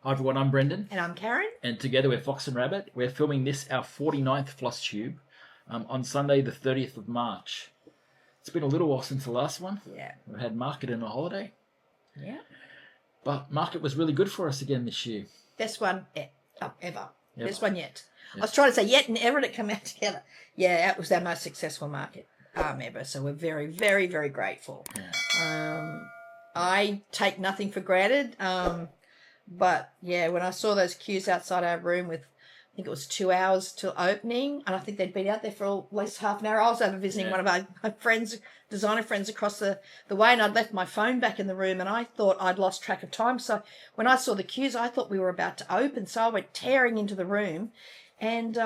Hi everyone, I'm Brendan. And I'm Karen. And together we're Fox and Rabbit. We're filming this, our 49th Flosstube, on Sunday the 30th of March. It's been a little while since the last one. Yeah. We had Market and a holiday. Yeah. But Market was really good for us again this year. Best one ever. Best one yet. Yep. I was trying to say yet and ever, and it come out together. Yeah, it was our most successful market ever. So we're very, very, very grateful. Yeah. I take nothing for granted. But yeah, when I saw those queues outside our room with, I think it was 2 hours till opening, and I think they'd been out there for at least half an hour. I was over visiting one of my friends, designer friends across the way, and I'd left my phone back in the room, and I thought I'd lost track of time. So when I saw the queues, I thought we were about to open. So I went tearing into the room, and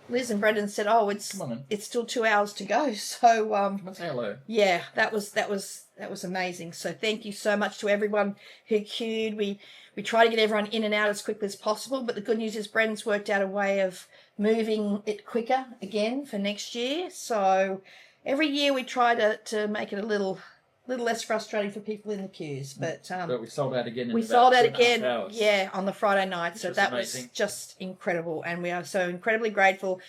Liz and Brendan said, "Oh, it's still 2 hours to go." So Come on, say hello. Yeah, that was amazing. So thank you so much to everyone who queued. We try to get everyone in and out as quickly as possible, but the good news is Brendan's worked out a way of moving it quicker again for next year. So every year we try to make it a little less frustrating for people in the queues. But we sold out again. We sold out again, yeah, on the Friday night. So that amazing. Was just incredible, and we are so incredibly grateful.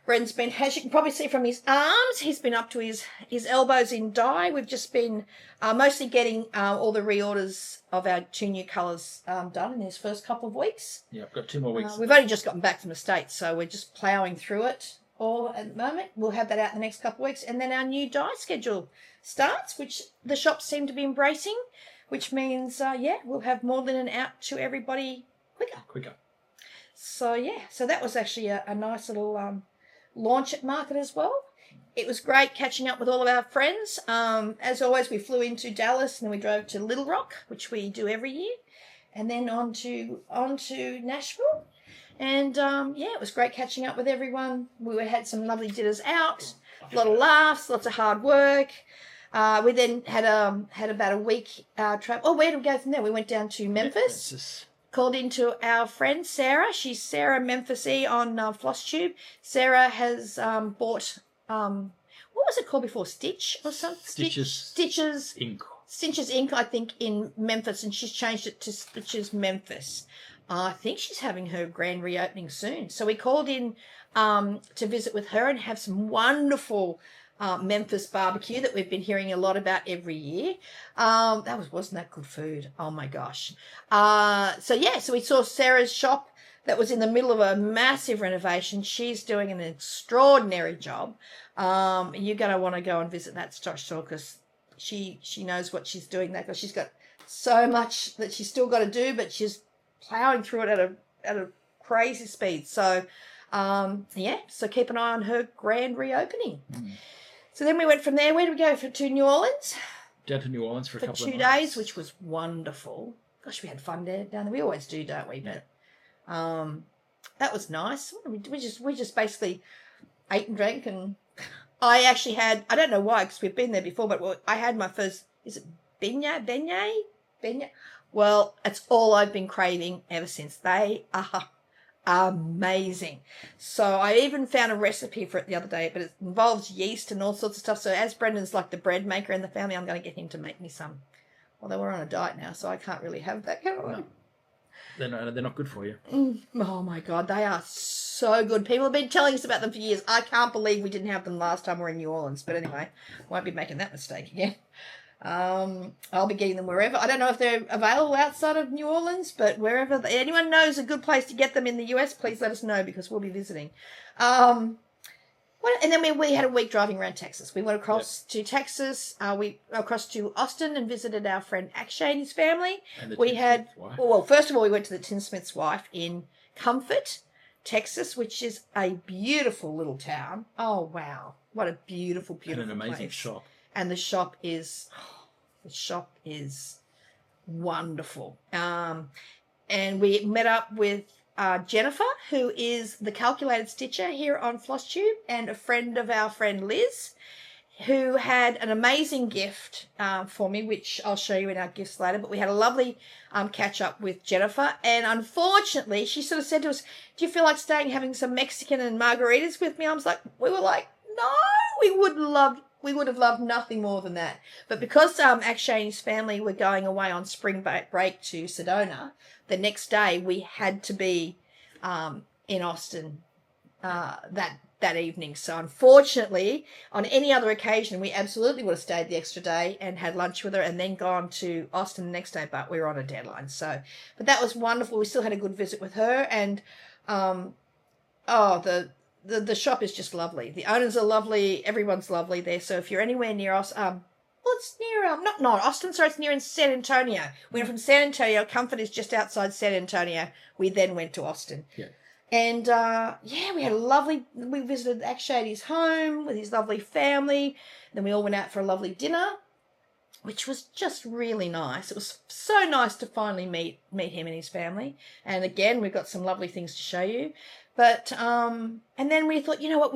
Brendan's been, as you can probably see from his arms, he's been up to his elbows in dye. We've just been mostly getting all the reorders of our 2 new colours done in his first couple of weeks. Yeah, I've got 2 more weeks. We've only just gotten back from the States, so we're just ploughing through it all at the moment. We'll have that out in the next couple of weeks. And then our new dye schedule starts, which the shops seem to be embracing, which means, we'll have more linen out to everybody quicker. So, yeah, so that was actually a nice little launch at Market as well. It was great catching up with all of our friends. As always, we flew into Dallas and then we drove to Little Rock, which we do every year, and then on to Nashville. And, it was great catching up with everyone. We had some lovely dinners out, a lot of laughs, lots of hard work. We then had about a week travel. Oh, where did we go from there? We went down to Memphis. Called into our friend Sarah. She's Sarah Memphis on Flosstube. Sarah has bought, what was it called before? Stitch or something? Stitches Ink. Stitches Ink, I think, in Memphis, and she's changed it to Stitches Memphis. I think she's having her grand reopening soon. So we called in to visit with her and have some wonderful Memphis barbecue that we've been hearing a lot about every year. Wasn't that good food? Oh my gosh. So we saw Sarah's shop that was in the middle of a massive renovation. She's doing an extraordinary job. You're going to want to go and visit that store because she knows what she's doing there, because she's got so much that she's still got to do, but she's plowing through it at a crazy speed. So so keep an eye on her grand reopening. So then we went from there. Where did we go to New Orleans? Down to New Orleans for a couple of 2 nights. days, which was wonderful. Gosh, we had fun down there. We always do, don't we? But that was nice. We just basically ate and drank, and I actually had, I don't know why, because we've been there before, but I had my first, is it beignet? Well, it's all I've been craving ever since. They are amazing. So I even found a recipe for it the other day, but it involves yeast and all sorts of stuff. So as Brendan's like the bread maker in the family, I'm going to get him to make me some. Although we're on a diet now, so I can't really have that, can I? No. They're not good for you. Oh my God, they are so good. People have been telling us about them for years. I can't believe we didn't have them last time we were in New Orleans. But anyway, won't be making that mistake again. I'll be getting them wherever. I don't know if they're available outside of New Orleans, but wherever anyone knows a good place to get them in the US, please let us know, because we'll be visiting. And then we had a week driving around Texas. We went across to Texas. We across to Austin and visited our friend Akshay and his family. And first of all, we went to the tinsmith's wife in Comfort, Texas, which is a beautiful little town. Oh wow, what a beautiful place. And an amazing shop. And the shop is wonderful. And we met up with Jennifer, who is the calculated stitcher here on Flosstube, and a friend of our friend Liz, who had an amazing gift for me, which I'll show you in our gifts later. But we had a lovely catch up with Jennifer, and unfortunately, she sort of said to us, "Do you feel like staying having some Mexican and margaritas with me?" We were like, "No, we would love We would have loved nothing more than that. But because Akshay and his family were going away on spring break to Sedona, the next day we had to be in Austin that evening. So unfortunately, on any other occasion, we absolutely would have stayed the extra day and had lunch with her and then gone to Austin the next day, but we were on a deadline. So, but that was wonderful. We still had a good visit with her, and the shop is just lovely. The owners are lovely. Everyone's lovely there. So if you're anywhere near us, well, it's near not Austin. Sorry, it's near in San Antonio. We went from San Antonio. Comfort is just outside San Antonio. We then went to Austin. Yeah. And, we had we visited Akshay at his home with his lovely family. Then we all went out for a lovely dinner, which was just really nice. It was so nice to finally meet him and his family. And again, we've got some lovely things to show you. But, and then we thought, you know what,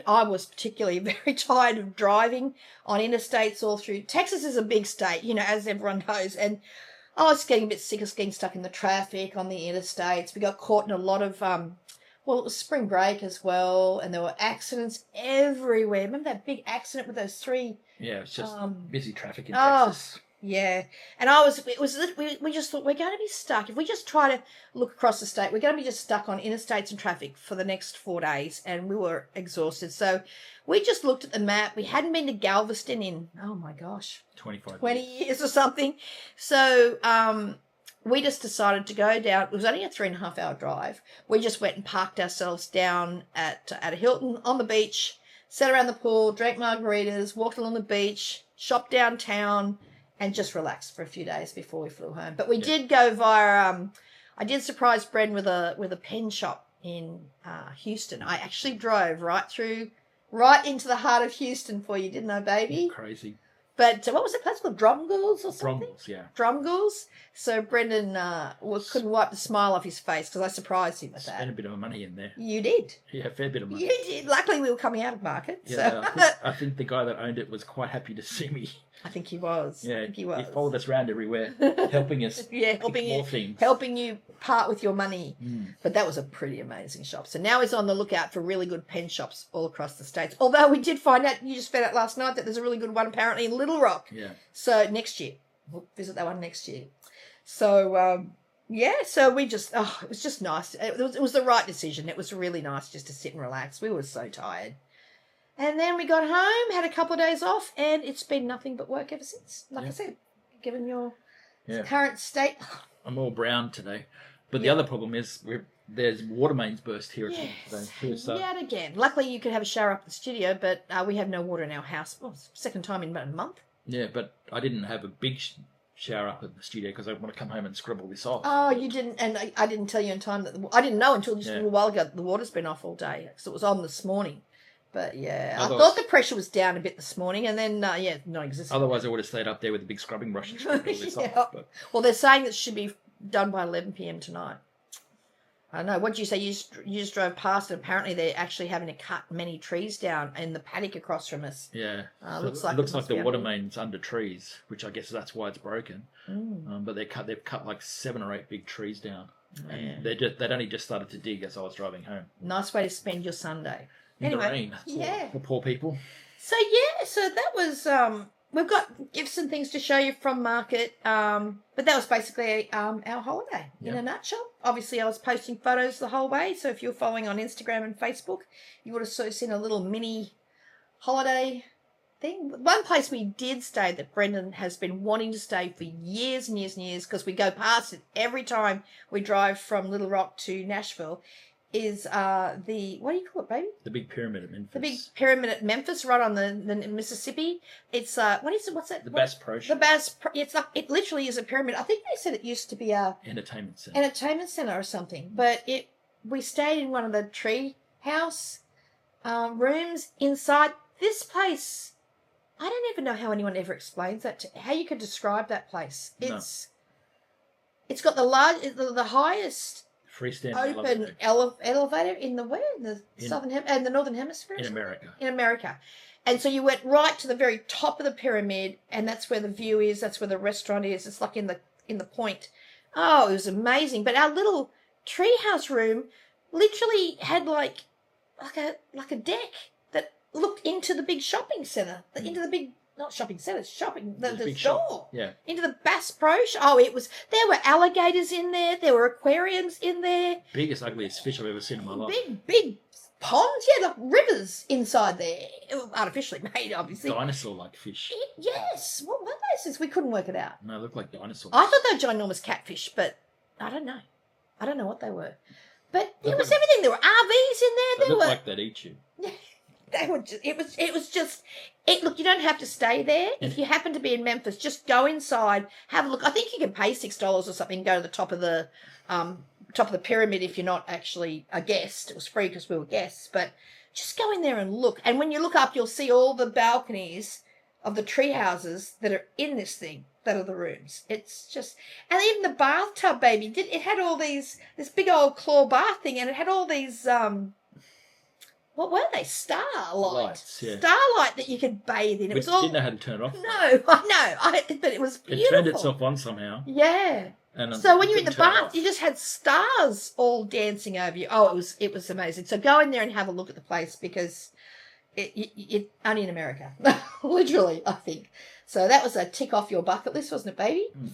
I was particularly very tired of driving on interstates all through. Texas is a big state, as everyone knows. And I was getting a bit sick of getting stuck in the traffic on the interstates. We got caught in a lot of, it was spring break as well, and there were accidents everywhere. Remember that big accident with those three? Yeah, it's just busy traffic in Texas. Yeah. And we just thought, we're going to be stuck. If we just try to look across the state, we're going to be just stuck on interstates and traffic for the next 4 days. And we were exhausted. So we just looked at the map. We hadn't been to Galveston in, 20 years or something. So we just decided to go down. It was only a 3.5 hour drive. We just went and parked ourselves down at a Hilton on the beach, sat around the pool, drank margaritas, walked along the beach, shopped downtown, and just relaxed for a few days before we flew home. But we did go via, I did surprise Bren with a pen shop in Houston. I actually drove right into the heart of Houston for you, didn't I, baby? Crazy. But what was that place called? Drumgools or something? Drumgools, yeah. Drumgools. So Brendan couldn't wipe the smile off his face because I surprised him with that. Spent a bit of money in there. You did. Yeah, a fair bit of money. You did. Luckily, we were coming out of market. Yeah, So. I think the guy that owned it was quite happy to see me. I think he was. Yeah, he was. He followed us around everywhere, helping us. Yeah, helping you part with your money. But that was a pretty amazing shop. So now he's on the lookout for really good pen shops all across the States. Although we did find out, you just found out last night that there's a really good one apparently in Little Rock. Yeah. So next year. We'll visit that one next year. So, so we just, it was just nice. It was the right decision. It was really nice just to sit and relax. We were so tired. And then we got home, had a couple of days off, and it's been nothing but work ever since. Like I said, given your current state. I'm all brown today. But the other problem is there's water mains burst here today too. So. Yet again. Luckily, you could have a shower up in the studio, but we have no water in our house. Well, second time in about a month. Yeah, but I didn't have a big shower up in the studio because I want to come home and scribble this off. Oh, you didn't, and I didn't tell you in time I didn't know until just a little while ago that the water's been off all day because it was on this morning. But yeah, I thought the pressure was down a bit this morning, and then non-existent. Otherwise, I would have stayed up there with a big scrubbing brush and scrubbed all this off. But... Well, they're saying that it should be done by 11 p.m. tonight. I don't know. What did you say? You just drove past, and apparently they're actually having to cut many trees down in the paddock across from us. Yeah, so looks like the water main's under trees, which I guess that's why it's broken. But they've cut like 7 or 8 big trees down, and they'd only just started to dig as I was driving home. Nice way to spend your Sunday. Anyway, for poor people. So so that was we've got gifts and things to show you from market, but that was basically our holiday in a nutshell. Obviously, I was posting photos the whole way, so if you're following on Instagram and Facebook, you would have seen a little mini holiday thing. One place we did stay that Brendan has been wanting to stay for years and years and years, because we go past it every time we drive from Little Rock to Nashville, is the, what do you call it, baby? The big pyramid at Memphis. The big pyramid at Memphis, right on the Mississippi. It's what's that? The Bass Pro Shop. The Bass. It literally is a pyramid. I think they said it used to be a entertainment center or something. But we stayed in one of the tree house rooms inside this place. I don't even know how anyone ever explains that. How you could describe that place? It's got the highest freestanding open elevator in the southern and the northern hemisphere in America. In America, and so you went right to the very top of the pyramid, and that's where the view is. That's where the restaurant is. It's like in the point. Oh, it was amazing. But our little treehouse room literally had like a deck that looked into the big shopping centre, into the big, not shopping centre, the big store. shop. Yeah. Into the Bass Pro there were alligators in there were aquariums in there. Biggest, ugliest fish I've ever seen in my life. Big ponds, like rivers inside there. Artificially made, obviously. Dinosaur-like fish. Yes. What were those things? We couldn't work it out. No, they look like dinosaurs. I thought they were ginormous catfish, but I don't know. I don't know what they were. But it was everything. There were RVs in there. They look like they'd eat you. They were just, it was just, look, you don't have to stay there. If you happen to be in Memphis, just go inside, have a look. I think you can pay $6 or something, go to the top of the pyramid if you're not actually a guest. It was free because we were guests, but just go in there and look. And when you look up, you'll see all the balconies of the tree houses that are in this thing, that are the rooms. It's just, and even the bathtub, baby, it had all this big old claw bath thing, and it had all these, what were they? Lights, yeah. Starlight that you could bathe in. It was all. Didn't know how to turn it off. No, I know. But it was beautiful. It turned itself on somehow. Yeah. And so when you're in the bath, you just had stars all dancing over you. Oh, it was amazing. So go in there and have a look at the place because it only in America, literally, I think. So that was a tick off your bucket list, wasn't it, baby? Mm.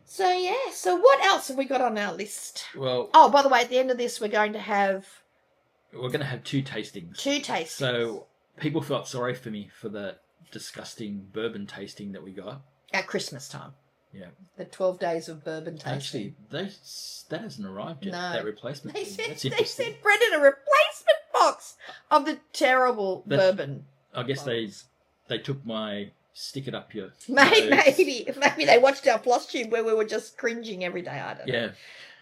So yeah. So what else have we got on our list? Well. Oh, by the way, at the end of this, we're going to have 2 tastings. 2 tastings. So people felt sorry for me for the disgusting bourbon tasting that we got at Christmas time. Yeah. The 12 days of bourbon tasting. Actually, that hasn't arrived yet. No. That replacement. They sent Brendan a replacement box of the terrible bourbon. I guess they took my stick it up your maybe they watched our Flosstube where we were just cringing every day. I don't know. Yeah.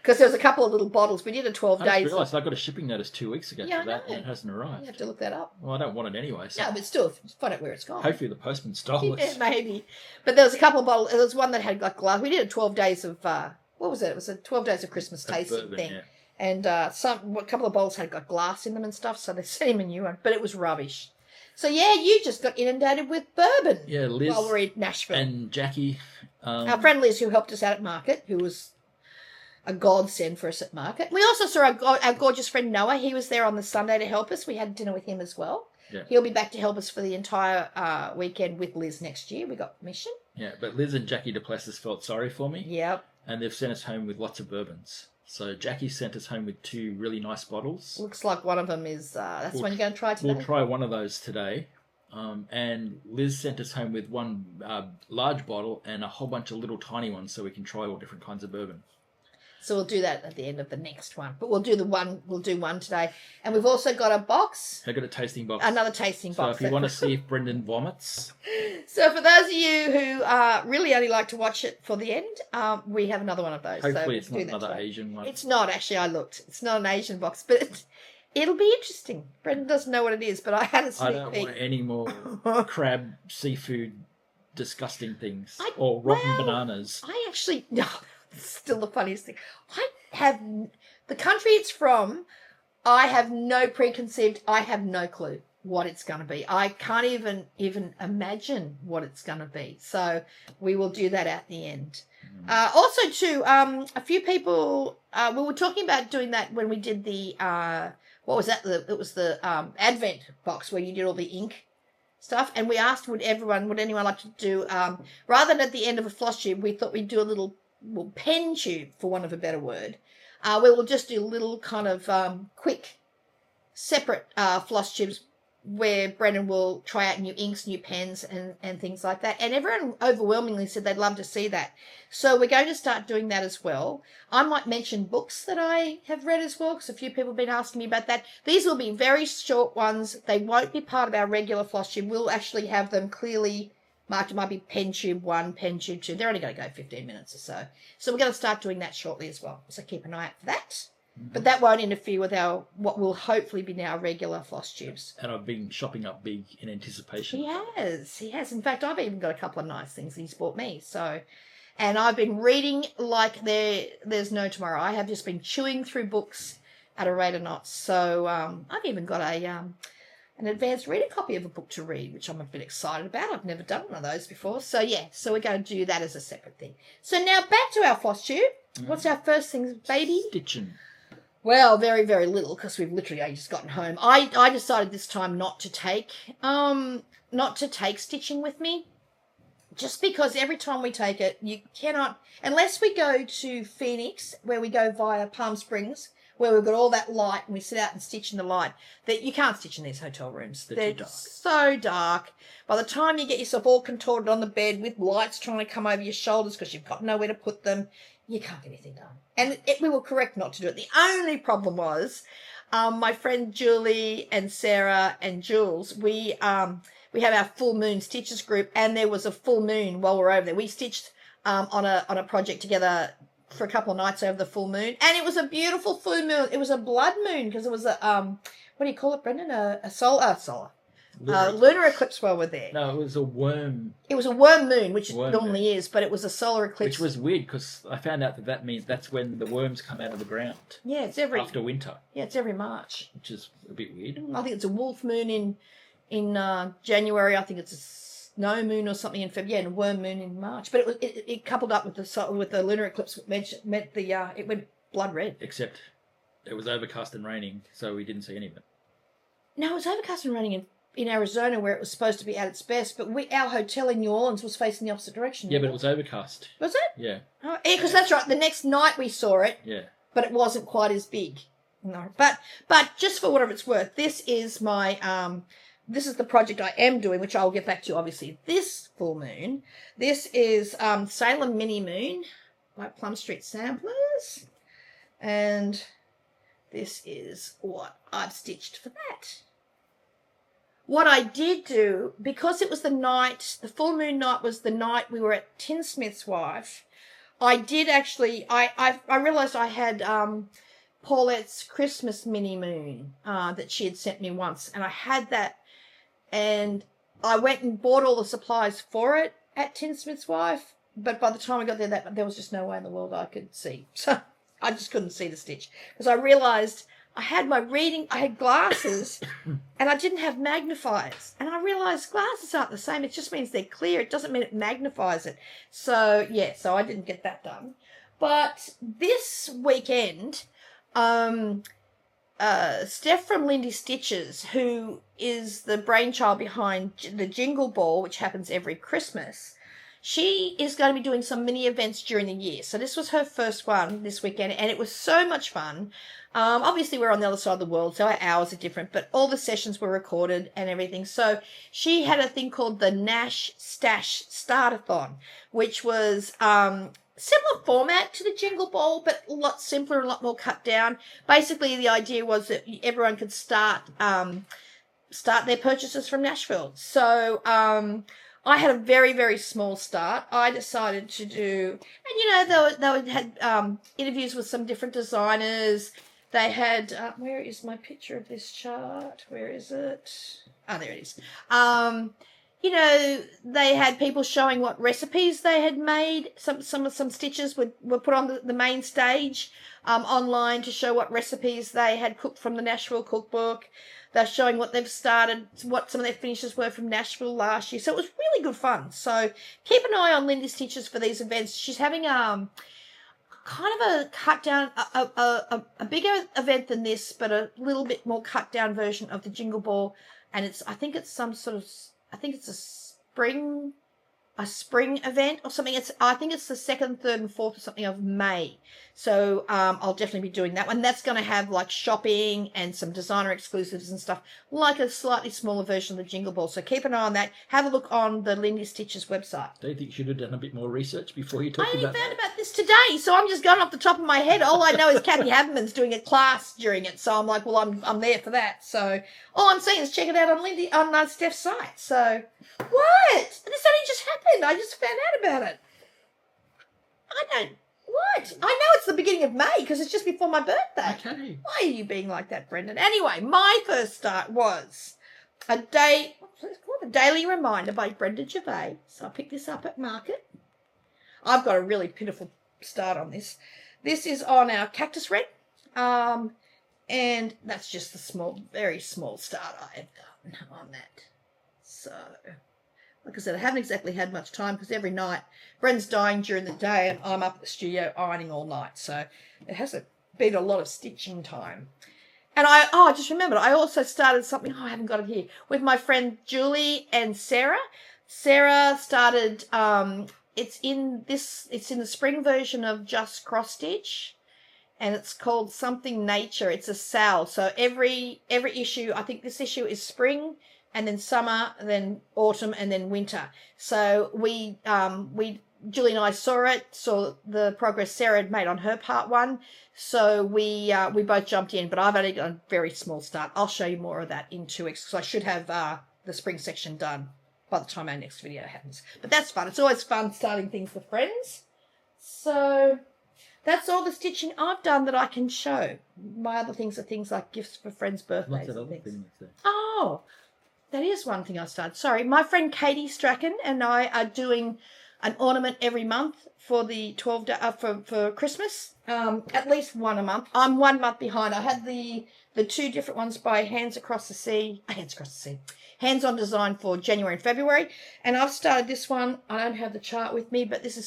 Because there was a couple of little bottles. We did a 12 days. I just realised I got a shipping notice 2 weeks ago for that, and it hasn't arrived. You have to look that up. Well, I don't want it anyway. So. No, but still, find out where it's gone. Hopefully the postman stole it. Yeah, maybe. But there was a couple of bottles. There was one that had like glass. We did a 12 days of, what was it? It was a 12 days of Christmas tasting bourbon, thing. Yeah. And a couple of bottles had got glass in them and stuff, so they sent him a new one. But it was rubbish. So, yeah, you just got inundated with bourbon. Yeah, Liz. While we're in Nashville. And Jackie. Our friend Liz, who helped us out at market, who was a godsend for us at market. We also saw our gorgeous friend Noah. He was there on the Sunday to help us. We had dinner with him as well. Yeah. He'll be back to help us for the entire weekend with Liz next year. We got permission. Yeah, but Liz and Jackie Duplessis felt sorry for me. Yep. And they've sent us home with lots of bourbons. So Jackie sent us home with 2 really nice bottles. Looks like one of them is, that's one you're going to try today. We'll try one of those today. And Liz sent us home with 1 large bottle and a whole bunch of little tiny ones so we can try all different kinds of bourbon. So we'll do that at the end of the next one. But we'll do one today. And we've also got a box. I've got a tasting box. Another tasting box. So if you want to see if Brendan vomits. So for those of you who really only like to watch it for the end, we have another one of those. Hopefully it's not another Asian one. It's not, actually. I looked. It's not an Asian box, but it'll be interesting. Brendan doesn't know what it is, but I had a sneak peek. I don't want any more crab, seafood, disgusting things. Or rotten bananas. I actually... No. Still the funniest thing. The country it's from, I have no preconceived, I have no clue what it's going to be. I can't even imagine what it's going to be. So we will do that at the end. Also too, a few people, we were talking about doing that when we did the, what was that? It was the Advent box where you did all the ink stuff. And we asked, would anyone like to do, rather than at the end of a floss tube, we thought we'd do a little pen tube, for want of a better word, where we'll just do little kind of quick separate floss tubes where Brendan will try out new inks, new pens and things like that. And everyone overwhelmingly said they'd love to see that. So we're going to start doing that as well. I might mention books that I have read as well, because a few people have been asking me about that. These will be very short ones. They won't be part of our regular floss tube. We'll actually have them clearly marked. It might be pen tube 1, pen tube 2. They're only going to go 15 minutes or so. So we're going to start doing that shortly as well. So keep an eye out for that. Mm-hmm. But that won't interfere with what will hopefully be now regular floss tubes. And I've been shopping up big in anticipation. He has. In fact, I've even got a couple of nice things he's bought me. So, and I've been reading like there's no tomorrow. I have just been chewing through books at a rate of knots. So I've even got an advanced reader copy of a book to read, which I'm a bit excited about. I've never done one of those before. So, yeah, so we're going to do that as a separate thing. So now back to our floss tube. Mm. What's our first thing, baby? Stitching. Well, very, very little because we've literally only just gotten home. I decided this time not to take stitching with me, just because every time we take it, you cannot, unless we go to Phoenix, where we go via Palm Springs, where we've got all that light and we sit out and stitch in the light, that you can't stitch in these hotel rooms. They're so dark. By the time you get yourself all contorted on the bed with lights trying to come over your shoulders because you've got nowhere to put them, you can't get anything done. And we were correct not to do it. The only problem was my friend Julie and Sarah and Jules, we have our full moon stitches group, and there was a full moon while we were over there. We stitched on a project together for a couple of nights over the full moon, and it was a beautiful full moon. It was a blood moon because it was a what do you call it, Brendan? A solar lunar eclipse while we're there. No, it was a worm. It was a worm moon, which it normally is, but it was a solar eclipse. Which was weird because I found out that means that's when the worms come out of the ground. Yeah, it's after winter. Yeah, it's every March. Which is a bit weird. I think it's a wolf moon in January. I think it's a snow moon or something in February, and a worm moon in March. But it coupled up with the lunar eclipse meant it went blood red. Except it was overcast and raining, so we didn't see any of it. No, it was overcast and raining in Arizona, where it was supposed to be at its best, but our hotel in New Orleans was facing the opposite direction. Yeah, but it was overcast. Was it? Yeah. Oh, yeah, because that's right. The next night we saw it. Yeah. But it wasn't quite as big. No. But just for whatever it's worth, this is my this is the project I am doing, which I'll get back to obviously this full moon. This is Salem Mini Moon by Plum Street Samplers, and this is what I've stitched for that. What I did do, because it was the full moon night was the night we were at Tinsmith's Wife, I did actually, I realised I had Paulette's Christmas mini moon that she had sent me once, and I had that, and I went and bought all the supplies for it at Tinsmith's Wife, but by the time I got there, there was just no way in the world I could see. So I just couldn't see the stitch, because I realised I had glasses and I didn't have magnifiers. And I realised glasses aren't the same. It just means they're clear. It doesn't mean it magnifies it. So, yeah, so I didn't get that done. But this weekend, Steph from Lindy Stitches, who is the brainchild behind the Jingle Ball, which happens every Christmas, she is going to be doing some mini events during the year. So this was her first one this weekend, and it was so much fun. Obviously, we're on the other side of the world, so our hours are different, but all the sessions were recorded and everything. So she had a thing called the Nash Stash Startathon, which was similar format to the Jingle Ball, but a lot simpler and a lot more cut down. Basically, the idea was that everyone could start their purchases from Nashville. So I had a very, very small start. I decided to do, and they had interviews with some different designers. They had, where is my picture of this chart? Where is it? Oh, there it is. They had people showing what recipes they had made. Some stitches were put on the main stage online to show what recipes they had cooked from the Nashville cookbook. They're showing what they've started, what some of their finishes were from Nashville last year. So it was really good fun. So keep an eye on Lindy Stitches for these events. She's having kind of a cut down, a bigger event than this, but a little bit more cut down version of the Jingle Ball. And I think it's a spring event or something. I think it's the 2nd, 3rd, and 4th or something of May. So I'll definitely be doing that one. That's going to have like shopping and some designer exclusives and stuff, like a slightly smaller version of the Jingle Ball. So keep an eye on that. Have a look on the Lindy Stitches website. Do you think you should have done a bit more research before you talked about that? I only found about this today, so I'm just going off the top of my head. All I know is Kathy Haberman's doing a class during it, so I'm like, well, I'm there for that. So all I'm saying is check it out on Steph's site. So what? This only just happened. I just found out about it. What? I know it's the beginning of May because it's just before my birthday. Okay. Why are you being like that, Brendan? Anyway, my first start was let's call it a daily reminder by Brenda Gervais. So I picked this up at market. I've got a really pitiful start on this. This is on our cactus red. And that's just the very small start I have done on that. So, like I said, I haven't exactly had much time because every night Bren's dying during the day and I'm up at the studio ironing all night. So it hasn't been a lot of stitching time. And I just remembered, I also started something, I haven't got it here, with my friend Julie and Sarah. Sarah started, it's in the spring version of Just Cross Stitch, and it's called Something Nature. It's a sale. So every issue, I think this issue is spring, and then summer, and then autumn, and then winter. So we Julie and I saw the progress Sarah had made on her part 1. So we both jumped in, but I've only got a very small start. I'll show you more of that in 2 weeks, because I should have the spring section done by the time our next video happens. But that's fun. It's always fun starting things with friends. So that's all the stitching I've done that I can show. My other things are things like gifts for friends' birthdays and things. Oh, that is one thing I started. Sorry, my friend Katie Strachan and I are doing an ornament every month for the 12 for Christmas. At least one a month. I'm 1 month behind. I had the 2 different ones by Hands On Design for January and February, and I've started this one. I don't have the chart with me, but this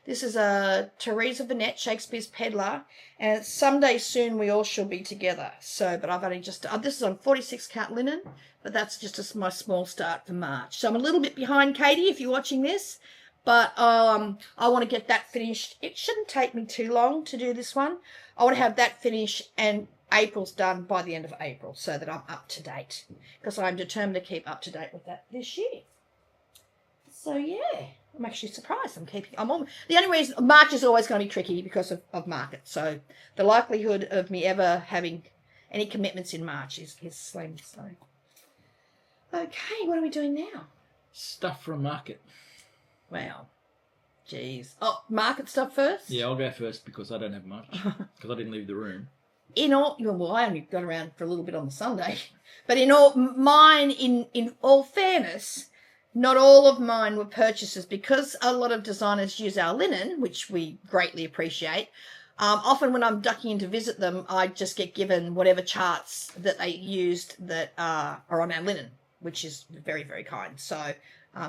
is a Teresa Vanette, Shakespeare's Peddler, and someday soon we all shall be together. So, but I've only just this is on 46 count linen, but that's just my small start for March. So I'm a little bit behind, Katie, if you're watching this. But I want to get that finished. It shouldn't take me too long to do this one. I want to have that finished and April's done by the end of April, so that I'm up to date, because I'm determined to keep up to date with that this year. So yeah, I'm actually surprised I'm on. The only reason March is always going to be tricky because of market. So the likelihood of me ever having any commitments in March is slim. So okay, what are we doing now? Stuff from market. Wow. Jeez. Oh, market stuff first? Yeah, I'll go first because I don't have much. Because I didn't leave the room. I only got around for a little bit on the Sunday. But in all fairness, not all of mine were purchases, because a lot of designers use our linen, which we greatly appreciate. Often when I'm ducking in to visit them, I just get given whatever charts that they used that are on our linen, which is very, very kind. So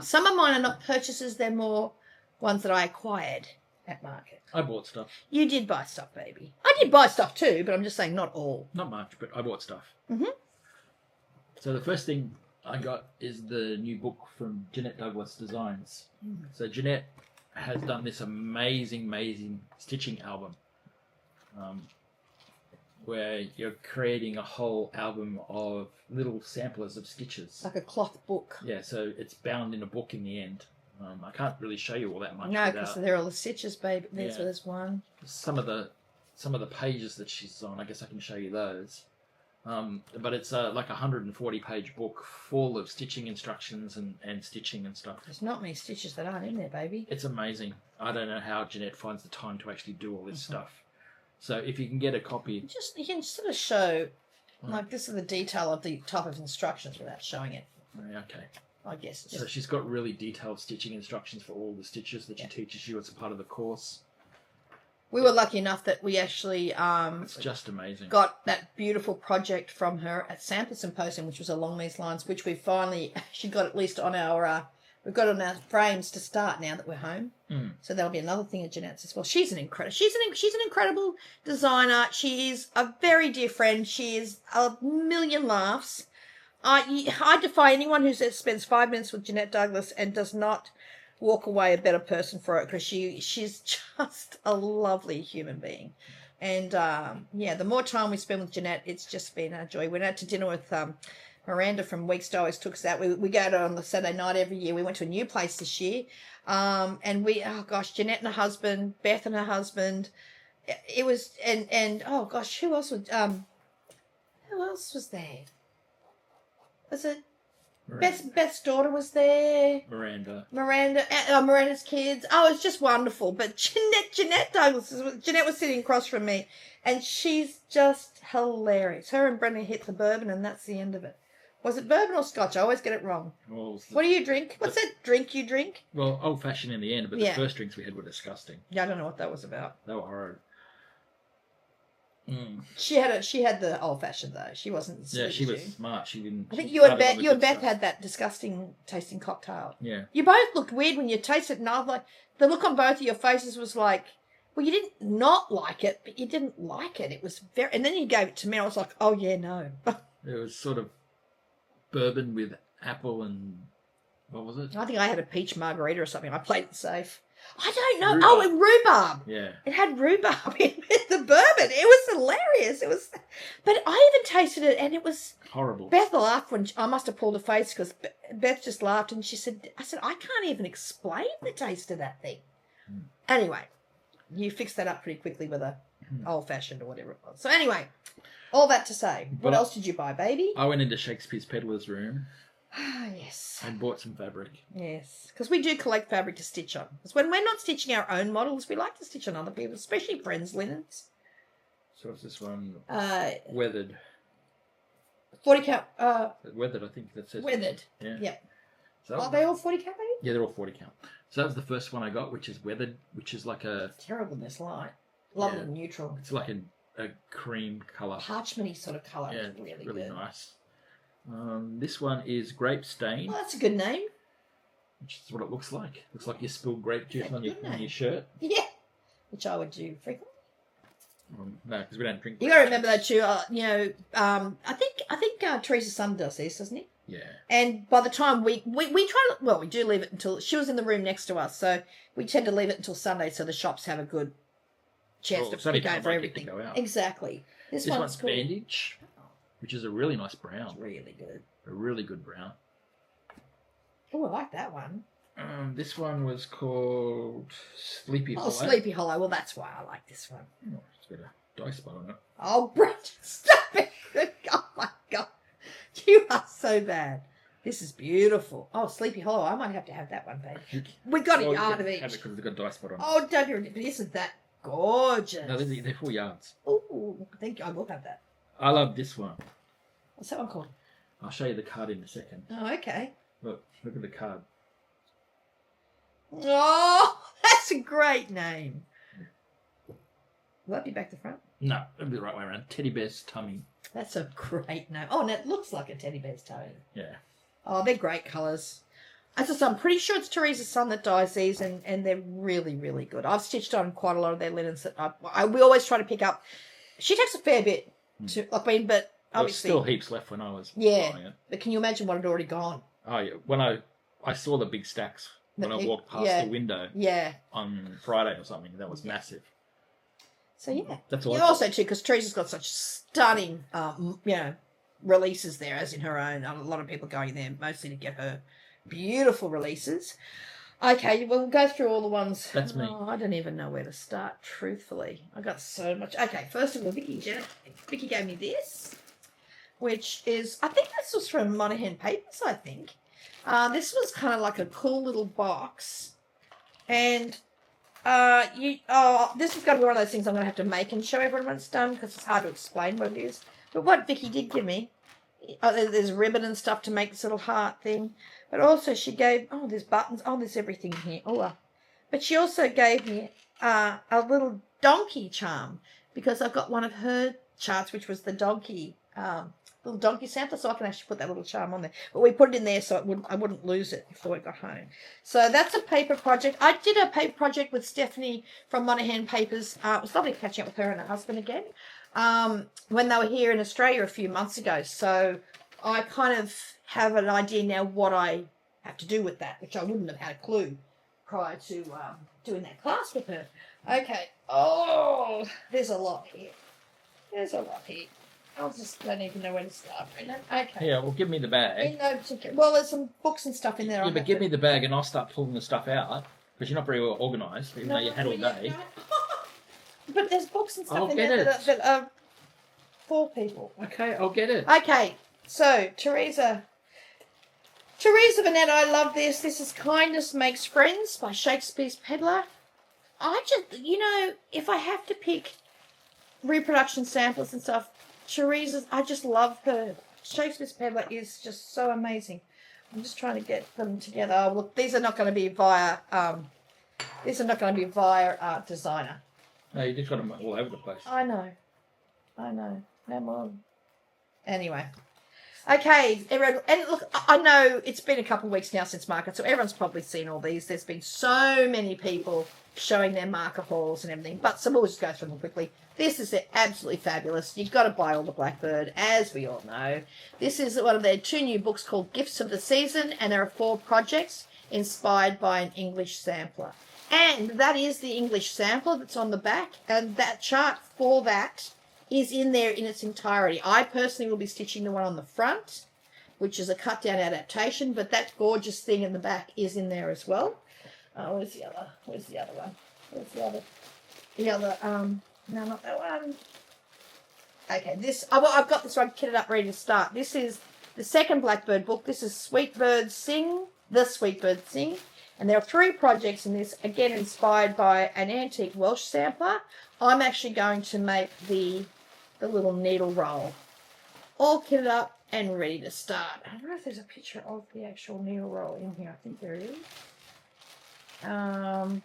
some of mine are not purchases, they're more ones that I acquired at market. I bought stuff. You did buy stuff, baby. I did buy stuff too, but I'm just saying not all. Not much, but I bought stuff. Mm-hmm. So the first thing I got is the new book from Jeanette Douglas Designs. Mm. So Jeanette has done this amazing stitching album, where you're creating a whole album of little samplers of stitches. Like a cloth book. Yeah, so it's bound in a book in the end. I can't really show you all that much. No, because there are all the stitches, babe. There's one. Some of the pages that she's on, I guess I can show you those. But it's like a 140-page book full of stitching instructions and stitching and stuff. There's not many stitches that aren't in there, baby. It's amazing. I don't know how Jeanette finds the time to actually do all this stuff. So if you can get a copy... You can sort of show, like this is the detail of the type of instructions without showing it. Okay. I guess. So she's got really detailed stitching instructions for all the stitches that she teaches you as a part of the course. We were lucky enough that we actually it's just amazing. Got that beautiful project from her at Sample Symposium, which was along these lines, which we finally actually got at least on our we've got on our frames to start now that we're home. Mm. So that'll be another thing at Jeanette's as well. She's an incredible designer. She is a very dear friend. She is a million laughs. I defy anyone who spends 5 minutes with Jeanette Douglas and does not walk away a better person for it, because she's just a lovely human being. And the more time we spend with Jeanette, it's just been a joy. We went out to dinner with Miranda from Weeks always took us out. We go to on the Saturday night every year. We went to a new place this year, and Jeanette and her husband, Beth and her husband. It was who else was there? Was it Beth's daughter was there? Miranda's kids. Oh, it's just wonderful. But Jeanette was sitting across from me, and she's just hilarious. Her and Brendan hit the bourbon, and that's the end of it. Was it bourbon or scotch? I always get it wrong. Well, what do you drink? What's that drink you drink? Well, old-fashioned in the end, but the first drinks we had were disgusting. Yeah, I don't know what that was about. They were horrible. Mm. She had the old fashioned though. She wasn't. Yeah, she was smart. She didn't. I think you and Beth had that disgusting tasting cocktail. Yeah. You both looked weird when you tasted it, and I was like, the look on both of your faces was like, Well, you didn't not like it, but you didn't like it. It was very... And then you gave it to me. I was like, oh, yeah, no. It was sort of bourbon with apple and... What was it? I think I had a peach margarita or something. I played it safe. I don't know. Rhubarb. Oh, and rhubarb. Yeah. It had rhubarb in the bourbon. It was hilarious. It was... But I even tasted it, and it was... Horrible. Beth laughed when... I must have pulled a face, because Beth just laughed, and she said... I said, I can't even explain the taste of that thing. Anyway... You fixed that up pretty quickly with a old-fashioned or whatever it was. So anyway, all that to say, what else did you buy, baby? I went into Shakespeare's Peddler's room. Ah, yes. And bought some fabric. Yes, because we do collect fabric to stitch on. Because when we're not stitching our own models, we like to stitch on other people, especially friends' linens. So what's this one? Weathered. 40 count. Weathered, I think that says. Weathered. Yeah. Yep. So Are they all 40 count, baby? Yeah, they're all 40 count. So that was the first one I got, which is weathered, which is like a... Terrible in this light. Lovely and neutral. It's like a cream colour. Parchment-y sort of colour. Yeah, It's really really good. nice. This one is Grape Stain. Oh, that's a good name. Which is what it looks like. Looks like you spilled grape juice on your shirt. Yeah. Which I would do frequently. No, because we don't drink. You got to remember that too. I think Teresa's son does this, doesn't he? Yeah. And by the time we try to, well, we do leave it until she was in the room next to us, so we tend to leave it until Sunday, so the shops have a good chance to pick over everything. To go out. Exactly. This one's cool. Bandage, which is a really nice brown. It's really good. A really good brown. Oh, I like that one. This one was called Sleepy Hollow. Oh, Sleepy Hollow. Well, that's why I like this one. Oh, it's got a dice spot on it. Oh, Brett, stop it. Oh, my God. You are so bad. This is beautiful. Oh, Sleepy Hollow. I might have to have that one, babe. We got a yard of each. Have it because it's got a dice spot on it. Oh, don't be ridiculous. Isn't that gorgeous? No, they're 4 yards. Oh, I think I will have that. I love this one. What's that one called? I'll show you the card in a second. Oh, okay. Look at the card. Oh, that's a great name. Will that be back to front? No, it'll be the right way around. Teddy Bear's Tummy. That's a great name. Oh, and it looks like a teddy bear's tummy. Yeah. Oh, they're great colours. As I said, I'm pretty sure it's Teresa's son that dyes these, and they're really, really good. I've stitched on quite a lot of their linens that we always try to pick up. She takes a fair bit to, but obviously... There was still heaps left when I was buying it. But can you imagine what had already gone? Oh, yeah. When I saw the big stacks when I walked past the window on Friday or something. That was massive. So, yeah. That's all. Yeah, also, too, because Teresa's got such stunning, releases there, as in her own. A lot of people going there mostly to get her beautiful releases. Okay, we'll go through all the ones. That's me. Oh, I don't even know where to start, truthfully. I got so much. Okay, first of all, Vicky gave me this, which is, I think this was from Monahan Papers, I think. This was kind of like a cool little box. And this is going to be one of those things I'm going to have to make and show everyone when it's done, because it's hard to explain what it is. But what Vicky did give me, there's ribbon and stuff to make this little heart thing. But also she gave, there's buttons. Oh, there's everything here. But she also gave me a little donkey charm, because I've got one of her charts, which was the donkey, little donkey sampler, so I can actually put that little charm on there. But we put it in there so I wouldn't lose it before it got home. So that's a paper project. I did a paper project with Stephanie from Monahan Papers. It was lovely catching up with her and her husband again when they were here in Australia a few months ago. So I kind of have an idea now what I have to do with that, which I wouldn't have had a clue prior to doing that class with her. Okay. Oh, there's a lot here. I just don't even know where to start, Brendan. Okay. Yeah, well, give me the bag. In no particular... Well, there's some books and stuff in there. Yeah, but give me the bag and I'll start pulling the stuff out, because you're not very well organised, even though you had all day. But there's books and stuff in there that are for people. Okay, I'll get it. Okay, so Teresa Vanetta, I love this. This is Kindness Makes Friends by Shakespeare's Peddler. I just, if I have to pick reproduction samples and stuff, Teresa's, I just love her. Shakespeare's Peddler is just so amazing. I'm just trying to get them together. Oh, look, these are not going to be via designer. No, you just got them all over the place. I know. No more. Anyway. Okay, everyone, and look, I know it's been a couple of weeks now since market, so everyone's probably seen all these. There's been so many people showing their marker hauls and everything. But so we'll just go through them quickly. This is absolutely fabulous. You've got to buy all the Blackbird, as we all know. This is one of their 2 new books called Gifts of the Season, and there are 4 projects inspired by an English sampler. And that is the English sampler that's on the back, and that chart for that is in there in its entirety. I personally will be stitching the one on the front, which is a cut-down adaptation, but that gorgeous thing in the back is in there as well. Where's the other one? No, not that one. Okay, I've got this one kitted up ready to start. This is the second Blackbird book. This is The Sweetbird Sing. And there are 3 projects in this, again inspired by an antique Welsh sampler. I'm actually going to make the little needle roll. All kitted up and ready to start. I don't know if there's a picture of the actual needle roll in here. I think there is. I'll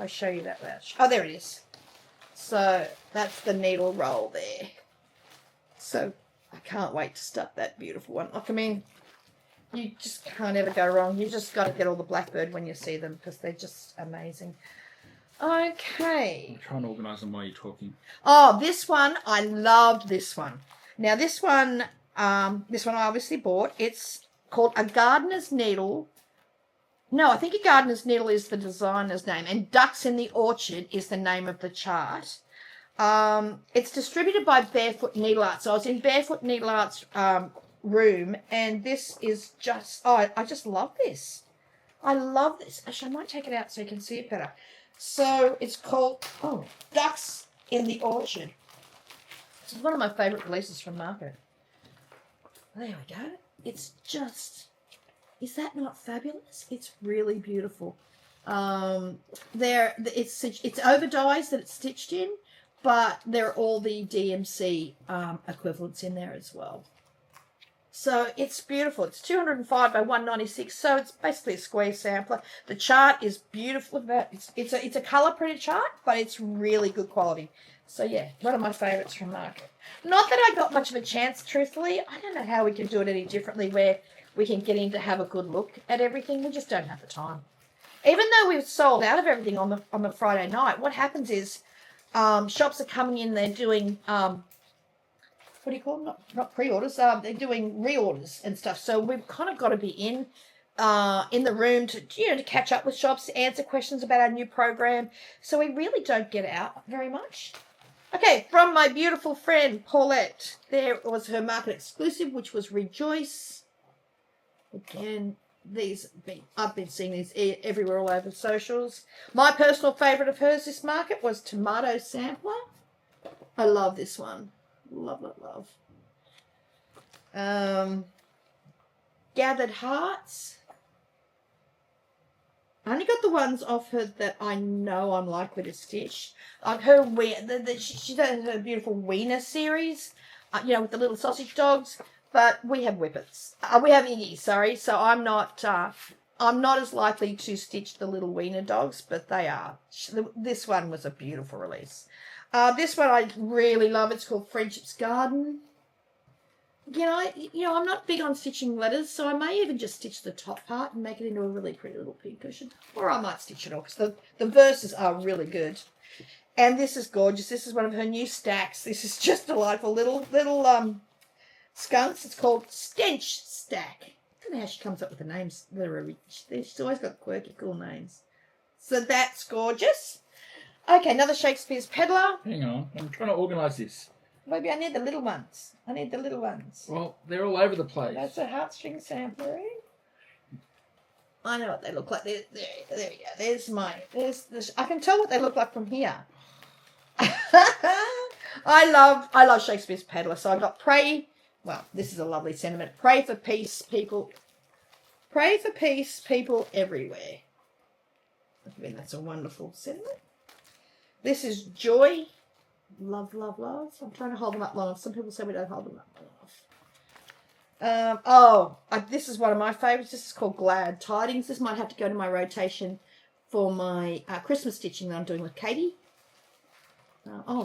show you that much. Oh, there it is. So that's the needle roll there. So I can't wait to start that beautiful one. Like, I mean, you just can't ever go wrong. You just got to get all the Blackbird when you see them because they're just amazing. Okay. I'm trying to organise them while you're talking. Oh, this one, I loved this one. Now, this one I obviously bought. It's called A Gardener's Needle. No, I think A Gardener's Needle is the designer's name, and Ducks in the Orchard is the name of the chart. It's distributed by Barefoot Needle Arts. So I was in Barefoot Needle Arts room, and this is just, I just love this. I love this. Actually, I might take it out so you can see it better. So it's called Ducks in the Orchard. It's one of my favourite releases from Market. There we go. It's just, is that not fabulous? It's really beautiful. It's over dyes that it's stitched in, but there are all the DMC equivalents in there as well. So it's beautiful. It's 205 by 196, so it's basically a square sampler. The chart is beautiful. It's a colour printed chart, but it's really good quality. So yeah, one of my favourites from Market. Not that I got much of a chance, truthfully. I don't know how we can do it any differently where we can get in to have a good look at everything. We just don't have the time. Even though we've sold out of everything on the Friday night, what happens is shops are coming in, they're doing what do you call them? Not pre-orders. They're doing reorders and stuff. So we've kind of got to be in the room to catch up with shops, to answer questions about our new program. So we really don't get out very much. Okay, from my beautiful friend Paulette, there was her Market exclusive, which was Rejoice. Again, I've been seeing these everywhere all over socials. My personal favourite of hers this Market was Tomato Sampler. I love this one. Love, love, love. Gathered Hearts. I only got the ones off her that I know I'm likely to stitch. Like her, she does her beautiful Wiener series, with the little sausage dogs. But we have Whippets. We have Iggy, sorry. So I'm not as likely to stitch the little Wiener dogs, but they are. This one was a beautiful release. This one I really love. It's called Friendship's Garden. I'm not big on stitching letters, so I may even just stitch the top part and make it into a really pretty little pin cushion. Or I might stitch it all, because the verses are really good. And this is gorgeous. This is one of her new stacks. This is just delightful. Little skunks. It's called Stench Stack. I don't know how she comes up with the names. She's always got quirky, cool names. So that's gorgeous. Okay, another Shakespeare's Peddler. Hang on, I'm trying to organise this. Maybe I need the little ones. Well, they're all over the place. That's a heartstring sampler. I know what they look like. There we go. I can tell what they look like from here. I love Shakespeare's Peddler. So I got Pray. Well, this is a lovely sentiment. Pray for peace, people. Pray for peace, people everywhere. I mean, that's a wonderful sentiment. This is Joy. Love, love, love. I'm trying to hold them up long enough. Some people say we don't hold them up long enough. This is one of my favourites. This is called Glad Tidings. This might have to go to my rotation for my Christmas stitching that I'm doing with Katie.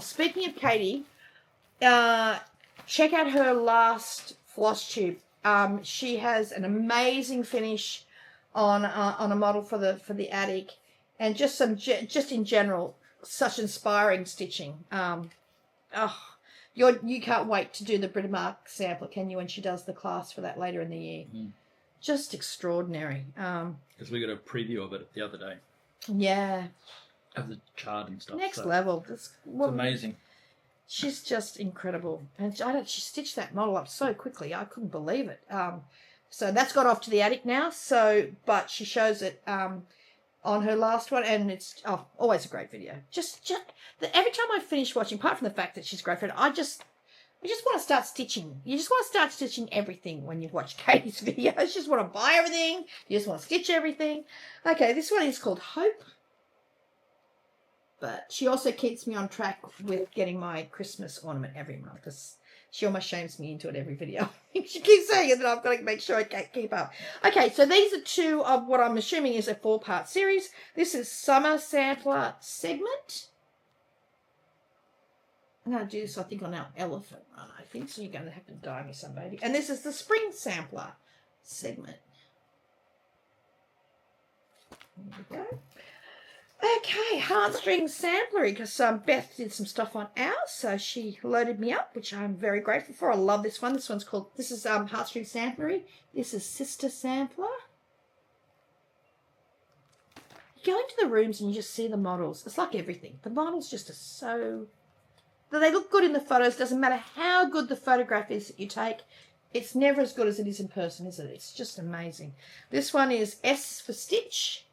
Speaking of Katie, check out her last Flosstube. She has an amazing finish on a model for the attic. and just just in general, such inspiring stitching. You can't wait to do the Britomart sampler, can you? When she does the class for that later in the year, just extraordinary. Because we got a preview of it the other day. Yeah. Of the chart and stuff. Next level. It's amazing. She's just incredible, and she stitched that model up so quickly. I couldn't believe it. So that's got off to the attic now. But she shows it on her last one, and it's always a great video. Every time I finish watching, apart from the fact that she's great for it, I just want to start stitching. You just want to start stitching everything when you watch Katie's videos. You just want to buy everything. You just want to stitch everything. Okay, this one is called Hope. But she also keeps me on track with getting my Christmas ornament every month, because she almost shames me into it every video. She keeps saying it, and I've got to make sure I keep up. Okay, so these are two of what I'm assuming is a 4-part series. This is Summer Sampler segment. I'm going to do this, I think, on our elephant run, I think. So you're going to have to dye me some, baby. And this is the Spring Sampler segment. There we go. Okay, heartstring samplery, because Beth did some stuff on ours, so she loaded me up, which I'm very grateful for. I love this one. This is heartstring samplery. This is Sister Sampler. You go into the rooms and you just see the models. It's like everything. The models just are so... They look good in the photos. Doesn't matter how good the photograph is that you take. It's never as good as it is in person, is it? It's just amazing. This one is S for Stitch.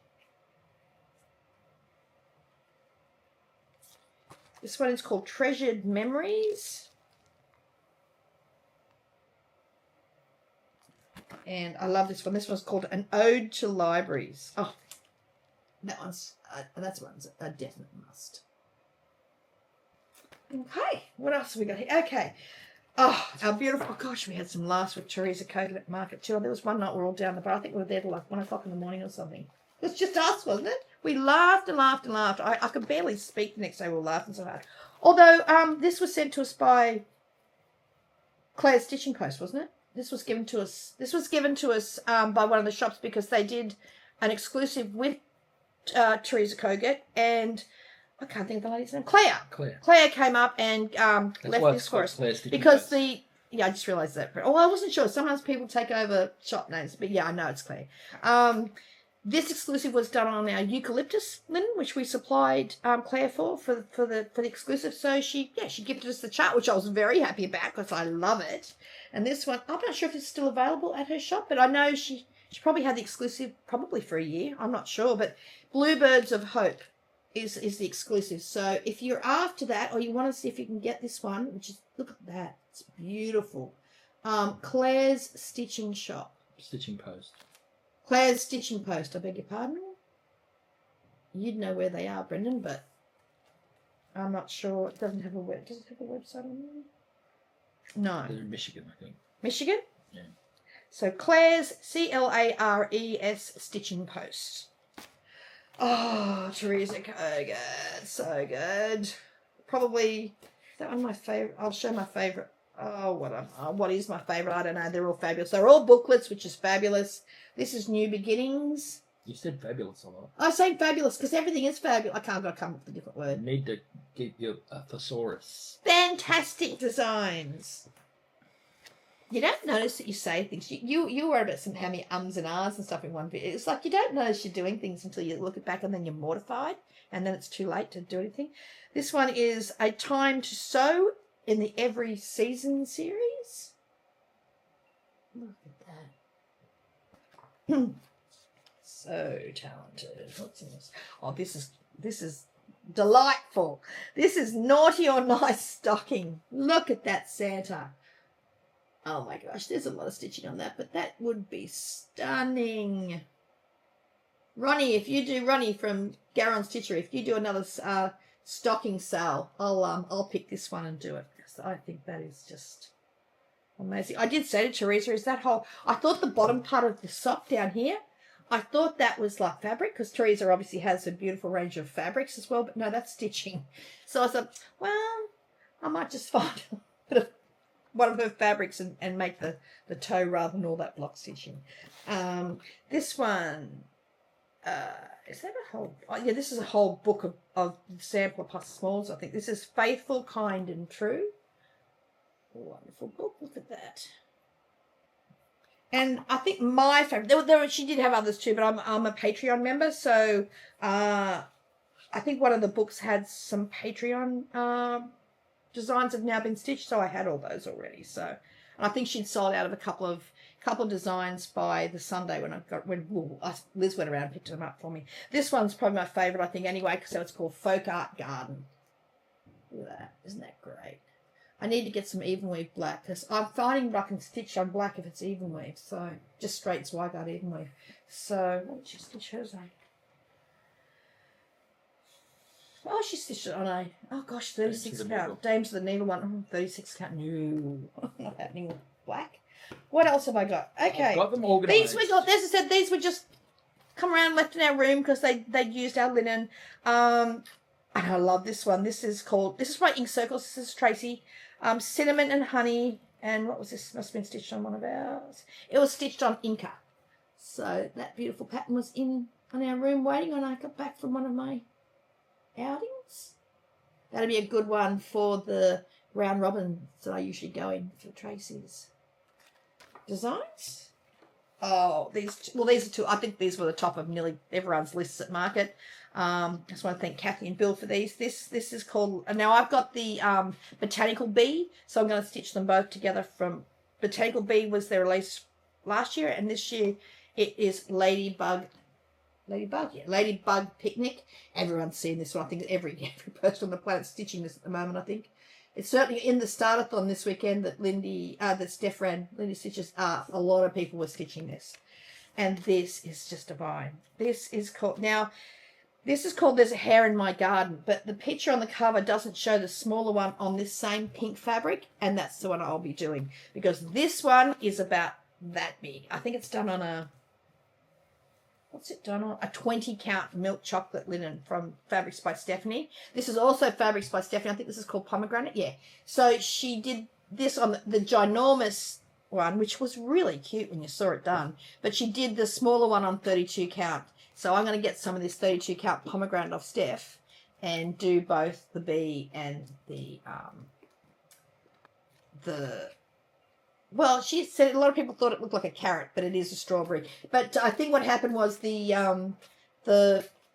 This one is called Treasured Memories. And I love this one. This one's called An Ode to Libraries. Oh, that's a definite must. Okay, what else have we got here? Okay. Oh, our beautiful, gosh, we had some laughs with Teresa Kogan at Market too. There was one night we were all down the bar. I think we were there till like 1 o'clock in the morning or something. It was just us, wasn't it? We laughed and laughed and laughed. I could barely speak the next day. We were laughing so hard. Although this was sent to us by Claire's Stitching Post, wasn't it? This was given to us. This was given to us by one of the shops because they did an exclusive with Teresa Kogan and I can't think of the lady's name. Claire came up and left this for us because I just realised that. Oh, I wasn't sure. Sometimes people take over shop names, but yeah, I know it's Claire. This exclusive was done on our eucalyptus linen, which we supplied Claire for the exclusive. So she gifted us the chart, which I was very happy about because I love it. And this one, I'm not sure if it's still available at her shop, but I know she probably had the exclusive probably for a year. I'm not sure, but Bluebirds of Hope is the exclusive. So if you're after that or you want to see if you can get this one, which is, look at that, it's beautiful. Claire's Stitching Shop. Stitching Post. Claire's Stitching Post, I beg your pardon. You'd know where they are, Brendan, but I'm not sure. It doesn't have a web. Does it have a website on there? No. They're in Michigan, I think. Michigan? Yeah. So Claire's, Clares Stitching Post. Oh, Teresa Kogan, so good. Probably that one my favourite. I'll show my favourite. Oh, what is my favourite? I don't know. They're all fabulous. They're all booklets, which is fabulous. This is New Beginnings. You said fabulous a lot. I was saying fabulous because everything is fabulous. I can't come up with a different word. You need to get your thesaurus. Fantastic designs. You don't notice that you say things. You worry about how many ums and ahs and stuff in one bit. It's like you don't notice you're doing things until you look back and then you're mortified and then it's too late to do anything. This one is A Time to Sew in the Every Season series. Look at that. So talented. What's in this? Oh, this is delightful. This is Naughty or Nice Stocking. Look at that Santa. Oh my gosh, there's a lot of stitching on that, but that would be stunning. Ronnie from Garon Stitchery, if you do another stocking sale, I'll pick this one and do it because I think that is just amazing. I did say to Teresa, I thought the bottom part of the sock down here, I thought that was like fabric because Teresa obviously has a beautiful range of fabrics as well, but no, that's stitching. So I thought, well, I might just find a bit of one of her fabrics and make the toe rather than all that block stitching. This one is that a whole... Oh, yeah, this is a whole book of sampler plus smalls, I think. This is Faithful, Kind and True. Wonderful book. Look at that. And I think my favourite... she did have others too, but I'm a Patreon member, so I think one of the books had some Patreon designs have now been stitched, so I had all those already. So, and I think she'd sold out of a couple of designs by the Sunday when Liz went around and picked them up for me. This one's probably my favourite, I think, anyway, because it's called Folk Art Garden. Look at that. Isn't that great? I need to get some even weave black because I'm finding I can stitch on black if it's even weave. So just straight Zweigart even weave. So what did she stitch hers on? Oh, she stitched it on a 36 count. Dames of the Needle one. 36 count. No, not happening with black. What else have I got? Okay, I've got them organised. These we got. As I said, these were just come around left in our room because they'd used our linen. And I love this one. This is by Ink Circles. This is Tracy. Cinnamon and honey. And what was this? Must have been stitched on one of ours. It was stitched on Inca. So that beautiful pattern was in on our room waiting when I got back from one of my outings. That'll be a good one for the round robins that I usually go in for Tracy's designs. Oh, these are two. I think these were the top of nearly everyone's lists at market. I just want to thank Kathy and Bill for these. This is called, now I've got the Botanical Bee, so I'm going to stitch them both together from Botanical Bee was their release last year, and this year it is Ladybug Picnic. Everyone's seen this one. I think every person on the planet stitching this at the moment, I think. It's certainly in the startathon this weekend that Lindy stitches. A lot of people were stitching this. And this is just divine. This is called There's a Hair in My Garden, but the picture on the cover doesn't show the smaller one on this same pink fabric, and that's the one I'll be doing, because this one is about that big. I think it's done on a 20 count milk chocolate linen from Fabrics by Stephanie. This is also Fabrics by Stephanie. I think this is called Pomegranate. Yeah. So she did this on the ginormous one, which was really cute when you saw it done. But she did the smaller one on 32 count. So I'm going to get some of this 32 count pomegranate off Steph and do both the bee and well, she said a lot of people thought it looked like a carrot, but it is a strawberry. But I think what happened was the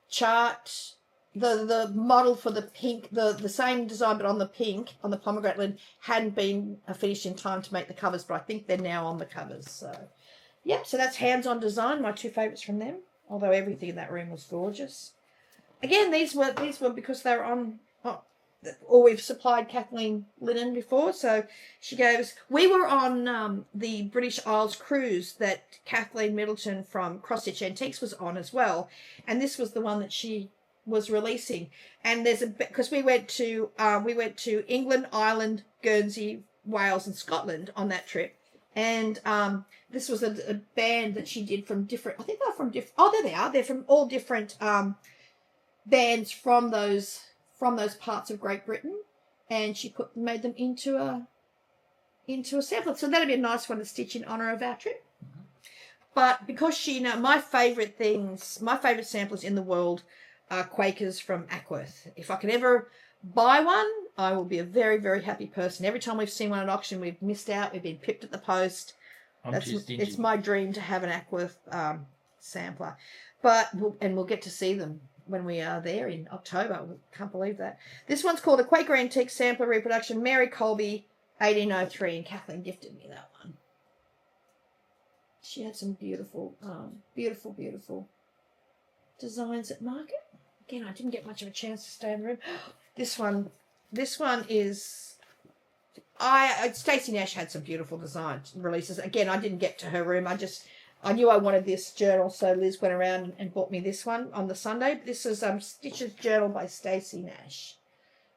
chart, the model for the pink, the same design but on the pink, on the pomegranate linen, hadn't been finished in time to make the covers, but I think they're now on the covers. So, yep, so that's Hands On Design, my two favourites from them, although everything in that room was gorgeous. Again, these were because they were on... or we've supplied Kathleen linen before, so she gave us... We were on the British Isles cruise that Kathleen Middleton from Cross Stitch Antiques was on as well, and this was the one that she was releasing. And there's because we went to England, Ireland, Guernsey, Wales, and Scotland on that trip, and this was a band that she did from different... I think they're from different... Oh, there they are. They're from all different bands from those parts of Great Britain, and she made them into a sampler. So that'd be a nice one to stitch in honour of our trip. Mm-hmm. But because my favourite samplers in the world are Quakers from Ackworth. If I can ever buy one, I will be a very, very happy person. Every time we've seen one at auction, we've missed out. We've been pipped at the post. It's my dream to have an Ackworth sampler. We'll get to see them when we are there in October. Can't believe that. This one's called a Quaker Antique Sampler Reproduction, Mary Colby, 1803, and Kathleen gifted me that one. She had some beautiful, beautiful designs at market. Again, I didn't get much of a chance to stay in the room. This one is... Stacey Nash had some beautiful design releases. Again, I didn't get to her room. I knew I wanted this journal, so Liz went around and bought me this one on the Sunday. This is Stitches Journal by Stacey Nash.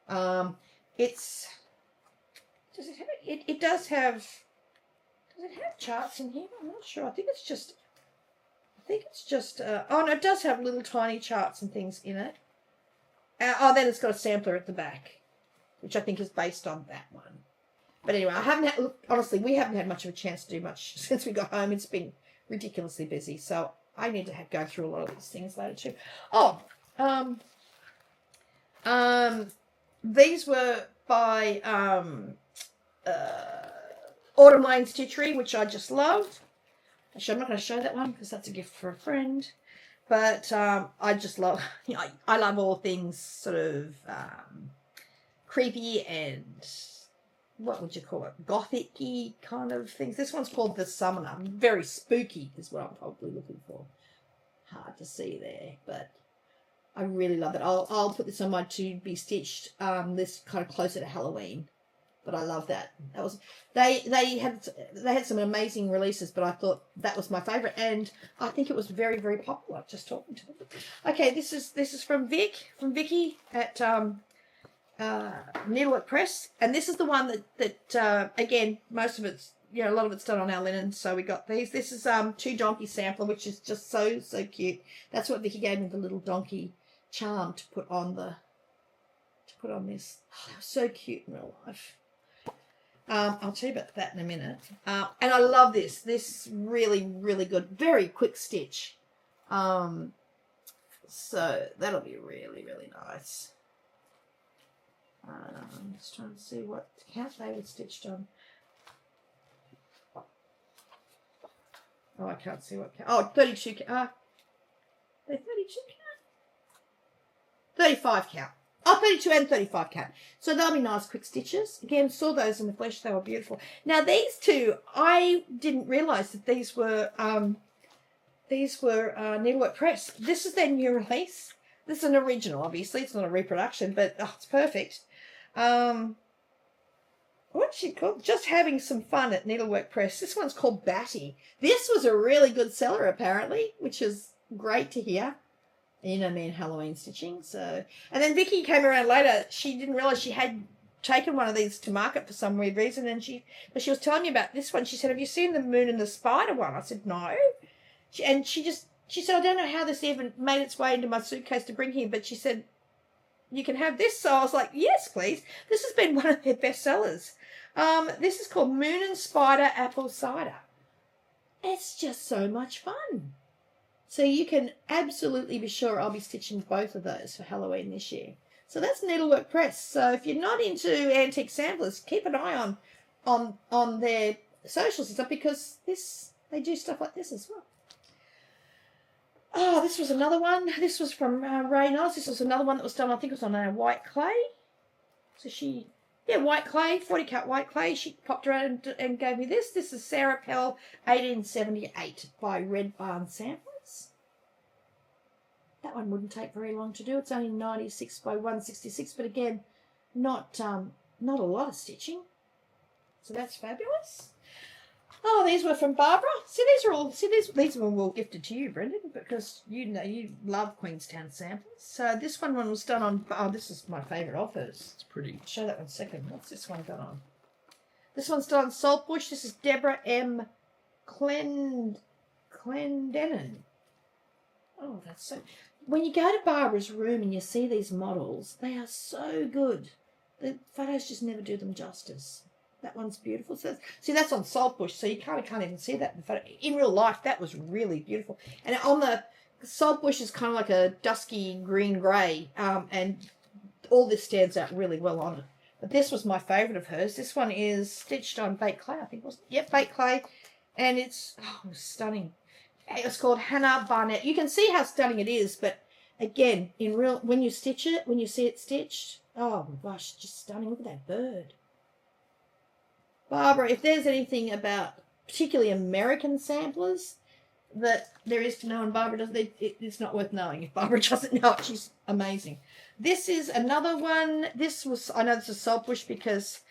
Does it have charts in here? I'm not sure. I think it's just oh no, it does have little tiny charts and things in it. Then it's got a sampler at the back, which I think is based on that one. But anyway, honestly, we haven't had much of a chance to do much since we got home. It's been ridiculously busy, so I need to go through a lot of these things later too. Oh, these were by Autumn Lane Stitchery, which I just love. Actually, I'm not going to show that one because that's a gift for a friend. But I just love, I love all things sort of creepy and, what would you call it, gothic-y kind of things. This one's called The Summoner. Very spooky is what I'm probably looking for. Hard to see there, but I really love it. I'll put this on my to be stitched. This kind of closer to Halloween, but I love that. That was they had some amazing releases, but I thought that was my favourite, and I think it was very, very popular. Just talking to them. Okay, this is from Vicky at Needlework Press, and this is the one that again, most of it's, a lot of it's done on our linen, so we got these. This is Two Donkey Sampler, which is just so cute. That's what Vicky gave me, the little donkey charm to put on this. Oh, they were so cute in real life. I'll tell you about that in a minute. And I love this. This really, really good, very quick stitch. So that'll be really, really nice. I'm just trying to see what count they were stitched on. Oh, I can't see what count. Oh, 32 count. They're 32 count? 35 count. Oh, 32 and 35 count. So they'll be nice quick stitches. Again, saw those in the flesh. They were beautiful. Now, these two, I didn't realise that these were Needlework Press. This is their new release. This is an original, obviously. It's not a reproduction, but it's perfect. What's she called? Just Having Some Fun at Needlework Press. This one's called Batty. This was a really good seller, apparently, which is great to hear. Me and Halloween stitching. So, and then Vicky came around later. She didn't realise she had taken one of these to market for some weird reason, and she was telling me about this one. She said, "Have you seen the Moon and the Spider one?" I said, "No." She said, "I don't know how this even made its way into my suitcase to bring here," but she said, "You can have this." So I was like, "Yes, please." This has been one of their best sellers. This is called Moon and Spider Apple Cider. It's just so much fun. So you can absolutely be sure I'll be stitching both of those for Halloween this year. So that's Needlework Press. So if you're not into antique samplers, keep an eye on their socials and stuff, because they do stuff like this as well. Oh, this was another one. This was from Ray Niles. This was another one that was done, I think it was on white clay. So white clay, 40 cut white clay. She popped around and gave me this. This is Sarah Pell, 1878 by Red Barn Samplers. That one wouldn't take very long to do. It's only 96 by 166, but again, not a lot of stitching. So that's fabulous. Oh, these were from Barbara. These were all gifted to you, Brendan, because you love Queenstown samples. So this one was done on. Oh, this is my favourite of hers. It's pretty. I'll show that one second. What's this one done on? This one's done on Saltbush. This is Deborah M. Clendenin. Oh, that's so. When you go to Barbara's room and you see these models, they are so good. The photos just never do them justice. That one's beautiful. So, see, that's on Saltbush, so you can't even see that in photo. In real life, that was really beautiful. And on the Saltbush is kind of like a dusky green-grey, and all this stands out really well on it. But this was my favourite of hers. This one is stitched on baked clay, I think it was. Yep, baked clay. And it's stunning. It's called Hannah Barnett. You can see how stunning it is, but again, when you stitch it, when you see it stitched, oh my gosh, just stunning. Look at that bird. Barbara, if there's anything about particularly American samplers that there is to know and Barbara doesn't, it's not worth knowing. If Barbara doesn't know it, she's amazing. This is another one. I know this is Saltbush because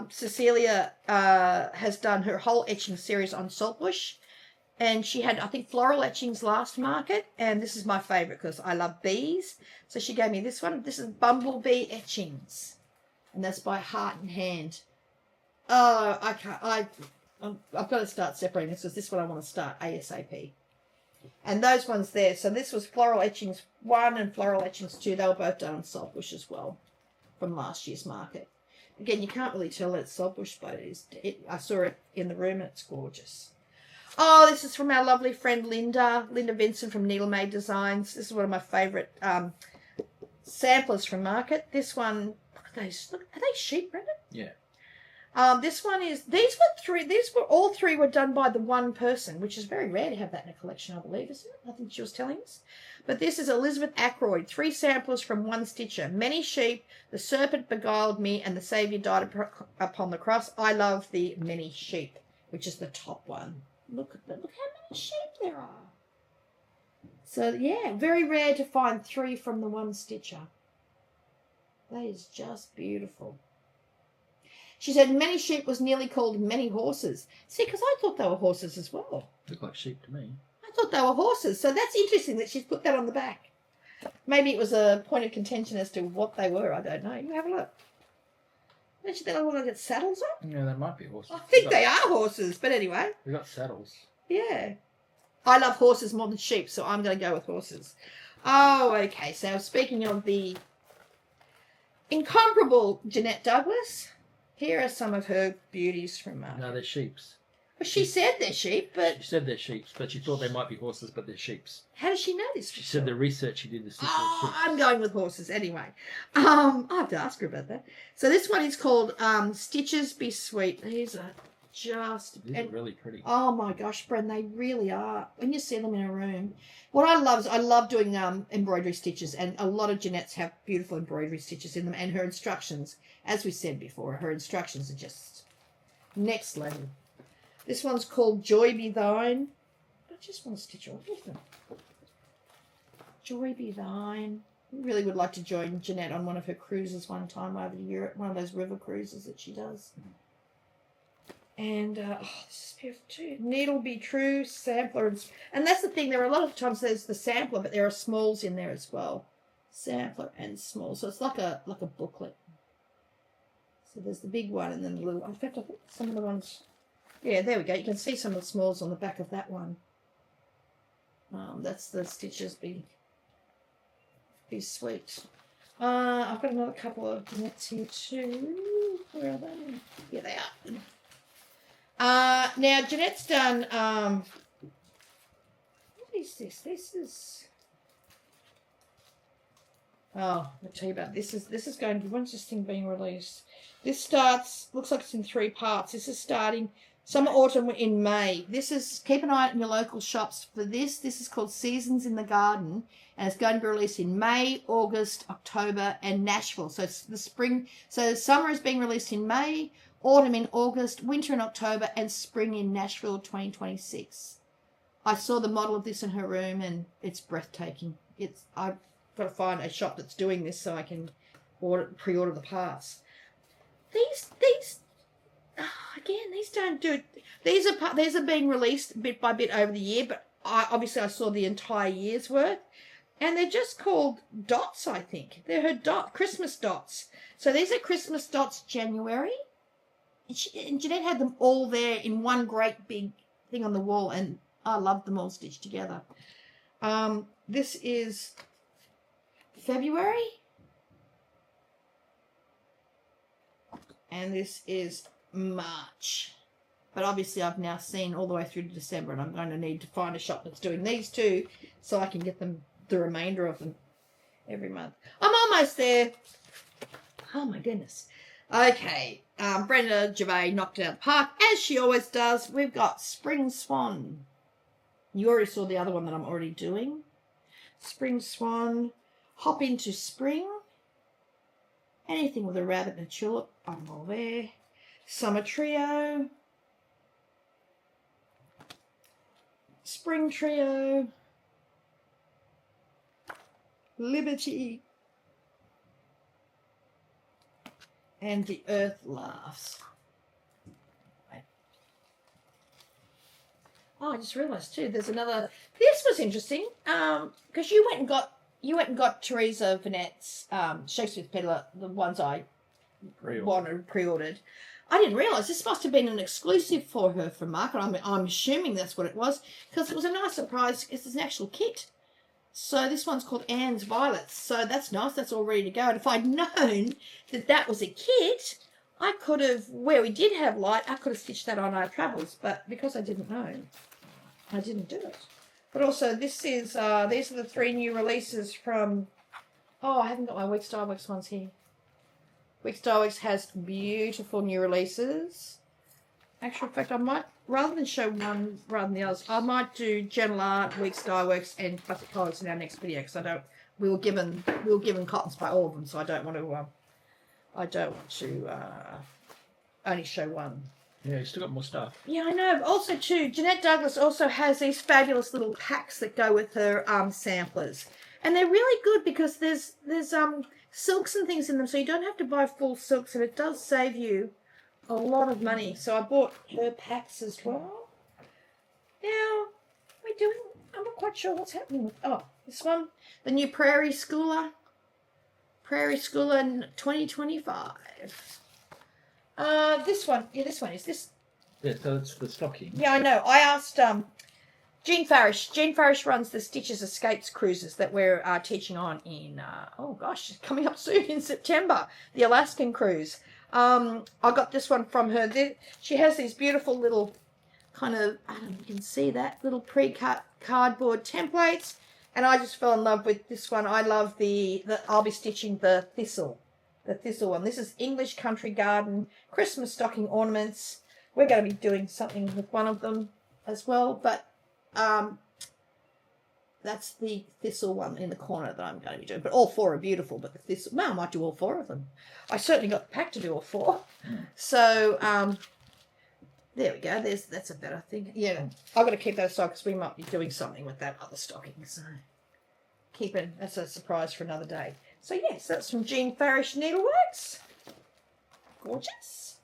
Cecilia has done her whole etching series on Saltbush. And she had, I think, floral etchings last market. And this is my favourite because I love bees. So she gave me this one. This is Bumblebee Etchings. And that's by Heart and Hand. Oh, I can't. I've got to start separating this because this one I want to start ASAP. And those ones there. So this was Floral Etchings 1 and Floral Etchings 2. They were both done on Saltbush as well from last year's market. Again, you can't really tell that it's Saltbush, but I saw it in the room and it's gorgeous. Oh, this is from our lovely friend Linda Vincent from Needle Made Designs. This is one of my favourite samplers from market. This one, look at those. Look, are they sheep, Brendan? Yeah. This one is. All three were done by the one person, which is very rare to have that in a collection, I believe, isn't it? I think she was telling us. But this is Elizabeth Ackroyd. 3 samplers from one stitcher. Many sheep. The serpent beguiled me, and the Saviour died upon the cross. I love the many sheep, which is the top one. Look how many sheep there are. So yeah, very rare to find 3 from the one stitcher. That is just beautiful. She said many sheep was nearly called many horses. See, because I thought they were horses as well. Look like sheep to me. I thought they were horses. So that's interesting that she's put that on the back. Maybe it was a point of contention as to what they were. I don't know. You have a look. Don't you think I want to get saddles on? Yeah, that might be horses. I think they are horses, but anyway. We got saddles. Yeah. I love horses more than sheep, so I'm going to go with horses. Oh, okay. So speaking of the incomparable Jeanette Douglas, here are some of her beauties from No, they're sheeps. Well, she said they're sheep, but... She said they're sheeps, but she thought they might be horses, but they're sheeps. How does she know this? She said the research she did was sheeps. I'm going with horses anyway. I have to ask her about that. So this one is called Stitches Be Sweet. These are just... These are really pretty. Oh my gosh, Bren, they really are. When you see them in a room. What I love is I love doing embroidery stitches, and a lot of Jeanette's have beautiful embroidery stitches in them, and her instructions, as we said before, her instructions are just next level. This one's called Joy Be Thine. I just want to stitch all of them. Joy Be Thine. I really would like to join Jeanette on one of her cruises one time over to Europe, one of those river cruises that she does. And, this is beautiful too. Needle Be True, sampler. And that's the thing, there are a lot of times there's the sampler, but there are smalls in there as well. Sampler and small. So it's like a booklet. So there's the big one and then the little one. In fact, I think some of the ones... Yeah, there we go. You can see some of the smalls on the back of that one. That's the Stitches Be Sweet. I've got another couple of nets here too. Where are they? Yeah, they are. Now, Jeanette's done... what is this? This is... Oh, I'll tell you about this. This is going to... When's this thing being released? This starts... Looks like it's in 3 parts. This is starting... Summer, autumn in May. This is, keep an eye out in your local shops for this. This is called Seasons in the Garden, and it's going to be released in May, August, October, and Nashville. So it's the spring. So summer is being released in May, autumn in August, winter in October, and spring in Nashville 2026. I saw the model of this in her room, and it's breathtaking. I've got to find a shop that's doing this so I can pre-order the parts. These. Again, these don't do it. These are being released bit by bit over the year, but obviously I saw the entire year's worth. And they're just called dots, I think. They're her Christmas dots. So these are Christmas dots January. And Jeanette had them all there in one great big thing on the wall, and I loved them all stitched together. This is February. And this is March. But obviously I've now seen all the way through to December, and I'm going to need to find a shop that's doing these two so I can get them, the remainder of them, every month. I'm almost there. Oh my goodness. Okay, Brenda Gervais knocked it out of the park, as she always does. We've got Spring Swan. You already saw the other one that I'm already doing. Spring Swan, Hop Into Spring. Anything with a rabbit and a tulip, I'm all there. Summer Trio. Spring Trio. Liberty. And The Earth Laughs. Oh, I just realised too, there's another... This was interesting, because you went and got Teresa Vanette's Shakespeare's Peddler, the ones I pre-ordered. I didn't realise this must have been an exclusive for her from market. I'm assuming that's what it was, because it was a nice surprise because it's an actual kit. So this one's called Anne's Violets. So that's nice. That's all ready to go. And if I'd known that was a kit, I could have, where we did have light, I could have stitched that on our travels. But because I didn't know, I didn't do it. But also, this is these are the 3 new releases from... Oh, I haven't got my Week Styleworks ones here. Week Styleworks has beautiful new releases. Actual fact, I might, rather than show one rather than the others, I might do General Art, Week Styleworks, and Classic Colours in our next video because we were given cottons by all of them, so I don't want to only show one. Yeah, you still got more stuff. Yeah, I know. Also, too, Jeanette Douglas also has these fabulous little packs that go with her samplers, and they're really good because there's silks and things in them, so you don't have to buy full silks, and it does save you a lot of money. So I bought her packs as well. Now, I'm not quite sure what's happening with, this one, the new Prairie Schooler in 2025. This one is this. Yeah, so it's the stocking. Yeah, I know. I asked Jean Farish. Jean Farish runs the Stitches Escapes cruises that we're teaching on in, it's coming up soon in September, the Alaskan cruise. I got this one from her. She has these beautiful little kind of, I don't know if you can see that, little pre-cut cardboard templates. And I just fell in love with this one. I love I'll be stitching the thistle one. This is English Country Garden Christmas stocking ornaments. We're going to be doing something with one of them as well, but that's the thistle one in the corner that I'm going to be doing. But all 4 are beautiful, but the thistle, I might do all 4 of them. I certainly got the pack to do all 4. So there we go. That's a better thing. Yeah, I've got to keep that aside because we might be doing something with that other stocking. So that's a surprise for another day. So yes, that's from Jean Farish Needleworks. Gorgeous.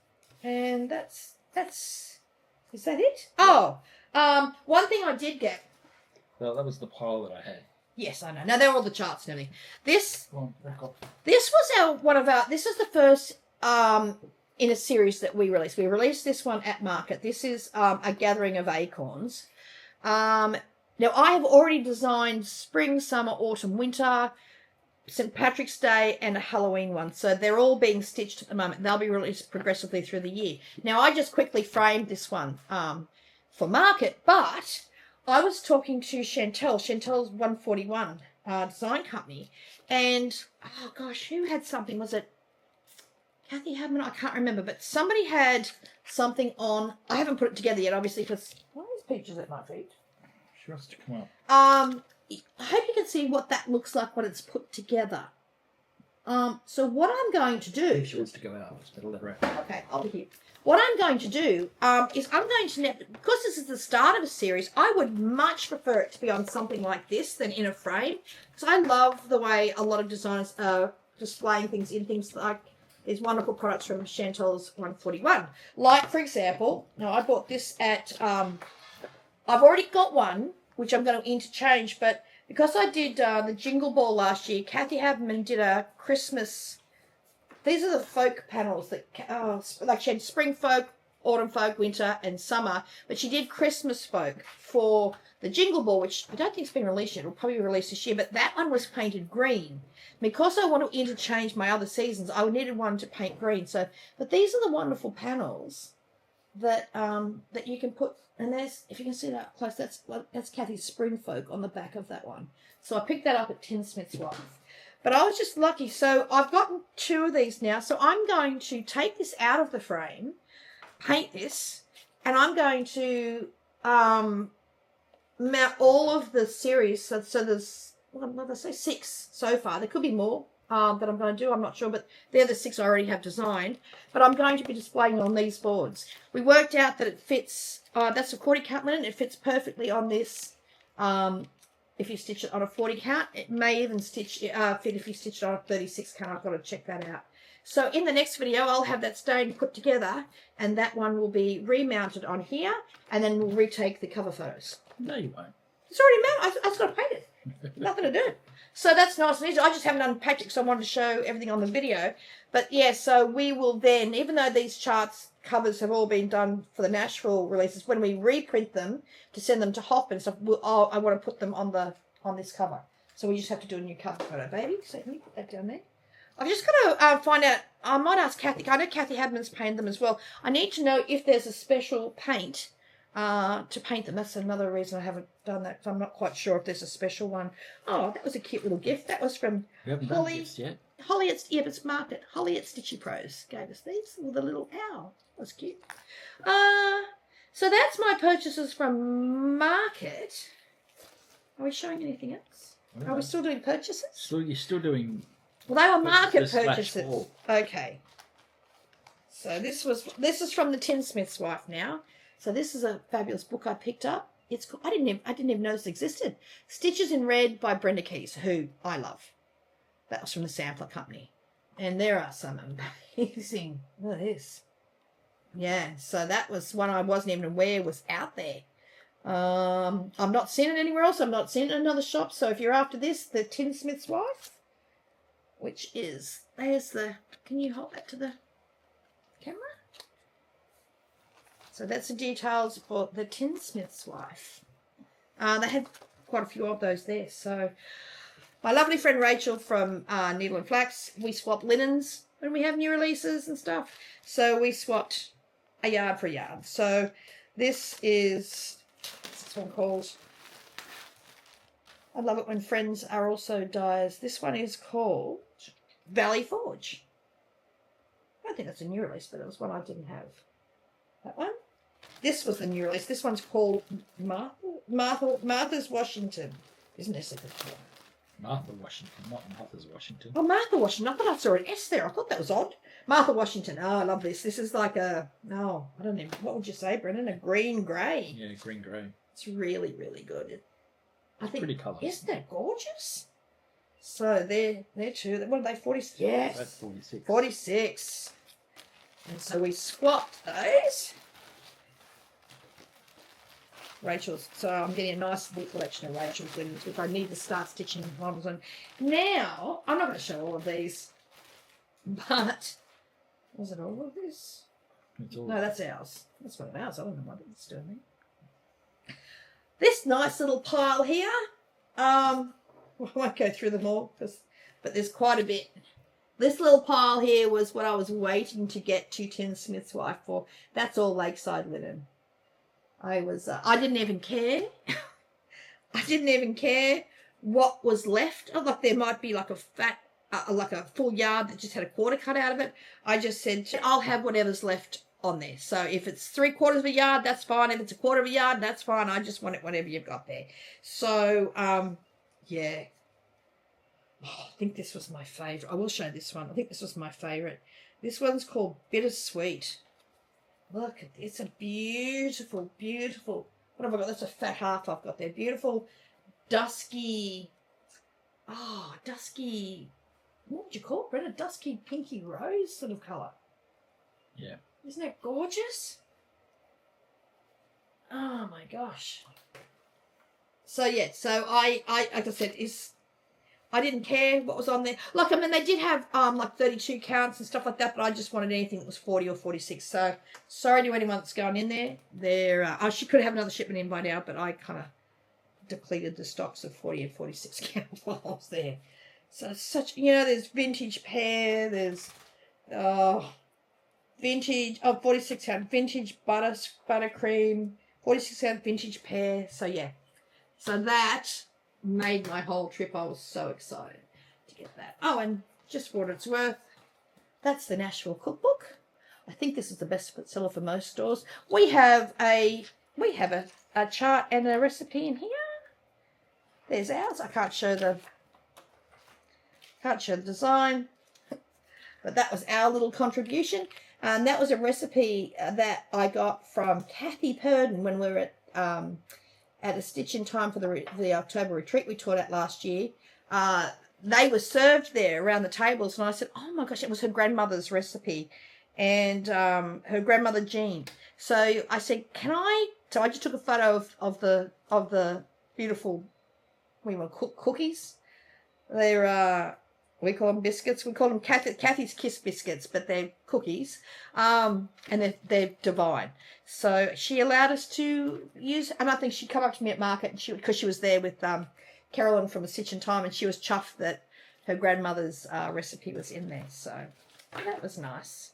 And that's is that it? Oh, one thing I did get. Well, that was the pile that I had. Yes, I know. Now they're all the charts and everything. This Well, was this is the first in a series that we released. We released this one at market. This is a gathering of acorns. Now I have already designed spring, summer, autumn, winter, St. Patrick's Day, and a Halloween one. So they're all being stitched at the moment. They'll be released progressively through the year. Now I just quickly framed this one for market, but I was talking to Chantel's 141 design company, and who had something? Was it Kathy Hadman? I can't remember, but somebody had something on. I haven't put it together yet, obviously, because why are these pictures at my feet? She wants to come up. I hope you can see what that looks like when it's put together. So what I'm going to do... If she wants to go out, it's better let her out. Okay, I'll be here. What I'm going to do is I'm going to... Because this is the start of a series, I would much prefer it to be on something like this than in a frame. Because I love the way a lot of designers are displaying things in things like these wonderful products from Chantel's 141. Like, for example, now I bought this at... I've already got one, which I'm going to interchange, but because I did the Jingle Ball last year, Kathy Haberman did a Christmas... These are the folk panels that... like she had spring folk, autumn folk, winter, and summer, but she did Christmas folk for the Jingle Ball, which I don't think it's been released yet. It'll probably be released this year, but that one was painted green. Because I want to interchange my other seasons, I needed one to paint green. So, but these are the wonderful panels that that you can put... And there's, if you can see that up close, that's Kathy's Spring Folk on the back of that one. So I picked that up at Tinsmith's Wife. But I was just lucky. So I've gotten 2 of these now. So I'm going to take this out of the frame, paint this, and I'm going to mount all of the series. So there's, what did I say, 6 so far. There could be more that I'm going to do. I'm not sure, but they're the 6 I already have designed. But I'm going to be displaying on these boards. We worked out that it fits, that's a 40 count linen. It fits perfectly on this. If you stitch it on a 40 count, it may even fit if you stitch it on a 36 count. I've got to check that out. So in the next video, I'll have that stain put together, and that one will be remounted on here, and then we'll retake the cover photos. No, you won't. It's already mounted. I just got to paint it. Nothing to do. So that's nice and easy. I just haven't unpacked it because I wanted to show everything on the video. But yeah, so we will then, even though these charts covers have all been done for the Nashville releases, when we reprint them to send them to Hoffman and stuff, I want to put them on this cover. So we just have to do a new cover photo, baby. So let me put that down there. I've just got to find out. I might ask Kathy. I know Kathy Hadman's painted them as well. I need to know if there's a special paint to paint them. That's another reason I haven't done that. I'm not quite sure if there's a special one. Oh, that was a cute little gift. That was from We haven't done gifts yet. Holly at it's marked it. Holly at Stitchy Pros gave us these with a little owl. That was cute. So that's my purchases from Market. Are we showing anything else? Are we still doing purchases? You're still doing. Well, they were Market purchases purchases. Okay. So this is from the Tinsmith's Wife now. So this is a fabulous book I picked up. It's I didn't even know this existed. Stitches in Red by Brenda Keyes, who I love. That was from the Sampler Company. And there are some amazing. Look at this. Yeah, so that was one I wasn't even aware was out there. I've not seen it anywhere else. I've not seen it in another shop. So if you're after this, the Tinsmith's Wife, which is, can you hold that to the camera? So that's the details for the Tinsmith's Wife. They had quite a few of those there. So my lovely friend Rachel from Needle and Flax, we swap linens when we have new releases and stuff. So we swapped a yard for a yard. So this is, what's this one called? I love it when friends are also dyers. This one is called Valley Forge. I don't think that's a new release, but it was one I didn't have. That one. This was the new release. This one's called Martha's Washington. Isn't this a good one? Martha Washington, not Martha's Washington. Oh, Martha Washington. I thought I saw an S there. I thought that was odd. Martha Washington. Oh, I love this. This is like I don't even, what would you say, Brendan? A green grey. Yeah, green grey. It's really, really good. I think, pretty colour. Isn't that gorgeous? So they're two. What are they, 46? Yes. That's 46. 46. And so we swapped those. Rachel's, so I'm getting a nice little collection of Rachel's linens, which I need to start stitching models on. Now, I'm not going to show all of these, but was it all of this? No, that's ours. That's one of ours. I don't know what it's doing there. This nice little pile here, I won't go through them all, but there's quite a bit. This little pile here was what I was waiting to get to Tinsmith's Wife for. That's all Lakeside linen. I didn't even care. I didn't even care what was left. Like there might be like a like a full yard that just had a quarter cut out of it. I just said, I'll have whatever's left on there. So if it's 3/4 of a yard, that's fine. If it's 1/4 of a yard, that's fine. I just want it whatever you've got there. So, yeah. Oh, I think this was my favourite. I will show this one. I think this was my favourite. This one's called Bittersweet. Look, it's a beautiful, beautiful, what have I got? That's a fat half I've got there. Beautiful, dusky, what would you call it, Brenda? Dusky, pinky rose sort of colour. Yeah. Isn't that gorgeous? Oh, my gosh. So, yeah, so I like I said, I didn't care what was on there. Like, I mean, they did have, like 32 counts and stuff like that, but I just wanted anything that was 40 or 46. So, sorry to anyone that's going in there. She could have another shipment in by now, but I kind of depleted the stocks of 40 and 46 counts while I was there. So, it's such, there's vintage pear, there's, vintage, 46 count vintage buttercream, 46 count vintage pear. So, yeah. So, that made my whole trip. I was so excited to get that. Oh, and just for what it's worth, that's the Nashville Cookbook. I think this is the best seller for most stores. We have a chart and a recipe in here. There's ours. I can't show the design, but that was our little contribution. And that was a recipe that I got from Kathy Purden when we were at a Stitch in Time for the October retreat we taught at last year. They were served there around the tables, and I said, oh my gosh, it was her grandmother's recipe, and her grandmother Jean. So I said, so I just took a photo of the beautiful, cookies. They're we call them biscuits. We call them Kathy's Kiss biscuits, but they're cookies, and they're divine. So she allowed us to use, and I think she'd come up to me at market, and because she was there with Carolyn from A Stitch in Time, and she was chuffed that her grandmother's recipe was in there. So that was nice.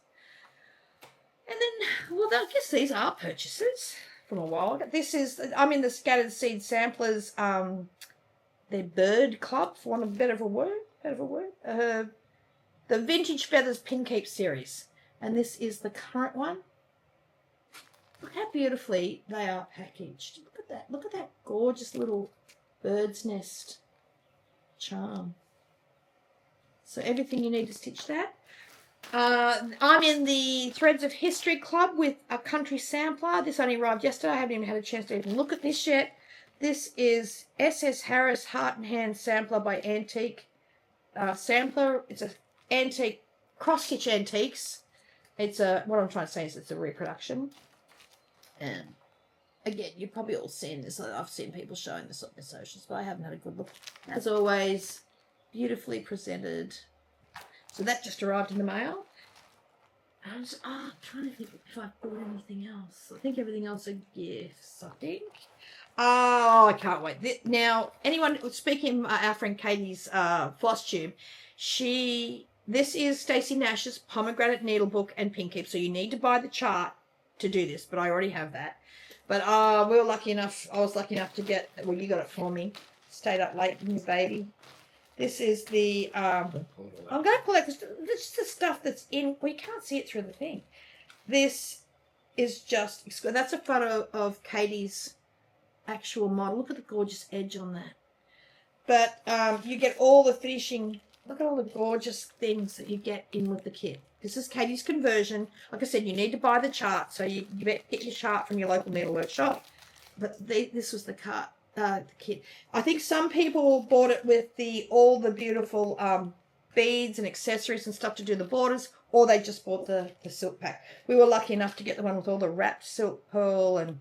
And then, well, I guess these are purchases. from a while ago. This is, I'm in the Scattered Seed Samplers, their bird club, for want of better of a word. The Vintage Feathers Pin Keep series. And this is the current one. Look how beautifully they are packaged. Look at that. Look at that gorgeous little bird's nest charm. So everything you need to stitch that. I'm in the Threads of History Club with a country sampler. This only arrived yesterday. I haven't even had a chance to even look at this yet. This is S.S. Harris Heart and Hand Sampler by Antique Sampler. It's an antique, cross-stitch antiques. It's a, what I'm trying to say is it's a reproduction. And again, you've probably all seen this. I've seen people showing this on their socials, but I haven't had a good look. As always, beautifully presented. So that just arrived in the mail. I'm trying to think if I've bought anything else. I think everything else are gifts, I think. Oh, I can't wait. Now, anyone, speaking of our friend Katie's Flosstube, this is Stacey Nash's Pomegranate Needlebook and Pin Keep. So you need to buy the chart to do this, but I already have that. But we were lucky enough, I was lucky enough to get, well, you got it for me. Stayed up late with my baby. This is the, I'm going to pull out, because this is the stuff that's in, well, you can't see it through the thing. This is just, that's a photo of Katie's actual model. Look at the gorgeous edge on that. But you get all the finishing, look at all the gorgeous things that you get in with the kit. This is Katie's conversion. Like I said, you need to buy the chart, so you get your chart from your local needlework shop. But this was the kit. I think some people bought it with all the beautiful beads and accessories and stuff to do the borders, or they just bought the silk pack. We were lucky enough to get the one with all the wrapped silk pearl and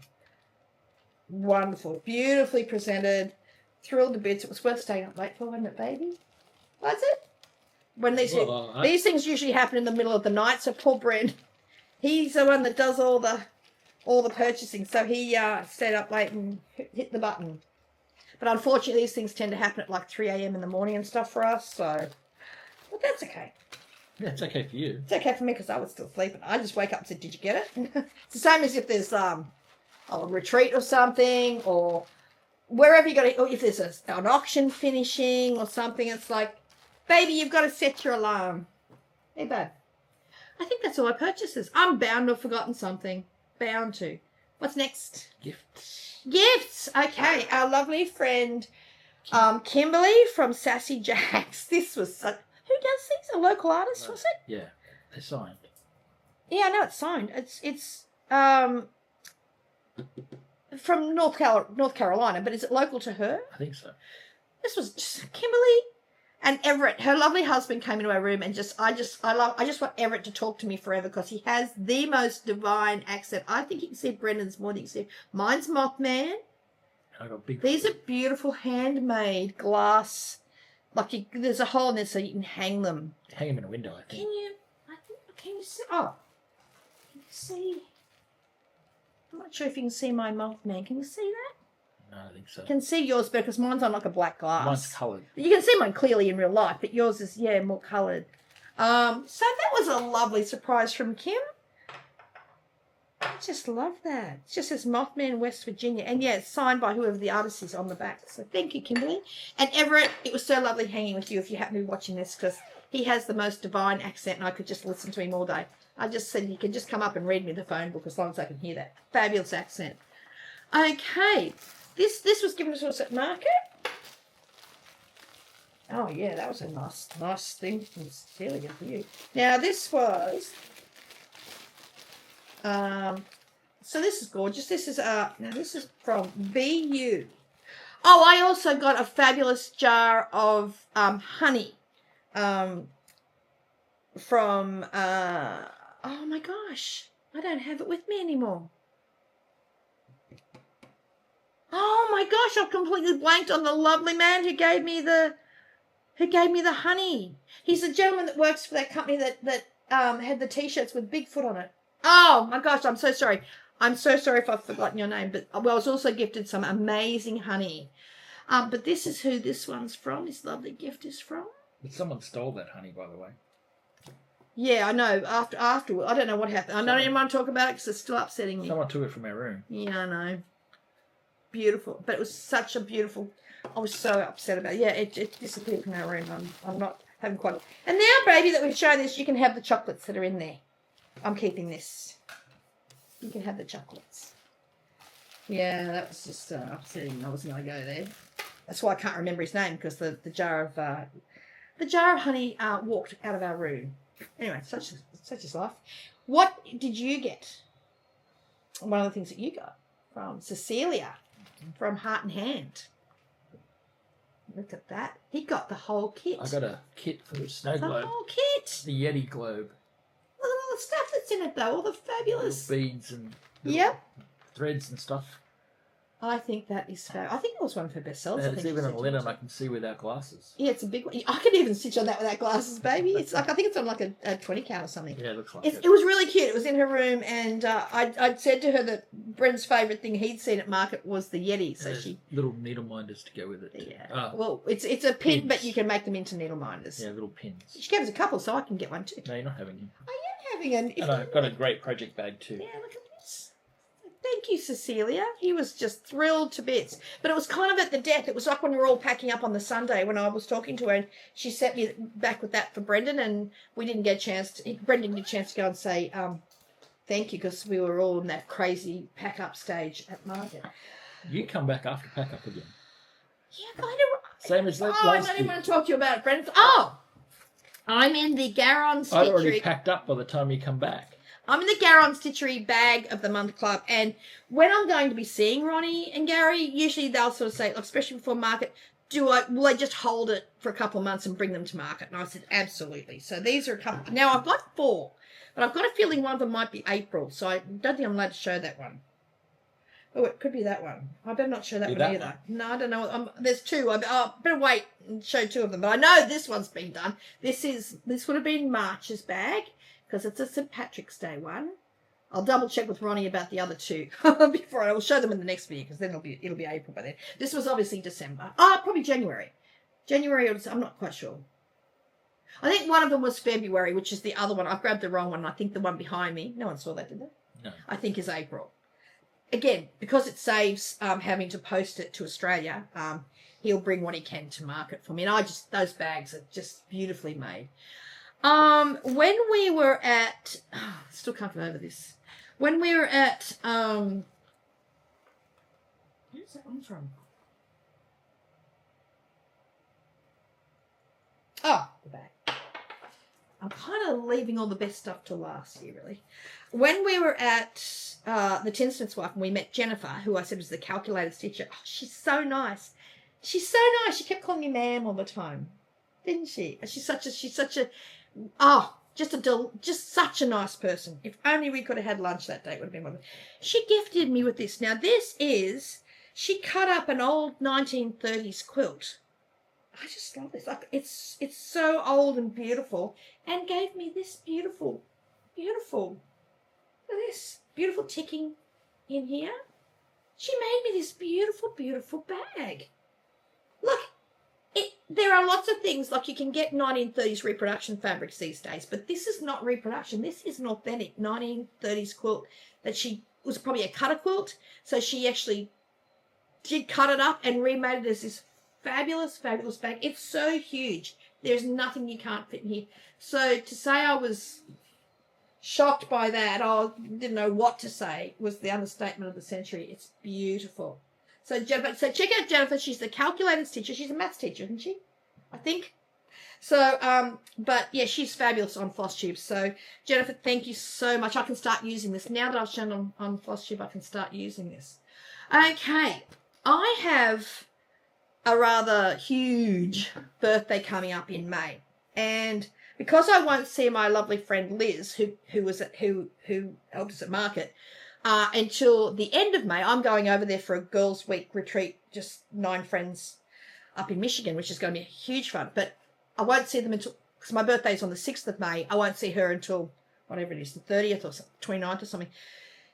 wonderful, beautifully presented, thrilled to bits. It was worth staying up late for, wasn't it, baby? Was it? When these things usually happen in the middle of the night, so poor Brent, he's the one that does all the purchasing, so he stayed up late and hit the button. But unfortunately, these things tend to happen at like 3 a.m. in the morning and stuff for us, so, but that's okay. Yeah, it's okay for you. It's okay for me because I was still sleeping. I just wake up and say, did you get it? It's the same as if there's a retreat or something, or wherever you got to, or if there's an auction finishing or something, it's like, baby, you've got to set your alarm. Hey, babe. I think that's all our purchases. I'm bound to have forgotten something. Bound to. What's next? Gifts. Okay. Our lovely friend Kimberly from Sassy Jacks. This was such... Who does these? A local artist, was it? Yeah. They're signed. Yeah, I know it's signed. It's from North Carolina, but is it local to her? I think so. This was just Kimberly and Everett. Her lovely husband came into our room, and I just want Everett to talk to me forever because he has the most divine accent. I think you can see Brendan's more than you can see. Mine's Mothman. I got big. These are beautiful handmade glass. Like there's a hole in there so you can hang them. Hang them in a window, I think. Can you see? Oh, can you see? I'm not sure if you can see my Mothman. Can you see that? No, I think so. You can see yours better because mine's on like a black glass. Mine's coloured. You can see mine clearly in real life, but yours is, more coloured. So that was a lovely surprise from Kim. I just love that. It just says Mothman, West Virginia. And, it's signed by whoever the artist is on the back. So thank you, Kimberly. And Everett, it was so lovely hanging with you if you happen to be watching this because he has the most divine accent and I could just listen to him all day. I just said you can just come up and read me the phone book as long as I can hear that. Fabulous accent. Okay. This was given to us at market. Oh, yeah, that was a nice thing from Celia for you. Now, this was... so this is gorgeous. This is now this is from BU. Oh, I also got a fabulous jar of honey from oh my gosh, I don't have it with me anymore. Oh my gosh, I've completely blanked on the lovely man who gave me the honey. He's the gentleman that works for that company that had the t-shirts with Bigfoot on it. Oh my gosh, I'm so sorry. I'm so sorry if I've forgotten your name, but I was also gifted some amazing honey. But this is who this one's from. This lovely gift is from. But someone stole that honey, by the way. Yeah, I know. Afterward, I don't know what happened. I don't even want to talk about it because it's still upsetting me. Someone took it from our room. Yeah, I know. Beautiful, but it was such a beautiful. I was so upset about it. Yeah, it disappeared from our room. I'm not having quite. And now, baby, that we've shown this, you can have the chocolates that are in there. I'm keeping this. You can have the chocolates. Yeah, that was just upsetting. I wasn't going to go there. That's why I can't remember his name, because the jar of honey walked out of our room. Anyway, such is life. What did you get? One of the things that you got from Cecilia, from Heart and Hand. Look at that. He got the whole kit. I got a kit for the snow the globe. whole kit. The Yeti globe. Look at all the stuff that's in it, though. All the fabulous Little beads and threads and stuff. I think that is fabulous. I think it was one of her best sellers. And it's even a linen I can see without glasses. Yeah, it's a big one. I could even stitch on that without glasses, baby. It's like, I think it's on like a 20 count or something. Yeah, it looks like it was really cute. It was in her room, and I'd said to her that Bren's favourite thing he'd seen at market was the Yeti. So she little needle minders to go with it. Yeah. Well, it's a pin, pins. But you can make them into needle minders. Yeah, little pins. She gave us a couple, so I can get one too. No, you're not having them. I am having an. And I've got a great project bag too. Yeah, look at this. Thank you, Cecilia. He was just thrilled to bits. But it was kind of at the death. It was like when we were all packing up on the Sunday when I was talking to her, and she sent me back with that for Brendan, and we didn't get a chance to, Brendan didn't get a chance to go and say thank you, because we were all in that crazy pack-up stage at market. You come back after pack-up again. Yeah, kind of. Same as last I don't even want to talk to you about it, Brendan. Oh! I'm in the Garon Stitchery. I'd already packed up by the time you come back. I'm in the Garon Stitchery bag of the month club, and when I'm going to be seeing Ronnie and Gary, usually they'll sort of say, especially before market, will I just hold it for a couple of months and bring them to market? And I said, absolutely. So these are a couple. Now I've got 4, but I've got a feeling one of them might be April, so I don't think I'm allowed to show that one. Oh, it could be that one. I better not show that one either. No, I don't know. There's 2. I better wait and show 2 of them. But I know this one's been done. This would have been March's bag, because it's a St. Patrick's Day one. I'll double check with Ronnie about the other 2 before I will show them in the next video, because then it'll be April by then. This was obviously December. Probably January. January, or I'm not quite sure. I think one of them was February, which is the other one. I've grabbed the wrong one. I think the one behind me, no one saw that, did they? No. I think is April. Again, because it saves having to post it to Australia, he'll bring what he can to market for me. And those bags are just beautifully made. When we were at, still can't get over this. When we were at, where's that one from? Oh, the bag. I'm kind of leaving all the best stuff till last year, really. When we were at the Tinsmith's wife, and we met Jennifer, who I said was the calculated stitcher. Oh, she's so nice. She's so nice. She kept calling me ma'am all the time, didn't she? She's such a just such a nice person. If only we could have had lunch that day, it would have been wonderful. She gifted me with this. Now she cut up an old 1930s quilt. I just love this. Like it's so old and beautiful, and gave me this beautiful. Look at this beautiful ticking in here. She made me this beautiful bag. Look, there are lots of things, like you can get 1930s reproduction fabrics these days, but this is not reproduction. This is an authentic 1930s quilt that was probably a cutter quilt. So she actually did cut it up and remade it as this fabulous bag. It's so huge. There's nothing you can't fit in here. So to say I was shocked by that, I didn't know what to say, was the understatement of the century. It's beautiful. So check out Jennifer. She's the calculated stitcher. She's a maths teacher, isn't she? I think. So, but yeah, she's fabulous on Flosstube. So Jennifer, thank you so much. I can start using this. Now that I've shown on Flosstube, I can start using this. Okay. I have a rather huge birthday coming up in May. And because I won't see my lovely friend Liz, who helped us at market, until the end of May, I'm going over there for a girls' week retreat, just 9 friends up in Michigan, which is going to be huge fun. But I won't see them until, because my birthday's on the 6th of May, I won't see her until whatever it is, the 30th or 29th or something.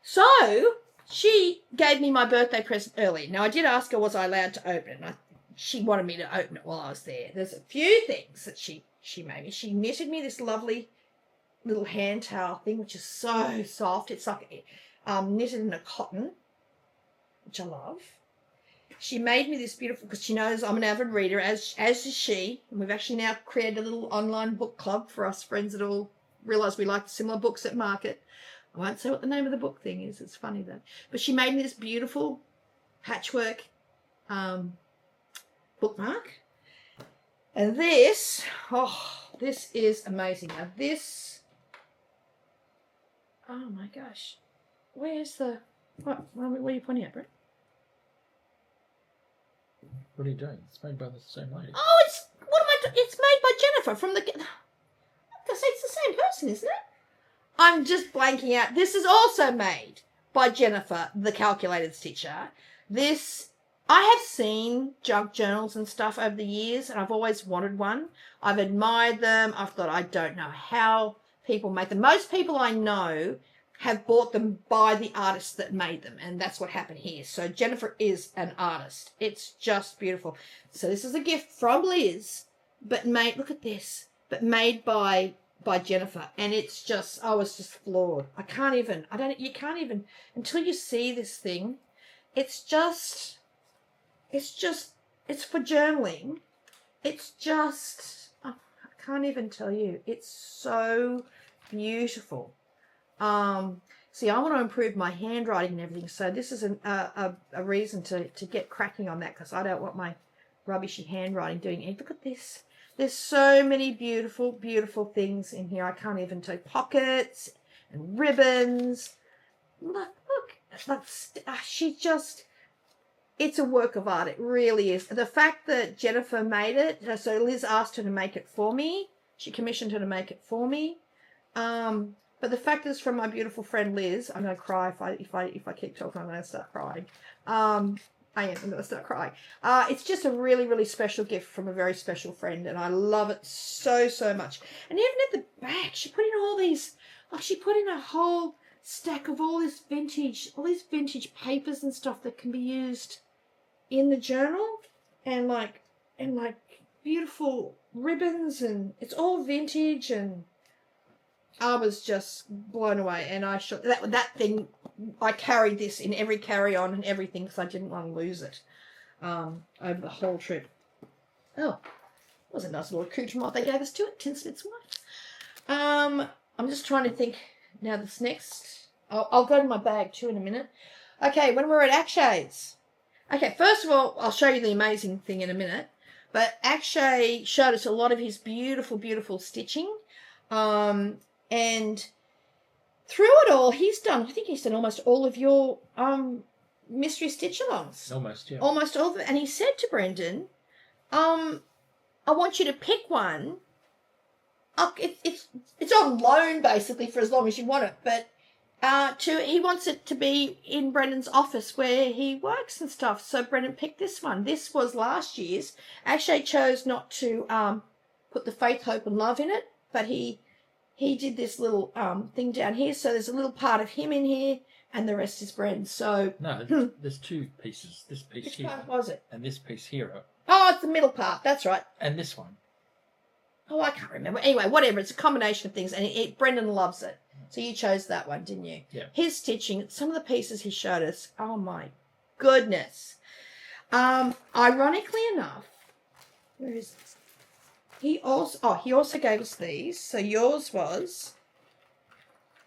So she gave me my birthday present early. Now, I did ask her, was I allowed to open it? And she wanted me to open it while I was there. There's a few things that she made me. She knitted me this lovely little hand towel thing, which is so soft. It's like knitted in a cotton, which I love. She made me this beautiful, because she knows I'm an avid reader, as is she. And we've actually now created a little online book club for us friends that all realise we like similar books at market. I won't say what the name of the book thing is. It's funny though. But she made me this beautiful patchwork bookmark. And this, this is amazing. Now this, oh my gosh. Where's the, what are you pointing at, Brett? What are you doing? It's made by the same lady. Oh, it's made by Jennifer from the, I say it's the same person, isn't it? I'm just blanking out. This is also made by Jennifer, the calculated stitcher. This, I have seen junk journals and stuff over the years, and I've always wanted one. I've admired them. I've thought, I don't know how people make them. Most people I know have bought them by the artist that made them, and that's what happened here. So Jennifer is an artist. It's just beautiful. So this is a gift from Liz, but made, look at this, but made by Jennifer, and it's just, I was just floored. You can't even, until you see this thing, it's for journaling. It's just, I can't even tell you. It's so beautiful. See, I want to improve my handwriting and everything, so this is a reason to get cracking on that, because I don't want my rubbishy handwriting doing it. Look at this. There's so many beautiful, beautiful things in here. I can't even tell. Pockets and ribbons. Look. It's a work of art. It really is. The fact that Jennifer made it, so Liz asked her to make it for me. She commissioned her to make it for me. But the fact that it's from my beautiful friend Liz, I'm going to cry if I keep talking. I'm going to start crying. I'm going to start crying. It's just a really, really special gift from a very special friend, and I love it so, so much. And even at the back, she put in all these, she put in a whole stack of all these vintage papers and stuff that can be used in the journal, and like beautiful ribbons, and it's all vintage, and I was just blown away. And I shot that thing. I carried this in every carry-on and everything because I didn't want to lose it over the whole trip. Oh, it was a nice little accoutrement they gave us to it. Tinslit's white. I'm just trying to think now. This next, I'll go to my bag too in a minute. Okay, when we're at Akshay's. Okay, first of all, I'll show you the amazing thing in a minute. But Akshay showed us a lot of his beautiful, beautiful stitching. And through it all, I think he's done almost all of your mystery stitch-alongs. Almost, yeah. Almost all of it. And he said to Brendan, I want you to pick one. It's on loan, basically, for as long as you want it. But he wants it to be in Brendan's office where he works and stuff. So Brendan picked this one. This was last year's. Akshay chose not to put the faith, hope and love in it, but he did this little thing down here. So there's a little part of him in here, and the rest is Brendan. So no, there's two pieces. This piece which here. part was it? And this piece here. Oh, it's the middle part. That's right. And this one. Oh, I can't remember. Anyway, whatever. It's a combination of things, and Brendan loves it. So you chose that one, didn't you? Yeah. His stitching, some of the pieces he showed us, oh my goodness. Ironically enough, where is this? He also gave us these. So yours was,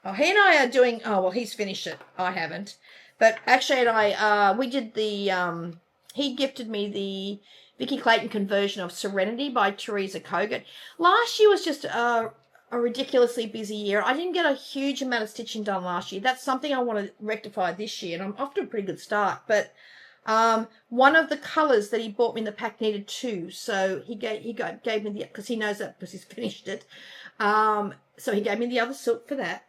he and I are doing, he's finished it. I haven't. But actually, and I, we did the, he gifted me the Vicky Clayton conversion of Serenity by Teresa Kogut. Last year was just a ridiculously busy year. I didn't get a huge amount of stitching done last year. That's something I want to rectify this year, and I'm off to a pretty good start. But one of the colours that he bought me in the pack needed two, so he gave me the, because he knows that because he's finished it. So he gave me the other silk for that.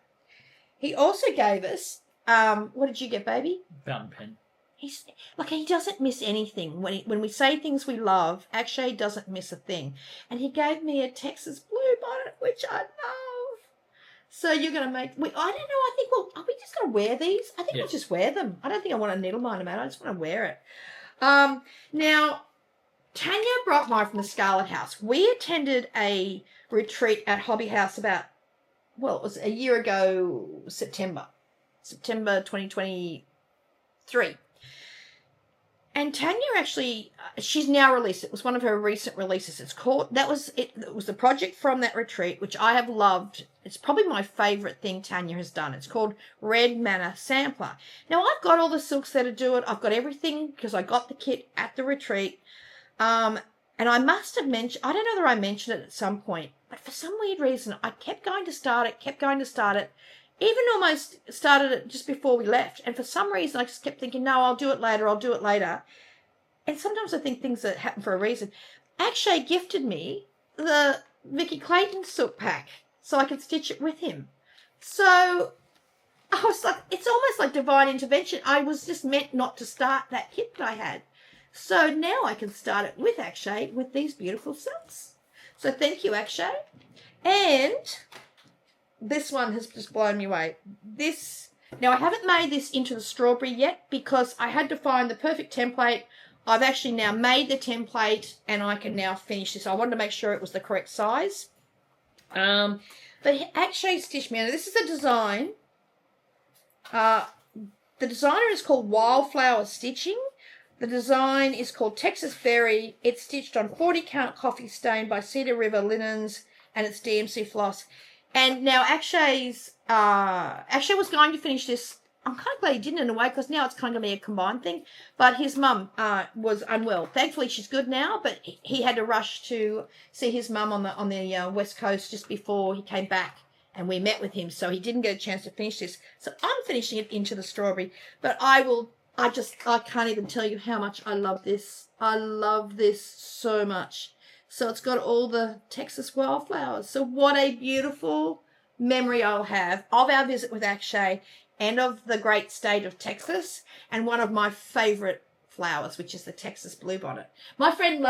He also gave us, what did you get, baby? Fountain pen. He doesn't miss anything. When we say things we love, Akshay doesn't miss a thing. And he gave me a Texas blue bonnet, which I love. So you're going to make, I don't know, I think, are we just going to wear these? I think we'll just wear them. I don't think I want to needle mine them out. I just want to wear it. Now, Tanya brought mine from the Scarlet House. We attended a retreat at Hobby House about, well, it was a year ago, September 2023. And Tanya actually, she's now released it. It was one of her recent releases. It's called, that was it. It was the project from that retreat, which I have loved. It's probably my favourite thing Tanya has done. It's called Red Manna Sampler. Now, I've got all the silks there to do it. I've got everything because I got the kit at the retreat. And I must have mentioned, I don't know whether I mentioned it at some point, but for some weird reason, I kept going to start it, even almost started it just before we left. And for some reason, I just kept thinking, no, I'll do it later. And sometimes I think things that happen for a reason. Akshay gifted me the Vicky Clayton silk pack so I could stitch it with him. So I was like, it's almost like divine intervention. I was just meant not to start that kit that I had. So now I can start it with Akshay with these beautiful silks. So thank you, Akshay. And this one has just blown me away. Now I haven't made this into the strawberry yet because I had to find the perfect template. I've actually now made the template and I can now finish this. I wanted to make sure it was the correct size. But Akshay stitched me. Now this is a design. The designer is called Wildflower Stitching. The design is called Texas Berry. It's stitched on 40 count coffee stain by Cedar River linens, and it's DMC floss. And now Akshay was going to finish this. I'm kind of glad he didn't in a way because now it's kind of going to be a combined thing. But his mum was unwell. Thankfully, she's good now, but he had to rush to see his mum on the West Coast just before he came back. And we met with him, so he didn't get a chance to finish this. So I'm finishing it into the strawberry. But I can't even tell you how much I love this. I love this so much. So it's got all the Texas wildflowers. So what a beautiful memory I'll have of our visit with Akshay and of the great state of Texas and one of my favourite flowers, which is the Texas bluebonnet. My friend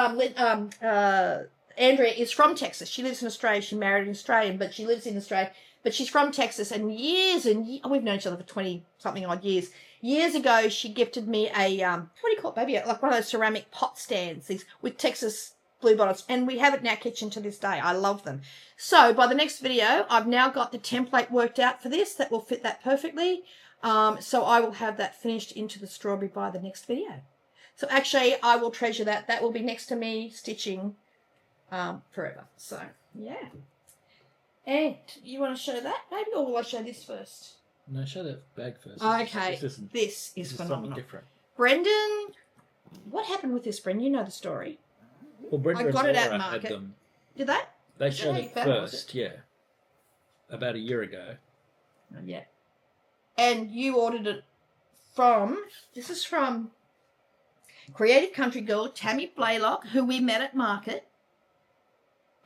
Andrea is from Texas. She lives in Australia. She married an Australian, but she lives in Australia. But she's from Texas, and we've known each other for 20-something odd years. Years ago, she gifted me a, what do you call it, baby? Like one of those ceramic pot stands with Texas bluebonnets, and we have it in our kitchen to this day. I love them. So by the next video, I've now got the template worked out for this that will fit that perfectly. So I will have that finished into the strawberry by the next video. So actually, I will treasure that. That will be next to me stitching forever. So, yeah. And you want to show that, maybe, or will I show this first? No, show that bag first. Okay, this is phenomenal. Something different. Brendan, what happened with this, Brendan? You know the story. Well, Brendan I got it at market. Did they? They showed it first, yeah. About a year ago. Yeah. And you ordered it from, this is from Creative Country Girl, Tammy Blaylock, who we met at market.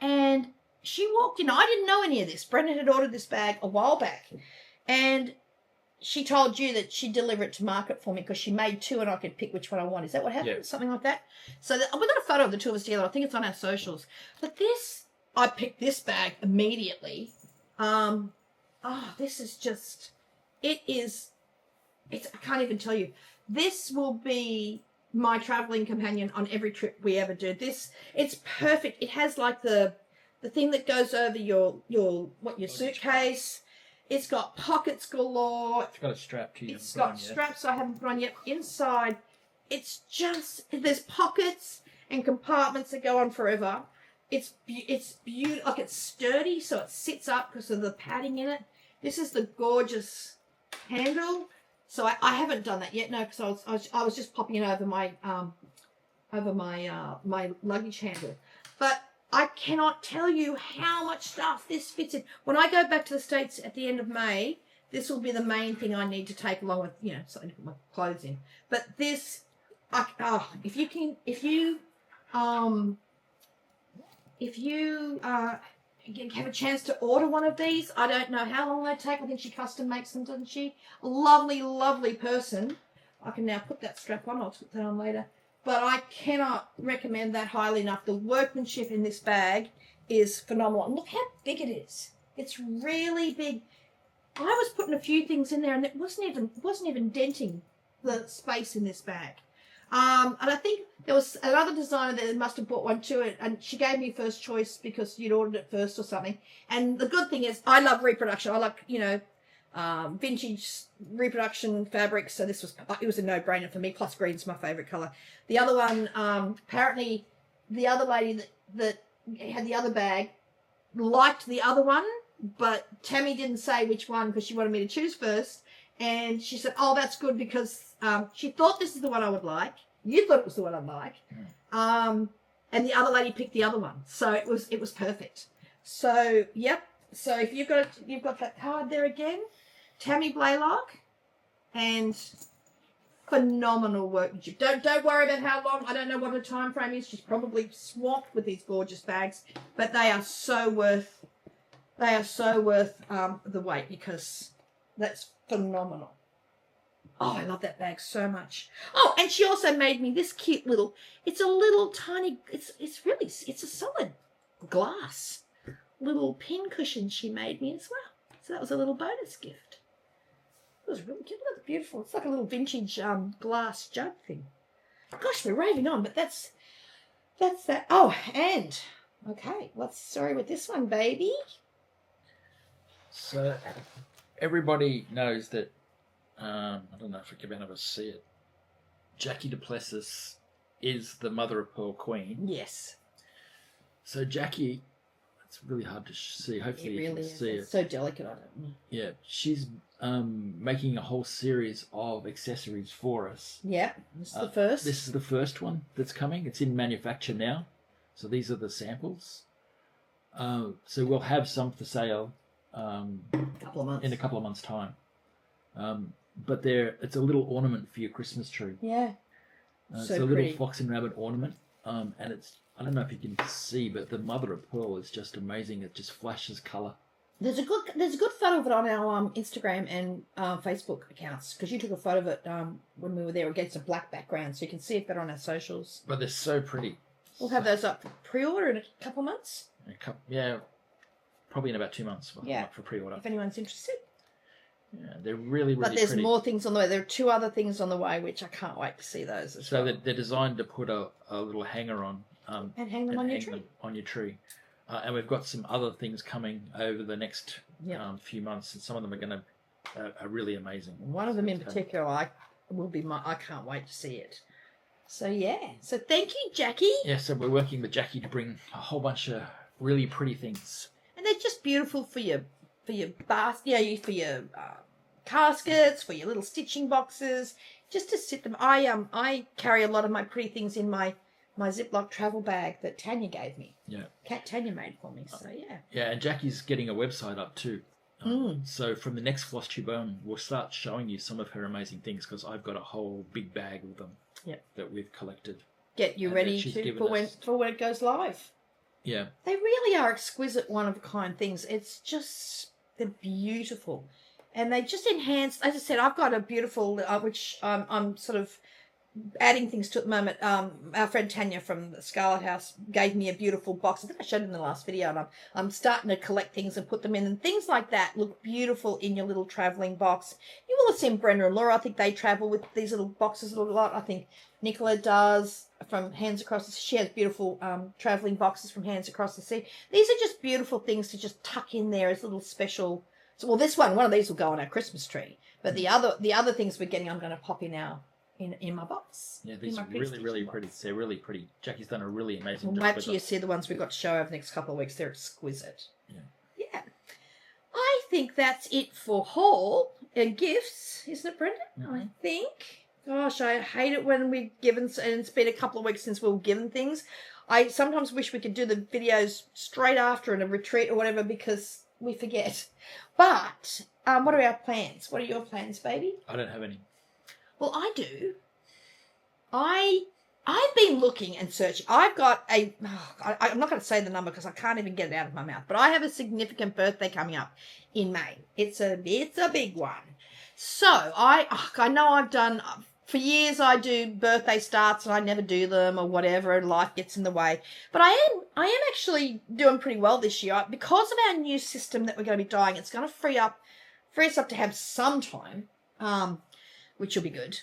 And she walked in. I didn't know any of this. Brendan had ordered this bag a while back. And she told you that she'd deliver it to market for me because she made two and I could pick which one I want. Is that what happened? Yeah. Something like that? So we got a photo of the two of us together. I think it's on our socials. But I picked this bag immediately. This is just, I can't even tell you. This will be my traveling companion on every trip we ever do. It's perfect. It has like the thing that goes over your suitcase. It's got pockets galore. It's got a strap to you. It's got straps I haven't put on yet. Inside, there's pockets and compartments that go on forever. It's beautiful. Like it's sturdy, so it sits up because of the padding in it. This is the gorgeous handle. So I haven't done that yet, no, because I was just popping it over my my luggage handle. But I cannot tell you how much stuff this fits in. When I go back to the States at the end of May, this will be the main thing I need to take along with, something to put my clothes in. But this, if you have a chance to order one of these, I don't know how long they take. I think she custom makes them, doesn't she? A lovely, lovely person. I can now put that strap on. I'll put that on later. But I cannot recommend that highly enough. The workmanship in this bag is phenomenal. And look how big it is. It's really big. I was putting a few things in there and it wasn't even denting the space in this bag. And I think there was another designer that must have bought one too, and she gave me first choice because you'd ordered it first or something. And the good thing is, I love reproduction. I like, vintage reproduction fabrics. So it was a no-brainer for me. Plus, green's my favourite colour. The other one, apparently, the other lady that had the other bag liked the other one, but Tammy didn't say which one because she wanted me to choose first. And she said, "Oh, that's good because she thought this is the one I would like. You thought it was the one I'd like, and the other lady picked the other one, so it was perfect." So yep. So if you've got that card there again, Tammy Blaylock, and phenomenal workmanship. Don't worry about how long. I don't know what her time frame is. She's probably swamped with these gorgeous bags, but they are so worth. They are so worth the wait because that's phenomenal. Oh, I love that bag so much. Oh, and she also made me this cute little, it's a little tiny, it's a solid glass little pin cushion she made me as well. So that was a little bonus gift. It was really cute. Look, it's beautiful. It's like a little vintage glass jug thing. Gosh, we're raving on, but that's that. Oh, and, okay, what's the story with this one, baby? So everybody knows that, I don't know if I can ever see it, Jackie Duplessis is the mother of pearl queen. Yes. So Jackie, it's really hard to see. Hopefully you can see it. It's so delicate, I don't know. Yeah, she's making a whole series of accessories for us. Yeah, this is the first. This is the first one that's coming. It's in manufacture now. So these are the samples. So we'll have some for sale Couple of months. in a couple of months' time. But it's a little ornament for your Christmas tree. Yeah. It's a little fox and rabbit ornament. And I don't know if you can see, but the mother of pearl is just amazing. It just flashes colour. There's a good photo of it on our Instagram and Facebook accounts because you took a photo of it when we were there against a black background, so you can see it better on our socials. But they're so pretty. We'll have those up for pre-order in a couple months. Probably in about 2 months. We'll have them up for pre-order. If anyone's interested. Yeah, they're really, really But there's pretty. more things on the way. There are 2 other things on the way, which I can't wait to see those as well. So they're designed to put a little hanger on. And hang them on your tree. And we've got some other things coming over the next few months, and some of them are really amazing. One of them in particular, I can't wait to see it. So yeah. So thank you, Jackie. Yeah. So we're working with Jackie to bring a whole bunch of really pretty things. And they're just beautiful for your bath, for your caskets, for your little stitching boxes, just to sit them. I carry a lot of my pretty things in my Ziploc travel bag that Tanya gave me. Yeah. Tanya made for me, so yeah. Yeah, and Jackie's getting a website up too. So from the next Flosstube on, we'll start showing you some of her amazing things because I've got a whole big bag of them that we've collected. Get you ready for when it goes live. Yeah. They really are exquisite, one-of-a-kind things. It's just, they're beautiful. And they just enhance, as I said, I've got a beautiful, which I'm sort of adding things to at the moment. Our friend Tanya from the Scarlet House gave me a beautiful box. I think I showed it in the last video, and I'm starting to collect things and put them in. And things like that look beautiful in your little travelling box. You will have seen Brenda and Laura. I think they travel with these little boxes a lot. I think Nicola does from Hands Across the Sea. She has beautiful travelling boxes from Hands Across the Sea. These are just beautiful things to just tuck in there as little special. So, well, this one of these will go on our Christmas tree. But the other things we're getting, I'm going to pop in in my box. Yeah, these are really pretty. They're really pretty. Jackie's done a really amazing job. Wait till you see the ones we've got to show over the next couple of weeks. They're exquisite. Yeah. I think that's it for haul and gifts, isn't it, Brenda? Mm-hmm. I think. Gosh, I hate it when we've given, and it's been a couple of weeks since we were given things. I sometimes wish we could do the videos straight after in a retreat or whatever because we forget. But what are our plans? What are your plans, baby? I don't have any. Well, I do. I've been looking and searching. I've got I'm not going to say the number because I can't even get it out of my mouth, but I have a significant birthday coming up in May. It's a big one. So I know I've done, for years I do birthday starts and I never do them or whatever, and life gets in the way. But I am actually doing pretty well this year. Because of our new system that we're going to be doing, it's going to free us up to have some time. which will be good.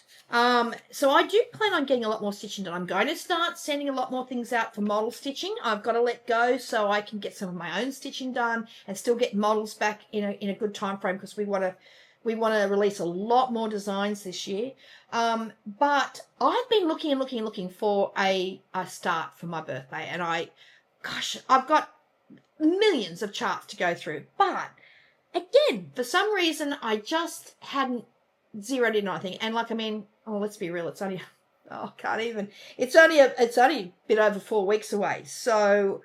So I do plan on getting a lot more stitching done. I'm going to start sending a lot more things out for model stitching. I've got to let go so I can get some of my own stitching done and still get models back in a good time frame, because we want to release a lot more designs this year. But I've been looking for a start for my birthday, and I've got millions of charts to go through. But again, for some reason, I just hadn't zeroed in on anything. And let's be real, it's only it's only a bit over 4 weeks away. So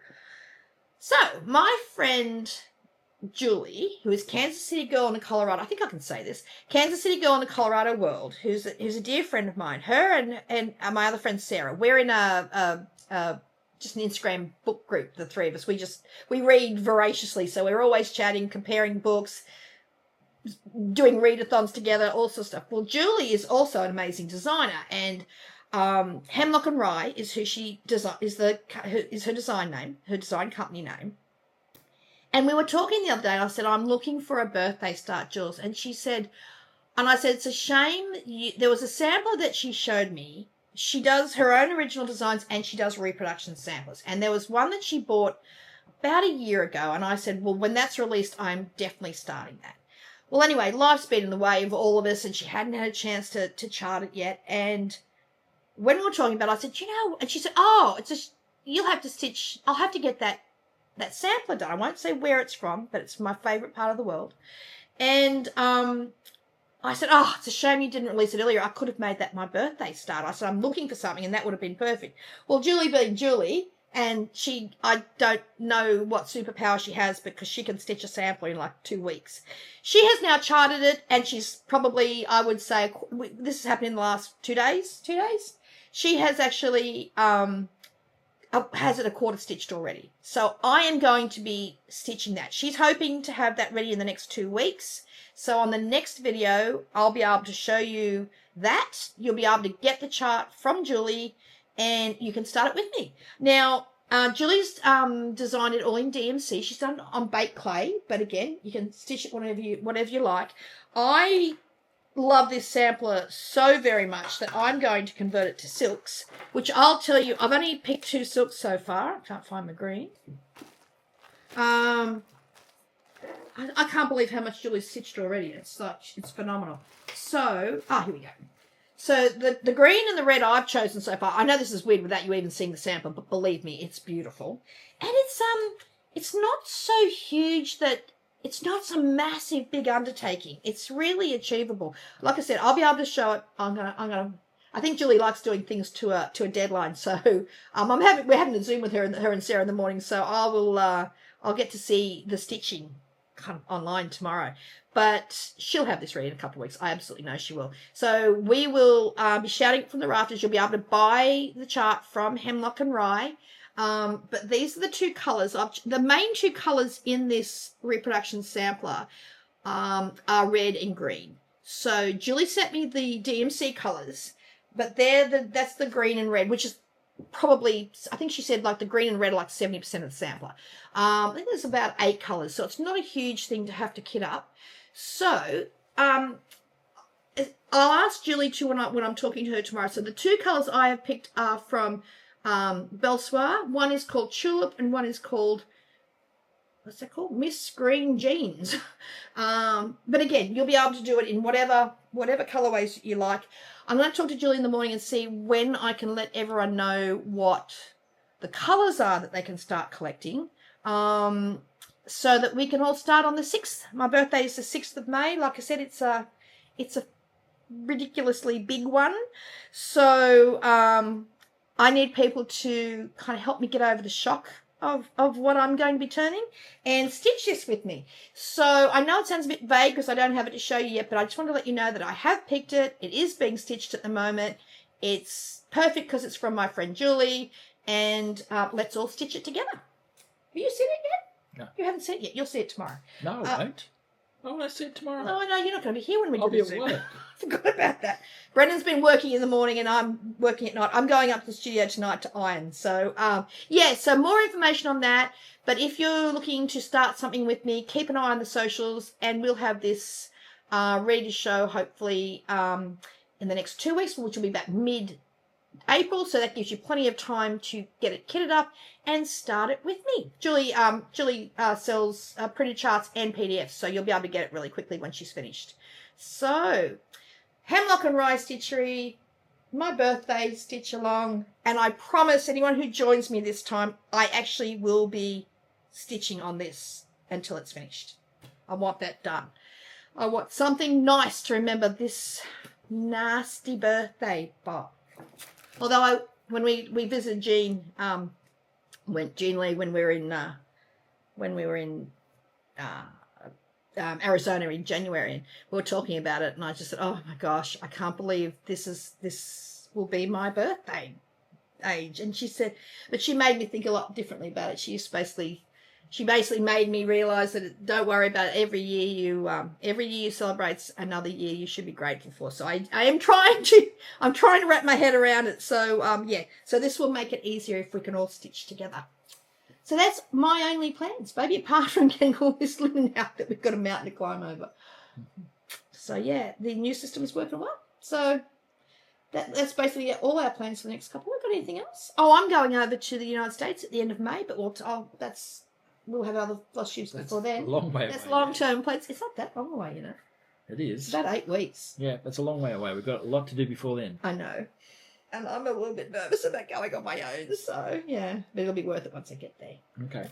my friend Julie, who is Kansas City girl in the Colorado, I think I can say this, Kansas City girl in the Colorado world, who's a dear friend of mine. Her and my other friend Sarah, we're in just an Instagram book group, the three of us. We read voraciously, so we're always chatting, comparing books, doing readathons together, all sorts of stuff. Well, Julie is also an amazing designer, and Hemlock and Rye is who is her design name, her design company name. And we were talking the other day, and I said, I'm looking for a birthday start, Jules. And she said, and I said, it's a shame. There was a sampler that she showed me. She does her own original designs, and she does reproduction samplers. And there was one that she bought about a year ago. And I said, well, when that's released, I'm definitely starting that. Well, anyway, life's been in the way of all of us, and she hadn't had a chance to chart it yet. And when we were talking about it, I said, and she said, you'll have to stitch, I'll have to get that sampler done. I won't say where it's from, but it's my favourite part of the world. And I said, it's a shame you didn't release it earlier. I could have made that my birthday start. I said, I'm looking for something, and that would have been perfect. Well, Julie being Julie, and I don't know what superpower she has, because she can stitch a sampler in like 2 weeks. She has now charted it, and she's probably, I would say, this has happened in the last 2 days. 2 days? She has actually has it a quarter stitched already. So I am going to be stitching that. She's hoping to have that ready in the next 2 weeks. So on the next video, I'll be able to show you that. You'll be able to get the chart from Julie, and you can start it with me. Now, Julie's designed it all in DMC. She's done it on baked clay, but again, you can stitch it whatever you like. I love this sampler so very much that I'm going to convert it to silks, which I'll tell you, I've only picked 2 silks so far. I can't find my green. I can't believe how much Julie's stitched already. It's phenomenal. So, here we go. So the green and the red I've chosen so far. I know this is weird without you even seeing the sample, but believe me, it's beautiful. And it's not so huge that it's not some massive big undertaking. It's really achievable. Like I said, I'll be able to show it. I think Julie likes doing things to a deadline. So we're having a Zoom with her and Sarah in the morning. So I'll get to see the stitching kind of online tomorrow. But she'll have this ready in a couple of weeks. I absolutely know she will. So we will be shouting from the rafters. You'll be able to buy the chart from Hemlock and Rye. But these are the 2 colours. The main 2 colours in this reproduction sampler are red and green. So Julie sent me the DMC colours, but that's the green and red, which is probably, I think she said like the green and red are like 70% of the sampler. I think there's about 8 colours, so it's not a huge thing to have to kit up. So I'll ask Julie too when I'm talking to her tomorrow. So the 2 colours I have picked are from Belsoir. One is called Tulip, and one is called, what's that called? Miss Green Jeans. But again, you'll be able to do it in whatever colorways you like. I'm going to talk to Julie in the morning and see when I can let everyone know what the colors are that they can start collecting, so that we can all start on the 6th. My birthday is the 6th of May. Like I said, it's a ridiculously big one. So I need people to kind of help me get over the shock of what I'm going to be turning and stitch this with me. So I know it sounds a bit vague because I don't have it to show you yet, but I just want to let you know that I have picked it. It is being stitched at the moment. It's perfect because it's from my friend Julie, and let's all stitch it together. Have you seen it yet? No. You haven't seen it yet. You'll see it tomorrow. No, I won't. Oh, I see it tomorrow. No, you're not going to be here when we I'll do be the Zoom. at work. I forgot about that. Brendan's been working in the morning and I'm working at night. I'm going up to the studio tonight to iron. So, so more information on that. But if you're looking to start something with me, keep an eye on the socials, and we'll have this ready to show hopefully in the next 2 weeks, which will be back mid-April. So that gives you plenty of time to get it kitted up and start it with me. Julie sells printed charts and PDFs, so you'll be able to get it really quickly when she's finished. So, Hemlock and Rye Stitchery, my birthday stitch along, and I promise anyone who joins me this time, I actually will be stitching on this until it's finished. I want that done. I want something nice to remember this nasty birthday by. Although when we visited Jean, Jean Lee when we were in Arizona in January, and we were talking about it, and I just said, "Oh my gosh, I can't believe this will be my birthday age." And she said, but she made me think a lot differently about it. She basically made me realize that don't worry about it. Every year you celebrate another year you should be grateful for. So I'm trying to wrap my head around it. So so this will make it easier if we can all stitch together. So that's my only plans, baby, apart from getting all this linen out that we've got a mountain to climb over. So yeah, the new system is working well. So that's basically all our plans for the next couple. We've got anything else? Oh, I'm going over to the United States at the end of May, but we'll have other Flosstubes before then. A long way away. That's long-term plans. It's not that long away, It is. It's about 8 weeks. Yeah, that's a long way away. We've got a lot to do before then. I know. And I'm a little bit nervous about going on my own, so yeah. But it'll be worth it once I get there. Okay.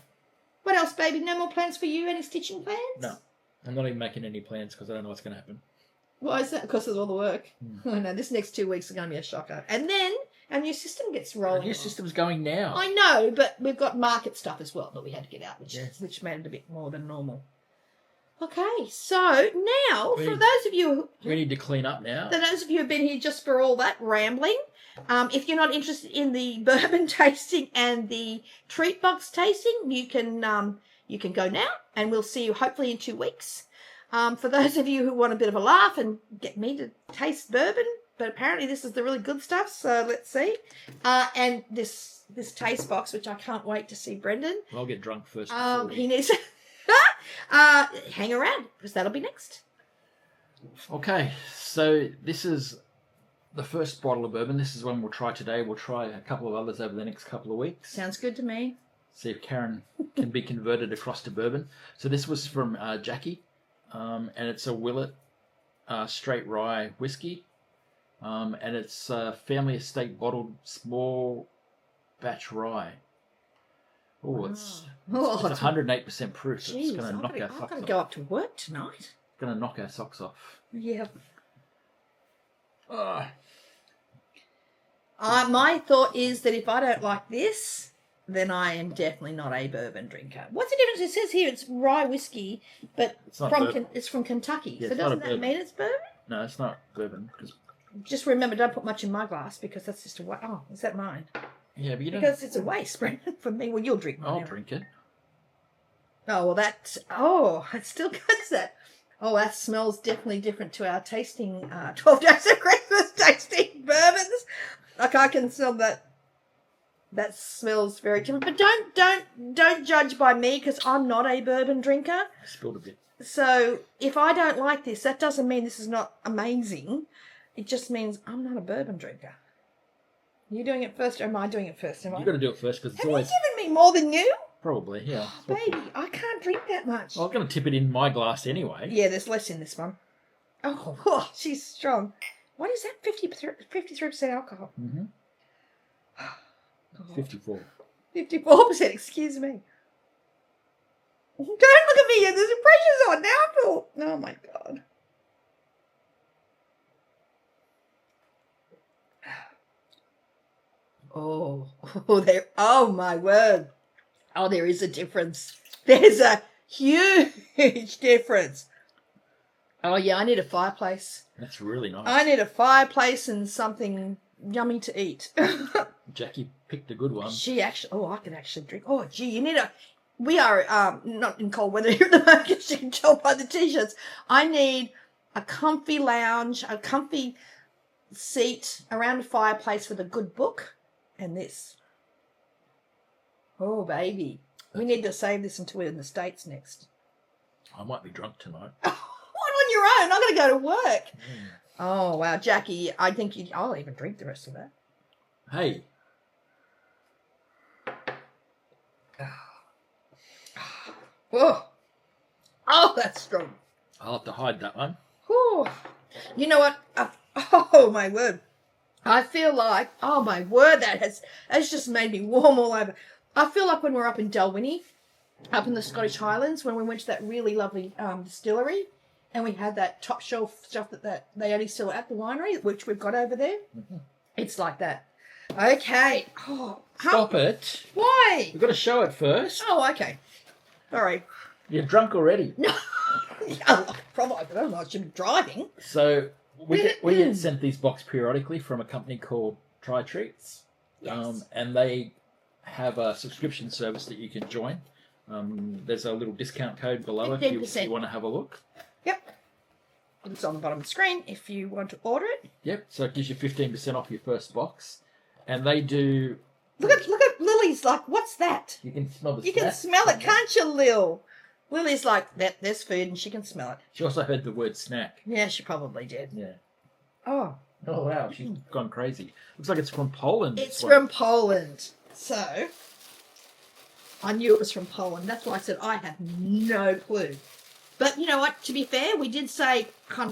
What else, baby? No more plans for you? Any stitching plans? No. I'm not even making any plans because I don't know what's going to happen. Why is that? Because of all the work. I know. This next 2 weeks are going to be a shocker. And then our new system gets rolling. Our new system's going now. I know, but we've got market stuff as well that we had to get out, which made it a bit more than normal. Okay, so now, for those of you... We need to clean up now. For those of you who have been here just for all that rambling, if you're not interested in the bourbon tasting and the treat box tasting, you can go now, and we'll see you hopefully in 2 weeks. For those of you who want a bit of a laugh and get me to taste bourbon, but apparently this is the really good stuff, so let's see. And this taste box, which I can't wait to see Brendan. I'll get drunk first. He needs... hang around, because that'll be next. Okay, so this is the first bottle of bourbon. This is one we'll try today. We'll try a couple of others over the next couple of weeks. Sounds good to me. See if Karen can be converted across to bourbon. So this was from Jackie, and it's a Willet straight rye whiskey, and it's family estate bottled small batch rye. Oh, it's 108% proof. Geez, it's going to knock our socks off. I've got to go up to work tonight. It's going to knock our socks off. Yeah. My thought is that if I don't like this, then I am definitely not a bourbon drinker. What's the difference? It says here it's rye whiskey, but it's from Kentucky. Yeah, so doesn't that mean it's bourbon? No, it's not bourbon. Just remember, don't put much in my glass because that's just a waste. Oh, is that mine? Yeah, but you don't... Because it's a waste, Brendan, for me. Well, you'll drink mine. I'll drink it. Oh, well, it still gets that. Oh, that smells definitely different to our tasting 12 Days of Christmas tasting bourbons. Like, I can smell that. That smells very different. But don't judge by me because I'm not a bourbon drinker. I spilled a bit. So if I don't like this, that doesn't mean this is not amazing. It just means I'm not a bourbon drinker. You doing it first, or am I doing it first? You've got to do it first because it's always... Have you given me more than you? Probably, yeah. Oh, baby, I can't drink that much. Well, I'm going to tip it in my glass anyway. Yeah, there's less in this one. Oh, she's strong. What is that? 53% alcohol. Mm-hmm. Oh. 54. 54%, excuse me. Don't look at me yet. There's impressions on now. I feel... Oh, my God. Oh my word. Oh, there is a difference. There's a huge difference. Oh, yeah, I need a fireplace. That's really nice. I need a fireplace and something yummy to eat. Jackie picked a good one. I can actually drink. Oh, gee, you need we are not in cold weather here at the moment, as you can tell by the T-shirts. I need a comfy lounge, a comfy seat around a fireplace with a good book. And this. Oh, baby. We need to save this until we're in the States next. I might be drunk tonight. What, on your own? I'm going to go to work. Oh, wow. Jackie, I think I'll even drink the rest of that. Hey. Oh, that's strong. I'll have to hide that one. Whew. You know what? Oh, my word. I feel like, oh, my word, that's just made me warm all over. I feel like when we're up in Dalwhinnie, up in the Scottish Highlands, when we went to that really lovely distillery, and we had that top shelf stuff that they only sell at the winery, which we've got over there. Mm-hmm. It's like that. Okay. Oh, Stop it. Why? We've got to show it first. Oh, okay. Sorry. You're drunk already. No. Yeah, probably. I don't know. I should be driving. So we get sent these boxes periodically from a company called Try Treats. Yes. And they have a subscription service that you can join. There's a little discount code below if you want to have a look. Yep. It's on the bottom of the screen if you want to order it. Yep. So it gives you 15% off your first box. And they do... Look at Lily's like, what's that? You can smell the You can smell it, can't you, Lil? Lily's like, there's food and she can smell it. She also heard the word snack. Yeah, she probably did. Yeah. Oh. Oh, wow. She's gone crazy. Looks like it's from Poland. It's from Poland. So, I knew it was from Poland. That's why I said I have no clue. But you know what? To be fair, we did say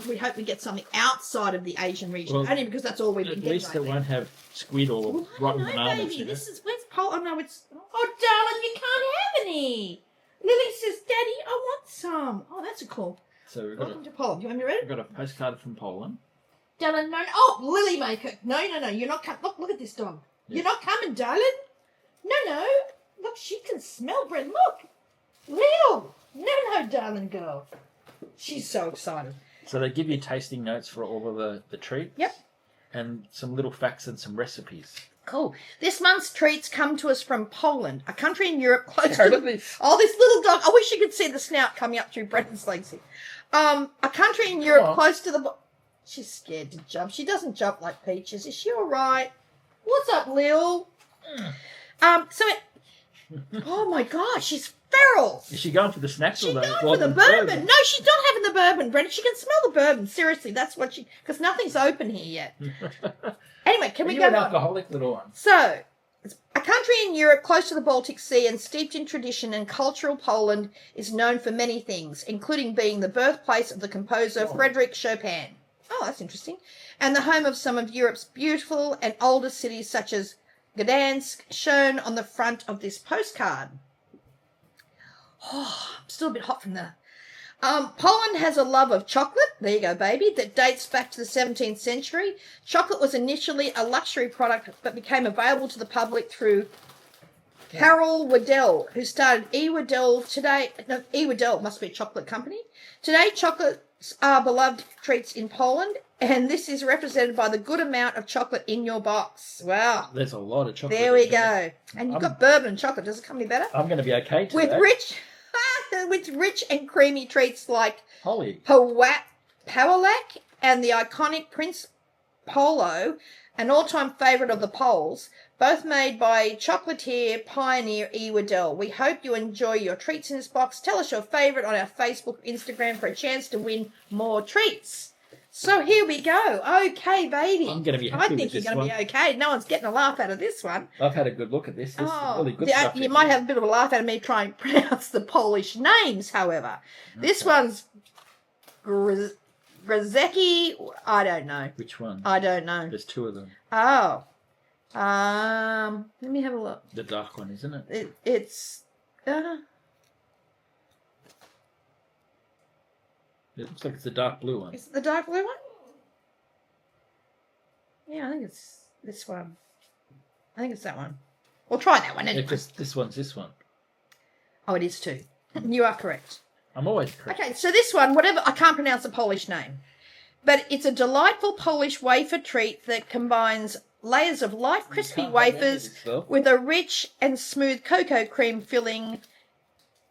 we hope we get something outside of the Asian region. Well, only because that's all we've been getting. At least it won't have squid or rotten bananas. Baby, this is where's Poland? Oh no, it's darling, you can't have any. Lily says, "Daddy, I want some." Oh, that's a cool. So we've got welcome to Poland. You want me ready? We've got a postcard from Poland. Darling, no. Oh, Lily maker. No. You're not coming. Look at this dog. Yeah. You're not coming, darling. No. Look, she can smell bread. Look, Lil. No, darling girl. She's so excited. So they give you tasting notes for all of the treats. Yep. And some little facts and some recipes. Cool. This month's treats come to us from Poland, a country in Europe close to... Oh, this little dog. I wish you could see the snout coming up through Brendan's legs here. A country in Europe close to the... She's scared to jump. She doesn't jump like Peaches. Is she all right? What's up, Lil? Oh, my gosh, she's feral. Is she going for the snacks or the... She's going for the bourbon. No, she's not having the bourbon, Brendan. She can smell the bourbon. Seriously, that's what she... Because nothing's open here yet. Anyway, can we go on? You're an alcoholic little one. So, a country in Europe close to the Baltic Sea and steeped in tradition and cultural, Poland is known for many things, including being the birthplace of the composer Frédéric Chopin. Oh, that's interesting. And the home of some of Europe's beautiful and older cities such as Gdansk, shown on the front of this postcard. Oh, I'm still a bit hot from that. Poland has a love of chocolate, there you go, baby, that dates back to the 17th century. Chocolate was initially a luxury product but became available to the public through Karol Waddell, who started Waddell today. No, Waddell must be a chocolate company. Today, chocolates are beloved treats in Poland, and this is represented by the good amount of chocolate in your box. Wow. There's a lot of chocolate. There we go. And you've got bourbon and chocolate. Does it come any better? I'm going to be okay today. With rich and creamy treats like Holly, Pawlak and the iconic Prince Polo, an all-time favourite of the Poles, both made by chocolatier pioneer Waddell. We hope you enjoy your treats in this box. Tell us your favourite on our Facebook, Instagram for a chance to win more treats. So here we go. Okay, baby. I'm going to be happy with this one. I think you're going to be okay. No one's getting a laugh out of this one. I've had a good look at this. This is really good stuff. You might have a bit of a laugh out of me trying to pronounce the Polish names, however. Okay. This one's Grzecki. I don't know. Which one? I don't know. There's two of them. Oh. Let me have a look. The dark one, isn't it? It's... It looks like it's the dark blue one. Is it the dark blue one? Yeah, I think it's this one. I think it's that one. We'll try that one anyway. Because this one's this one. Oh, it is too. You are correct. I'm always correct. Okay, so this one, whatever, I can't pronounce the Polish name. But it's a delightful Polish wafer treat that combines layers of light crispy wafers with a rich and smooth cocoa cream filling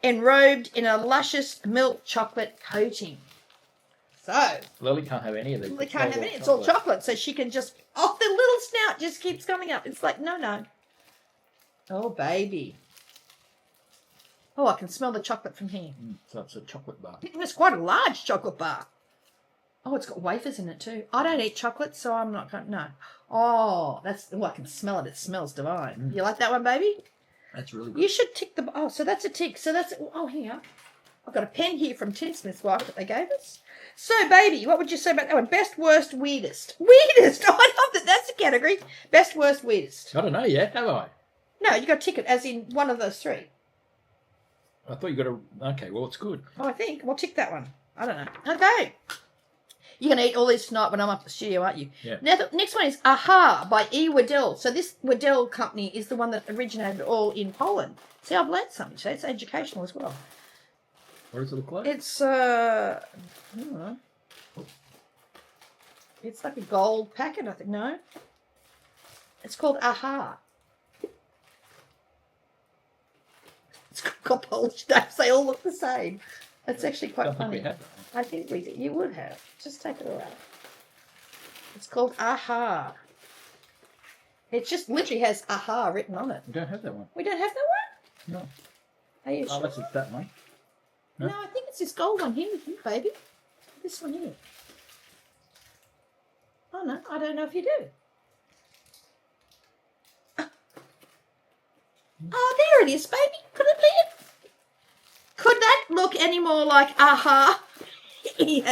enrobed in a luscious milk chocolate coating. So Lily can't have any of these. Lily can't have any. It's all chocolate, so she can just off the little snout just keeps coming up. It's like no. Oh baby. Oh, I can smell the chocolate from here. So it's a chocolate bar. It's quite a large chocolate bar. Oh, it's got wafers in it too. I don't eat chocolate, so I'm not going to... No. Oh, that's... Oh, I can smell it. It smells divine. You like that one, baby? That's really good. You should tick the... Oh, so that's a tick. So that's... Oh, here. I've got a pen here from Tinsmith's wife that they gave us. So, baby, what would you say about that one? Best, worst, weirdest. Weirdest! Oh, I love that. That's a category. Best, worst, weirdest. I don't know yet, have I? No, you got to tick it as in one of those three. I thought you got to... Okay, well, it's good. Oh, I think. We'll tick that one. I don't know. Okay. You're going to eat all this tonight when I'm up at the studio, aren't you? Yeah. Now, the next one is Aha by E. Waddell. So this Waddell company is the one that originated all in Poland. See, I've learned something today. It's educational as well. What does it look like? It's, I don't know. It's like a gold packet, I think. No. It's called Aha. It's got Polish names. They all look the same. It's actually quite funny. I think we did. You would have. Just take it away. It's called Aha. It just literally has Aha written on it. We don't have that one. We don't have that one? No. Are you Oh, sure? that's that one. No, I think it's this gold one here with you, baby. This one here. Oh, no. I don't know if you do. Oh, there it is, baby. Could it be it? Could that look any more like Aha? He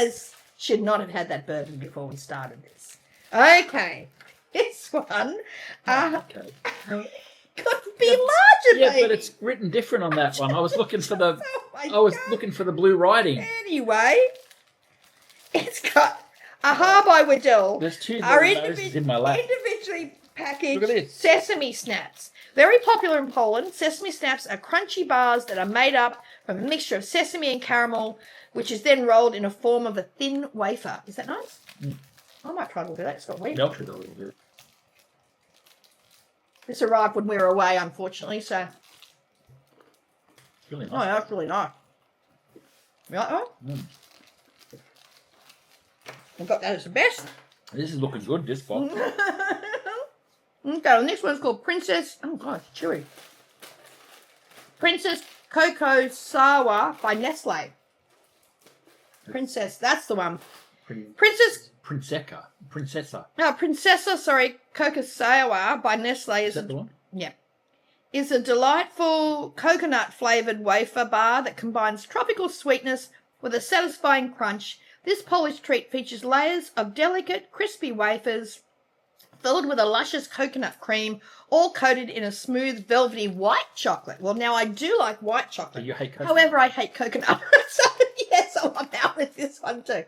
should not have had that bourbon before we started this. Okay. This one Okay. could be larger, Yeah, baby. but it's written different on that one. I was looking for the... Oh, looking for the blue writing. Anyway, it's got Aha by Waddell. There's two Are little noses in my lap. individually packaged Look at this. sesame snaps. Very popular in Poland, sesame snaps are crunchy bars that are made up from a mixture of sesame and caramel, which is then rolled in a form of a thin wafer. Is that nice? I might try to look at that. It's got wafer. Melted a little bit. This arrived when we were away, unfortunately, so... It's really Oh, nice. that's really nice. You like that one? We've got that as the best. This is looking good, this box. Okay, the next one's called Princess... Oh, God, it's chewy. Princess Cocoa Sour by Nestle. Princess, that's the one. Princess... Princessa. No, Princessa, sorry, Cocoa Sour by Nestle Is that the one? Yeah. Is a delightful coconut-flavoured wafer bar that combines tropical sweetness with a satisfying crunch. This Polish treat features layers of delicate, crispy wafers filled with a luscious coconut cream, all coated in a smooth, velvety white chocolate. Well, now I do like white So chocolate. you hate coconut? However, I hate coconut. So, yes, I'm out with this one too.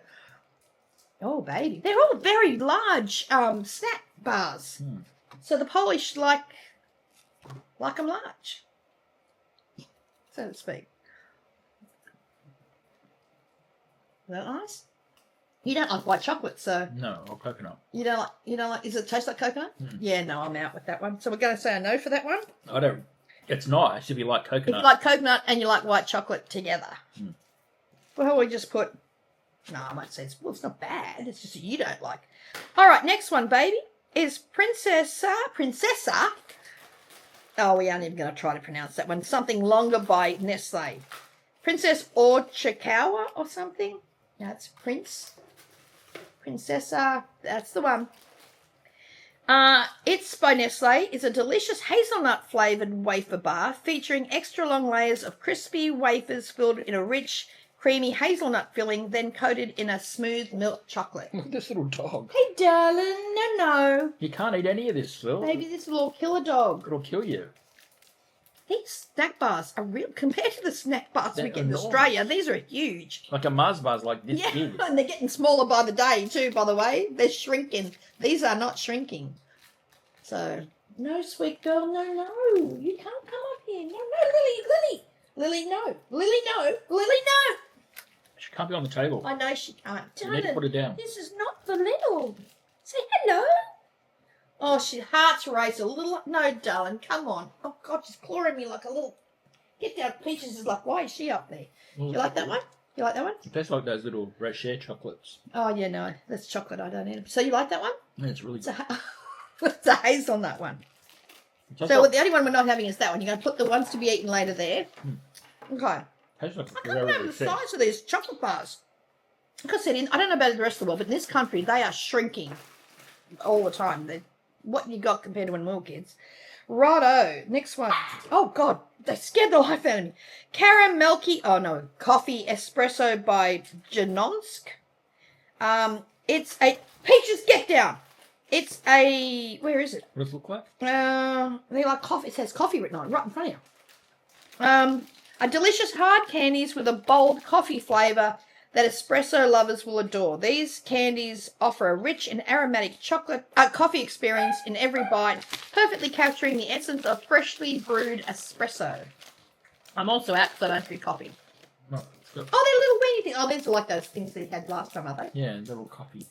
Oh, baby. They're all very large snack bars. So the Polish like them large, so to speak. Is that nice? You don't like white chocolate, so No, or coconut. you don't like. Does it taste like coconut? Yeah, no, I'm out with that one. So we're going to say a no for that one. I don't... It's nice if you like If coconut. you like coconut and you like white chocolate together, well, we just put. No, I might say it's not bad. It's just that you don't like. All right, next one, baby, is Princessa. Oh, we aren't even going to try to pronounce that one. Something longer by Nestle. Princess Orchikawa or something. No, it's Princessa. That's the one. It's by Nestle. It's a delicious hazelnut-flavoured wafer bar featuring extra long layers of crispy wafers filled in a rich, creamy hazelnut filling, then coated in a smooth milk chocolate. Look at this little dog. Hey, darling, no. You can't eat any of this, Phil. Maybe this little killer dog. It'll kill you. These snack bars are real compared to the snack bars we They're get in enormous. Australia. These are huge. Like a Mars bar's like this Yeah, big. and they're getting smaller by the day too, by the way. They're shrinking. These are not shrinking. So, no, sweet girl, no. You can't come up here. No, Lily. Lily, no. She can't be on the table. I know she can't. You need to put it down. This is not for little. Say hello. Oh, she heart's race a little. No, darling, come on. Oh, God, she's clawing me like a little. Get down. Peaches is like, why is she up there? You like that one? You like that one? It tastes like those little Rocher chocolates. Oh, yeah, no. That's chocolate. I don't eat it. So you like that one? Yeah, it's really good. It's a hazelnut one. Tastes So like, the only one we're not having is that one. You're going to put the ones to be eaten later there. Okay. tastes like I a can't Ferrero remember the Rocher. size of these chocolate bars. like I said, I don't know about the rest of the world, but in this country, they are shrinking all the time. What you got compared to when we were kids. Righto, next one. Oh, God, they scared the life out of me. Coffee Espresso by Janonsk. It's a... Peaches, get down! It's a... Where is it? What does it look like? They like coffee. It says coffee written on it right in front of you. A delicious hard candies with a bold coffee flavour that espresso lovers will adore. These candies offer a rich and aromatic coffee experience in every bite, perfectly capturing the essence of freshly brewed espresso. I'm also out because I don't drink coffee. No, it's good. Oh, they're little weeny things. Oh, these are like those things that you had last time, are they? Yeah, little coffee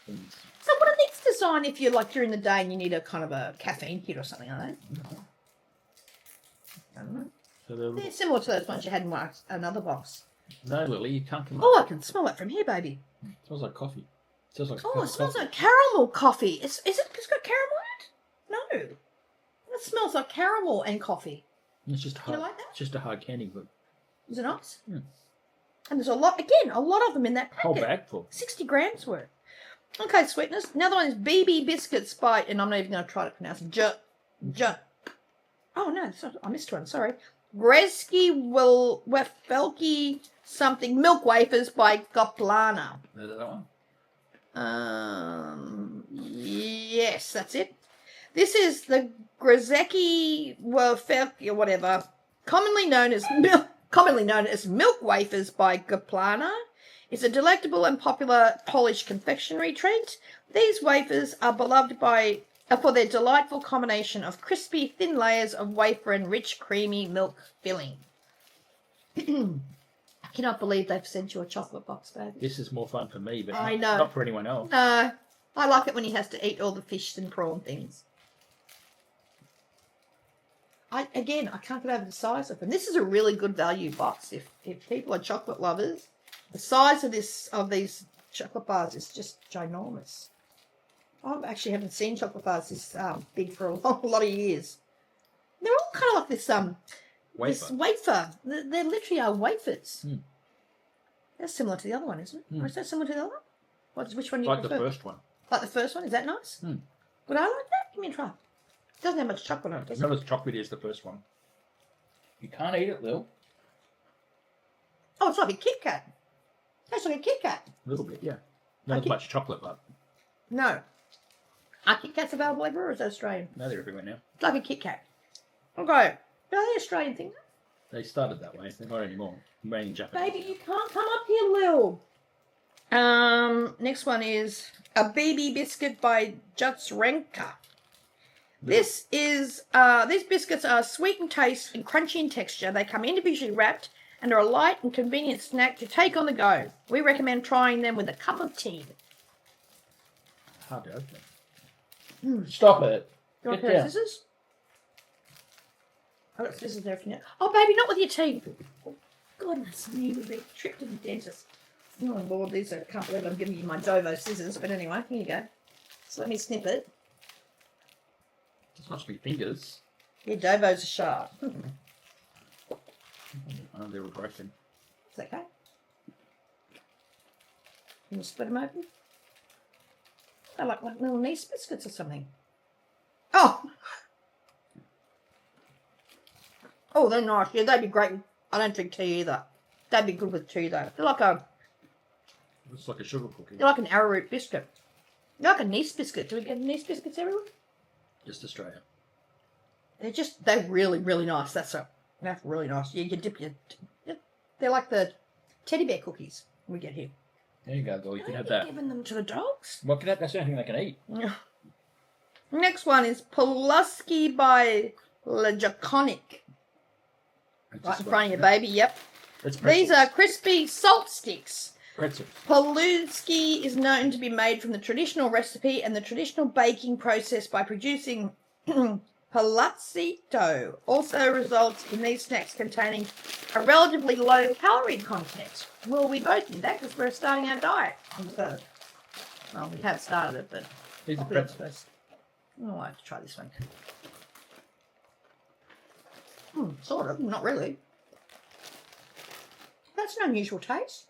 things. So what are these designed if you're like during the day and you need a kind of a caffeine hit or something, are they? I don't know. So they're They're similar to those ones you had in another box. No, Lily, you can't come. Oh, I can smell it from here, baby. It smells like coffee. It smells like It smells like caramel coffee. It's got caramel in it? No. It smells like caramel and coffee. It's just hard. You like that? It's just a hard candy, but Is it nice? Mm. And there's a lot of them in that packet. whole bag full. 60 grams worth. Okay, sweetness. Another one is BB Biscuits by, and I'm not even going to try to pronounce it. Oh, no, I missed one, sorry. Greski Wefelki something milk wafers by Goplana. Is that one? Yes, that's it. This is the Grezeki Wefelki or whatever, commonly known as milk wafers by Goplana. It's a delectable and popular Polish confectionery treat. These wafers are beloved for their delightful combination of crispy, thin layers of wafer and rich, creamy milk filling. I cannot believe they've sent you a chocolate box, baby. This is more fun for me, but I know. not for anyone else. No, I like it when he has to eat all the fish and prawn things. I can't get over the size of them. This is a really good value box. If people are chocolate lovers, the size of these chocolate bars is just ginormous. I actually haven't seen chocolate bars this big for a lot of years. They're all kind of like this Wafer. This wafer. They literally are wafers. Mm. That's similar to the other one, isn't it? Mm. Or is that similar to the other one? Which one do you Like prefer? the first one. Like the first one? Is that nice? Mm. Would I like that? Give me a try. It doesn't have much chocolate on it, does It's it? not as chocolatey as the first one. You can't eat it, Lil. Oh, it's like a Kit Kat. Tastes like a Kit Kat. A little bit, yeah. Not as much chocolate, but No. Are Kit Kats available everywhere or is that Australian? no, they're everywhere now. It's like a Kit Kat. Okay. Are they Australian thing? They started that way. They're not anymore. Mainly Japanese. Baby, you can't come up here, Lil. Next one is a BB biscuit by Jutsrenka. These biscuits are sweet in taste and crunchy in texture. They come individually wrapped and are a light and convenient snack to take on the go. We recommend trying them with a cup of tea. Hard to open. Stop it. You want a Get pair of down. scissors? I've got scissors there for you. Oh, baby, not with your teeth. Oh, goodness me, with a trip to the dentist. Oh, Lord, I can't believe I'm giving you my Dovo scissors. But anyway, here you go. So let me snip it. It's not to be fingers. Yeah, Dovo's are sharp. Oh, they were broken. Is that okay? Can you split them open? They're like little nice biscuits or something. Oh! Oh, they're nice. Yeah, they'd be great. I don't drink tea either. They'd be good with tea, though. It's like a sugar cookie. They're like an arrowroot biscuit. They're like a nice biscuit. Do we get nice biscuits everywhere? Just Australia. They're really, really nice. That's really nice. You can dip your... They're like the teddy bear cookies we get here. There you go, girl. You can have They're that. giving them to the dogs. Well, that's the only thing they can eat. Next one is Pulaski by Lejaconic. Right in front of you, baby. Yep. These are crispy salt sticks. Pretzels. Pulaski is known to be made from the traditional recipe and the traditional baking process by producing palazzi dough. Also results in these snacks containing a relatively low calorie content. Well, we both did that because we're starting our diet. Well, we have started it, but These are I'll do it pretzels. first. Oh, I have to try this one. Sort of, not really. That's an unusual taste.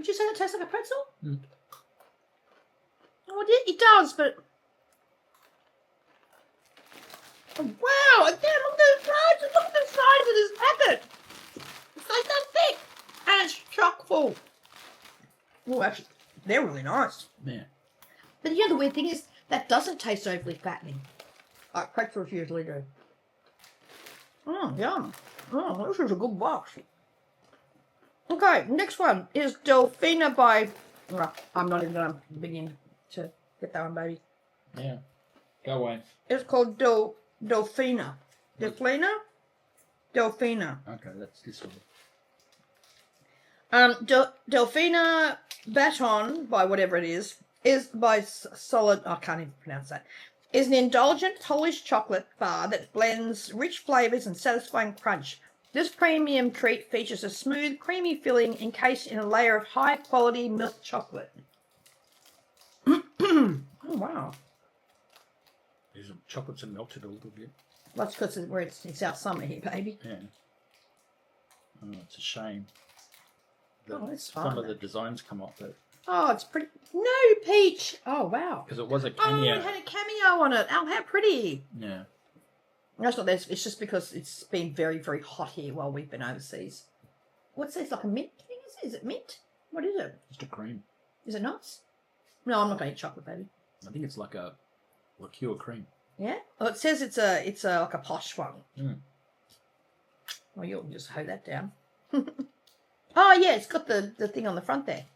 Would you say that tastes like a pretzel? Mm. Oh, it does, but... Oh, wow! Again, look at the size! Look at the size of this packet! It's like that thick! And it's chock full. Oh, actually, they're really nice. Yeah. But the weird thing is, that doesn't taste overly fattening. Like pretzels usually do. Oh, yum. Oh, this is a good box. Okay, next one is Delfina by... Well, I'm not even going to begin to get that one, baby. Yeah. Go away. It's called Delfina. Delfina? Delfina. Okay, that's this one. Delfina Baton, by whatever it is by Solid... I can't even pronounce that. Is an indulgent Polish chocolate bar that blends rich flavours and satisfying crunch. This premium treat features a smooth, creamy filling encased in a layer of high-quality milk chocolate. Oh, wow. These chocolates are melted a little bit. That's because it's our summer here, baby. Yeah. Oh, it's a shame. That's fine. Some of the designs come off it. Oh, it's pretty. No, peach. Oh, wow. Because it was a Oh, cameo. it had a cameo on it. Oh, how pretty. Yeah. That's not this. It's just because it's been very, very hot here while we've been overseas. What's this? Like a mint thing? Is it mint? What is it? Just a cream. Is it nuts? No, I'm not going to eat chocolate, baby. I think it's like a liqueur cream. Yeah? Well, it says it's a like a posh one. Mm. Well, you'll just hold that down. Oh, yeah, it's got the thing on the front there.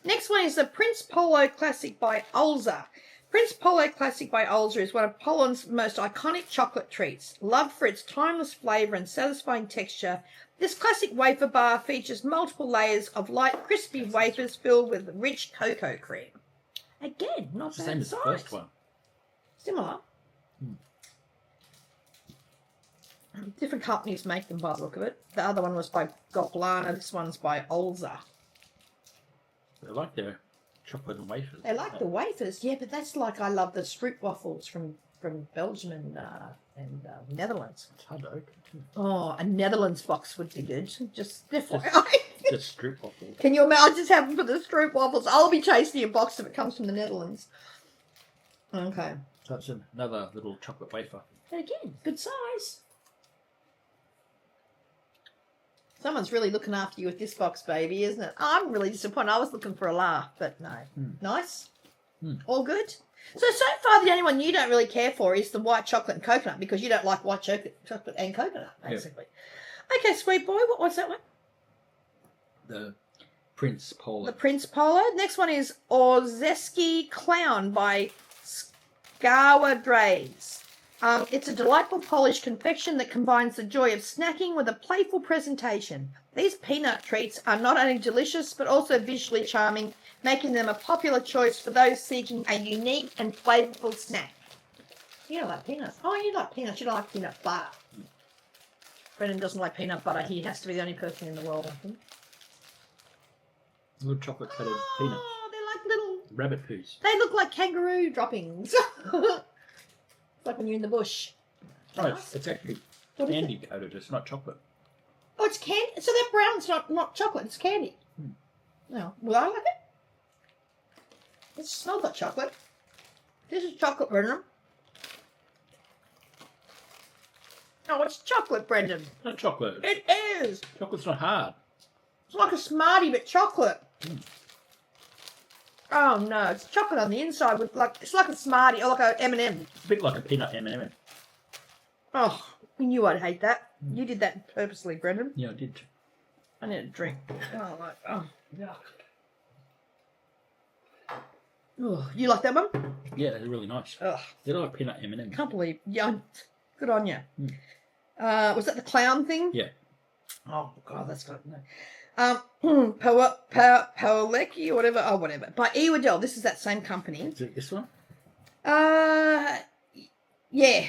Next one is the Prince Polo Classic by Olza. Prince Polo Classic by Olza is one of Poland's most iconic chocolate treats. Loved for its timeless flavour and satisfying texture, this classic wafer bar features multiple layers of light, crispy wafers filled with rich cocoa cream. Again, not It's the bad same as the size. first one. Similar. Different companies make them by the look of it. The other one was by Goplana, this one's by Olza. They like their chocolate and wafers. They like the wafers, yeah, but that's like I love the stroop waffles from Belgium and Netherlands. It's hard to open too. Oh, a Netherlands box would be good. Just FYI. Just stroop waffles. Can you imagine? I'll just have them for the stroop waffles. I'll be tasting a box if it comes from the Netherlands. Okay. So it's another little chocolate wafer. And again, good size. Someone's really looking after you with this box, baby, isn't it? I'm really disappointed. I was looking for a laugh, but no. Nice? All good? So far, the only one you don't really care for is the white chocolate and coconut because you don't like white chocolate and coconut, basically. Yep. Okay, sweet boy, what was that one? The Prince Polo. The Prince Polo. Next one is Orzeski Clown by Skawa Drays. It's a delightful Polish confection that combines the joy of snacking with a playful presentation. These peanut treats are not only delicious but also visually charming, making them a popular choice for those seeking a unique and flavourful snack. You don't like peanuts. Oh, you like peanuts. You don't like peanut butter. Brendan doesn't like peanut butter. He has to be the only person in the world, I think. Little chocolate coated peanuts. Oh, they're like little... Rabbit poos. They look like kangaroo droppings. Like when you're in the bush. Oh, it's actually candy coated. It's not chocolate. Oh, it's candy. So that brown's not chocolate. It's candy. No, will I like it? It smells like chocolate. This is chocolate, Brendan. Oh, it's chocolate, Brendan. It's not chocolate. It is. Chocolate's not hard. It's like a Smartie, but chocolate. Oh no, it's chocolate on the inside with it's like a Smartie or like a M&M. It's a bit like a peanut M&M. Oh, we knew I'd hate that. You did that purposely, Brendan. Yeah, I did. I need a drink. Yuck. Oh, you like that one? Yeah, they're really nice. Ugh. They're like peanut M&M. Can't believe. Yeah, good on you. Was that the clown thing? Yeah. Oh God, that's good. Paolecki or whatever. Oh, whatever. By Ewadell. This is that same company. Is it this one? Yeah.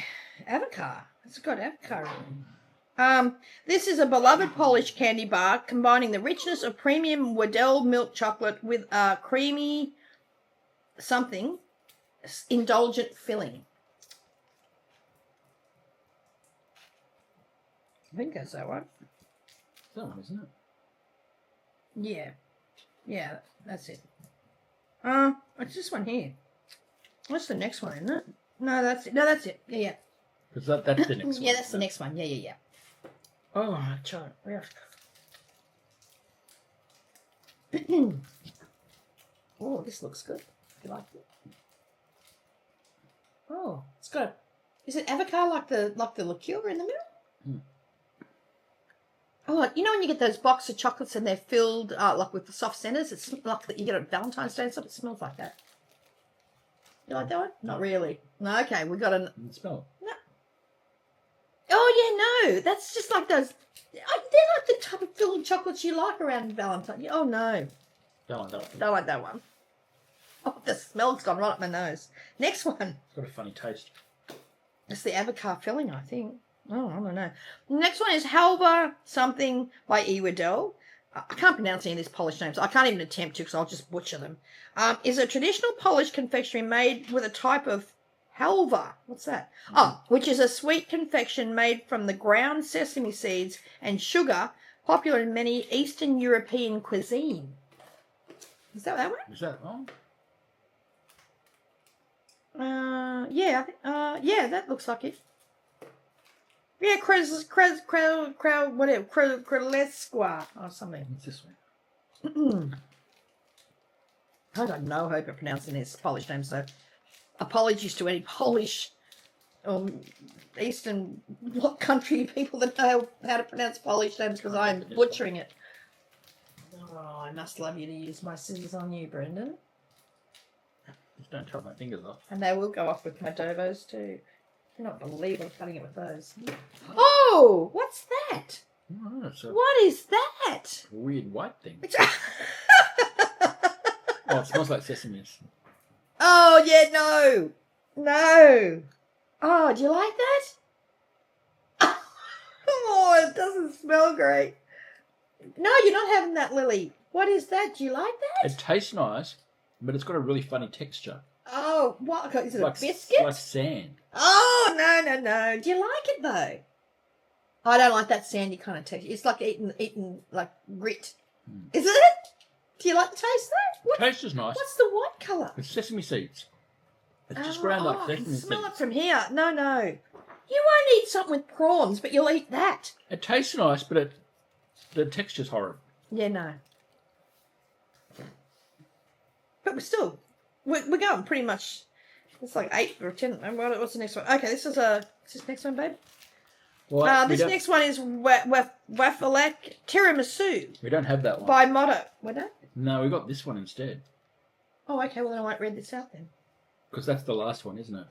Avocar. It's got avocar in it. This is a beloved Polish candy bar combining the richness of premium Waddell milk chocolate with a creamy something indulgent filling. I think that's that one. That one, isn't it? Yeah. Yeah, that's it. It's this one here. What's the next one, isn't it? No, that's it. No, that's it. Yeah, yeah. Because that's the next one. Yeah, that's the next one. Yeah, yeah, yeah. Oh, John. Oh, this looks good. You like it? Oh, it's got. Is it avocado like the liqueur in the middle? Mm. Oh, you know when you get those box of chocolates and they're filled like with the soft centers? It's like you get at Valentine's Day and stuff. It smells like that. You like that one? Not really. No, okay, we got an. Smell it. No. Oh yeah, no, that's just like those. They're like the type of filled chocolates you like around Valentine's. Oh no, Don't like that one. don't like that one. Oh, the smell's gone right up my nose. Next one. It's got a funny taste. It's the avocado filling, I think. Oh, I don't know. The next one is Halva something by E. Waddell. I can't pronounce any of these Polish names. I can't even attempt to because I'll just butcher them. Is a traditional Polish confectionery made with a type of halva. What's that? Oh, which is a sweet confection made from the ground sesame seeds and sugar, popular in many Eastern European cuisine. Is that one? Is that wrong? Yeah, yeah, that looks like it. Yeah, Krelesqua or something. What's this one? I got no hope of pronouncing this Polish name, so apologies to any Polish or Eastern Bloc country people that know how to pronounce Polish names because I'm butchering it. Oh, I must love you to use my scissors on you, Brendan. Just don't chop my fingers off. And they will go off with my Dovos too. I cannot believe I'm cutting it with those. Oh, what's that? Oh, it's a What is that? weird white thing. Oh, it smells like sesame. Oh, yeah, no. No. Oh, do you like that? Oh, it doesn't smell great. No, you're not having that, Lily. What is that? Do you like that? It tastes nice, but it's got a really funny texture. Oh, what? Is it Like a biscuit? like sand. Oh, no. Do you like it, though? I don't like that sandy kind of texture. It's like eating like grit. Is it? Do you like the taste, though? The taste is nice. What's the white colour? It's sesame seeds. It's just ground like I sesame can seeds. smell it from here. No. You won't eat something with prawns, but you'll eat that. It tastes nice, but the texture's horrible. Yeah, no. But we're going pretty much. It's like 8 or 10. What's the next one? Okay, is this next one, babe? Well, this next one is Wafalek Tiramisu we don't have that one. by Motto. We don't? No, we got this one instead. Oh, okay. Well, then I won't read this out then. Because that's the last one, isn't it?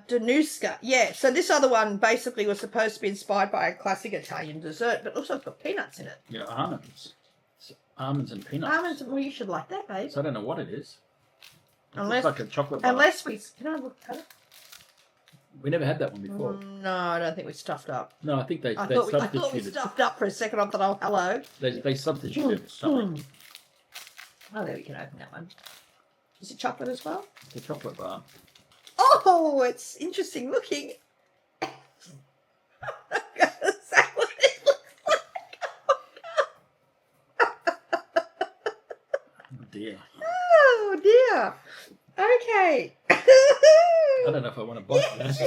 Danuska. Yeah, so this other one basically was supposed to be inspired by a classic Italian dessert, but it looks like it's got peanuts in it. Yeah, almonds. It's almonds and peanuts. Almonds, well, you should like that, babe. So I don't know what it is. It Unless- looks like a chocolate bar. Unless we... Can I look at it? We never had that one before. No, I don't think we stuffed up. No, I think they I thought we substituted. stuffed up for a second. I thought, oh, hello. They substituted something. Oh, there we can open that one. Is it chocolate as well? It's a chocolate bar. Oh, it's interesting looking. Is that what it looks Oh dear. Oh, dear. Okay. I don't know if I want to bite this.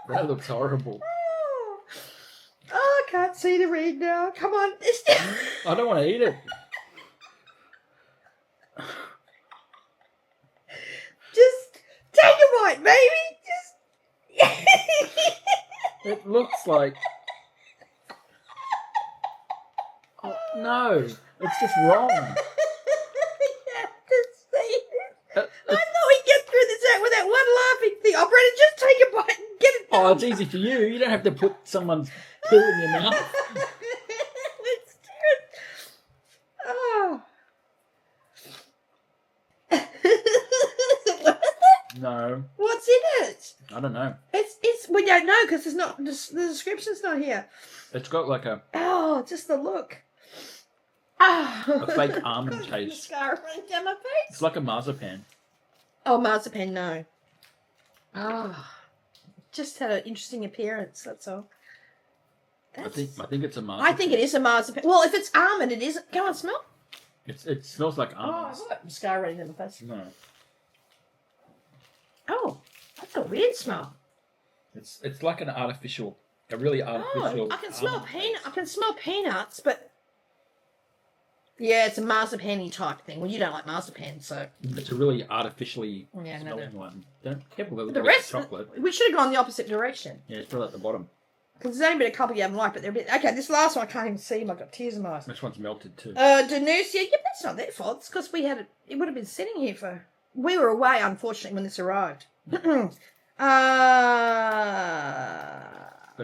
That looks horrible. Oh, I can't see the read now. Come on. I don't want to eat it. Just take a bite, baby. Just. It looks like... Oh, no. It's just wrong. You have to see it. I It's- thought we'd get through this out with that one laughing thing. Oh, Brendan, just take a bite and get it done. Oh, it's easy for you. You don't have to put someone's poo in your mouth. Let's do it. Oh. Is it worth it? No, What's in it? I don't know. It's we don't know because the description's not here. It's got like a Oh, just the look. Oh. A fake almond taste. Mascara running down my face. It's like a marzipan. Oh, marzipan, no. Oh, just had an interesting appearance. That's all. I think it's a marzipan. I think it is a marzipan. Well, if it's almond, it is. Go on, smell. It smells like almonds. Oh, I've got mascara running in the face. No. Oh, that's a weird smell. It's like a really artificial. I can smell peanut. I can smell peanuts, but yeah, it's a marzipan-y type thing. Well, you don't like marzipan, so it's a really artificially smelling one. Careful with the rest. Chocolate. We should have gone the opposite direction. Yeah, it's probably at the bottom. Because there's only been a couple you haven't liked, but they're a bit... Okay, this last one I can't even see them. I've got tears in my eyes. This one's melted too. Danusia, yeah, that's not their fault. It's because we had it. It would have been sitting here for... We were away, unfortunately, when this arrived. But it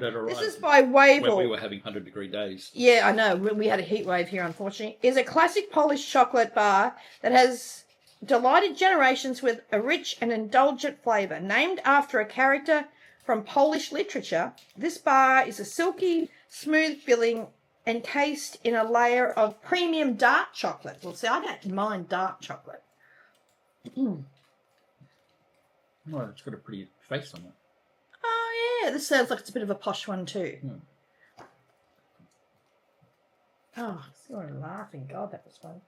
arrived. This is by Wavell. When we were having 100-degree days. Yeah, I know. We had a heat wave here, unfortunately. Is a classic Polish chocolate bar that has delighted generations with a rich and indulgent flavour. Named after a character from Polish literature, this bar is a silky, smooth filling encased in a layer of premium dark chocolate. Well, see, I don't mind dark chocolate. Well, it's got a pretty face on it. Oh, yeah. This sounds like it's a bit of a posh one, too. Oh, I'm laughing. God, that was fun.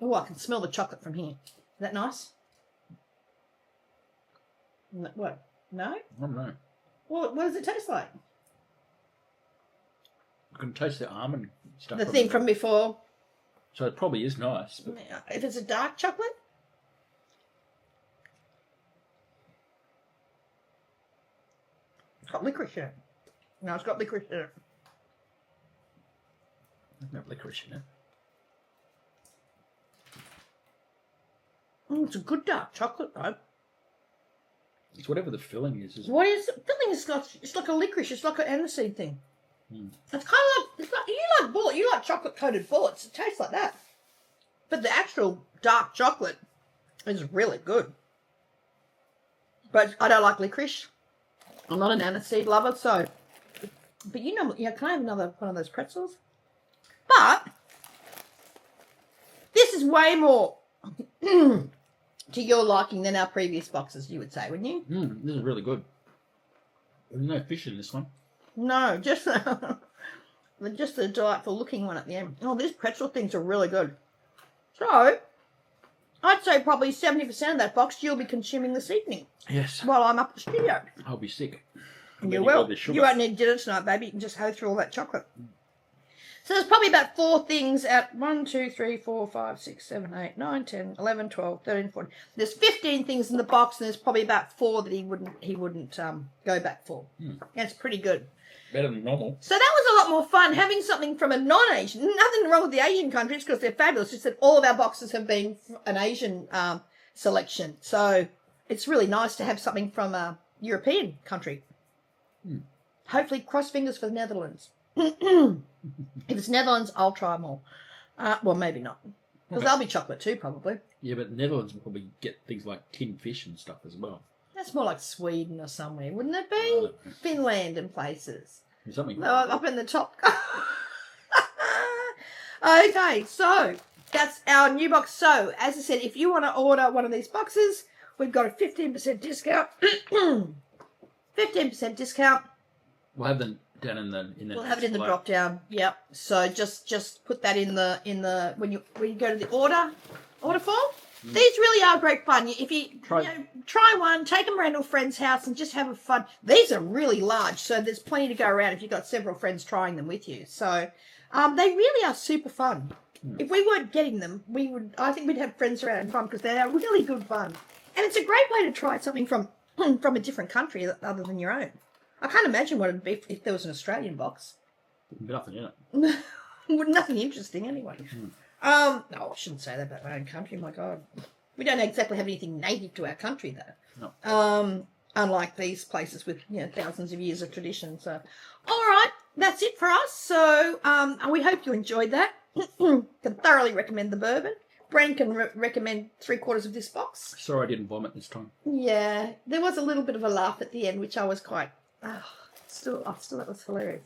Oh, I can smell the chocolate from here. Is that nice? What? No? I don't know. Well, what does it taste like? I can taste the almond stuff. The thing from before. So it probably is nice. But... If it's a dark chocolate? It's got licorice in it. No, it's got licorice in it. There's no licorice in it. It's a good dark chocolate, though. It's whatever the filling is. What is the filling? It's like a licorice. It's like an aniseed thing. It's kind of like you like bullet. You like chocolate coated bullets. It tastes like that. But the actual dark chocolate is really good. But I don't like licorice. I'm not an aniseed lover, so. But you know, can I have another one of those pretzels? But this is way more to your liking than our previous boxes, you would say, wouldn't you? This is really good. There's no fish in this one. No, just the delightful looking one at the end. Oh, these pretzel things are really good. So, I'd say probably 70% of that box you'll be consuming this evening. Yes. While I'm up at the studio. I'll be sick. You will. You won't need dinner tonight, baby. You can just hoe through all that chocolate. So there's probably about 4 things at 1, 2, 3, 4, 5, 6, 7, 8, 9, 10, 11, 12, 13, 14. There's 15 things in the box, and there's probably about 4 that he wouldn't go back for. That's pretty good. Better than normal. So that was a lot more fun, having something from a non-Asian. Nothing wrong with the Asian countries because they're fabulous. Just that all of our boxes have been an Asian selection. So it's really nice to have something from a European country. Hopefully, cross fingers for the Netherlands. If it's Netherlands, I'll try them all. Well, maybe not. Because they'll be chocolate too, probably. Yeah, but the Netherlands will probably get things like tinned fish and stuff as well. That's more like Sweden or somewhere, wouldn't it be? Finland and places. Something up in the top. Okay, so that's our new box. So, as I said, if you want to order one of these boxes, we've got a 15% discount. 15% discount. We'll have them down in the. We'll have it in the drop down. Yep. So just put that in the when you go to the order form. These really are great fun. If you try one, take them around to a friend's house and just have a fun. These are really large, so there's plenty to go around if you've got several friends trying them with you. So they really are super fun. If we weren't getting them, I think we'd have friends around and fun because they are really good fun. And it's a great way to try something from a different country other than your own. I can't imagine what it would be if there was an Australian box. Nothing in it. Nothing interesting anyway. No, I shouldn't say that about my own country. My God, we don't exactly have anything native to our country, though. No. Unlike these places with thousands of years of tradition. So, all right, that's it for us. So, we hope you enjoyed that. Can thoroughly recommend the bourbon. Bren can recommend 3/4 of this box. Sorry, I didn't vomit this time. Yeah, there was a little bit of a laugh at the end, which I was quite. Still, that was hilarious.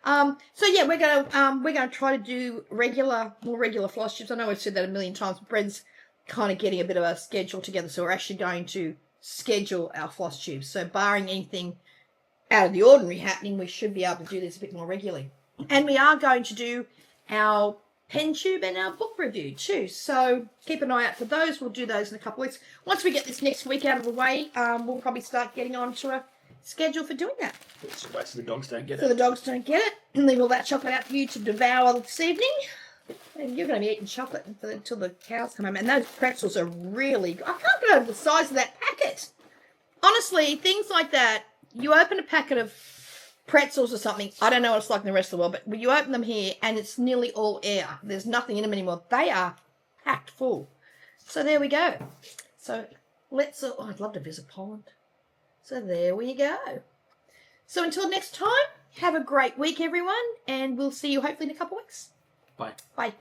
So yeah, we're gonna try to do more regular floss tubes. I know I've said that a million times, but Bren's kind of getting a bit of a schedule together, so we're actually going to schedule our floss tubes. So barring anything out of the ordinary happening, we should be able to do this a bit more regularly. And we are going to do our pen tube and our book review too. So keep an eye out for those. We'll do those in a couple of weeks. Once we get this next week out of the way, we'll probably start getting on to a schedule for doing that. Wait so the dogs don't get it. So the dogs don't get it. And leave all that chocolate out for you to devour this evening. And you're going to be eating chocolate until the cows come home. And those pretzels are really good. I can't get over the size of that packet. Honestly, things like that, you open a packet of pretzels or something, I don't know what it's like in the rest of the world, but when you open them here and it's nearly all air, there's nothing in them anymore. They are packed full. So there we go. So I'd love to visit Poland. So there we go. So until next time, have a great week, everyone, and we'll see you hopefully in a couple of weeks. Bye. Bye.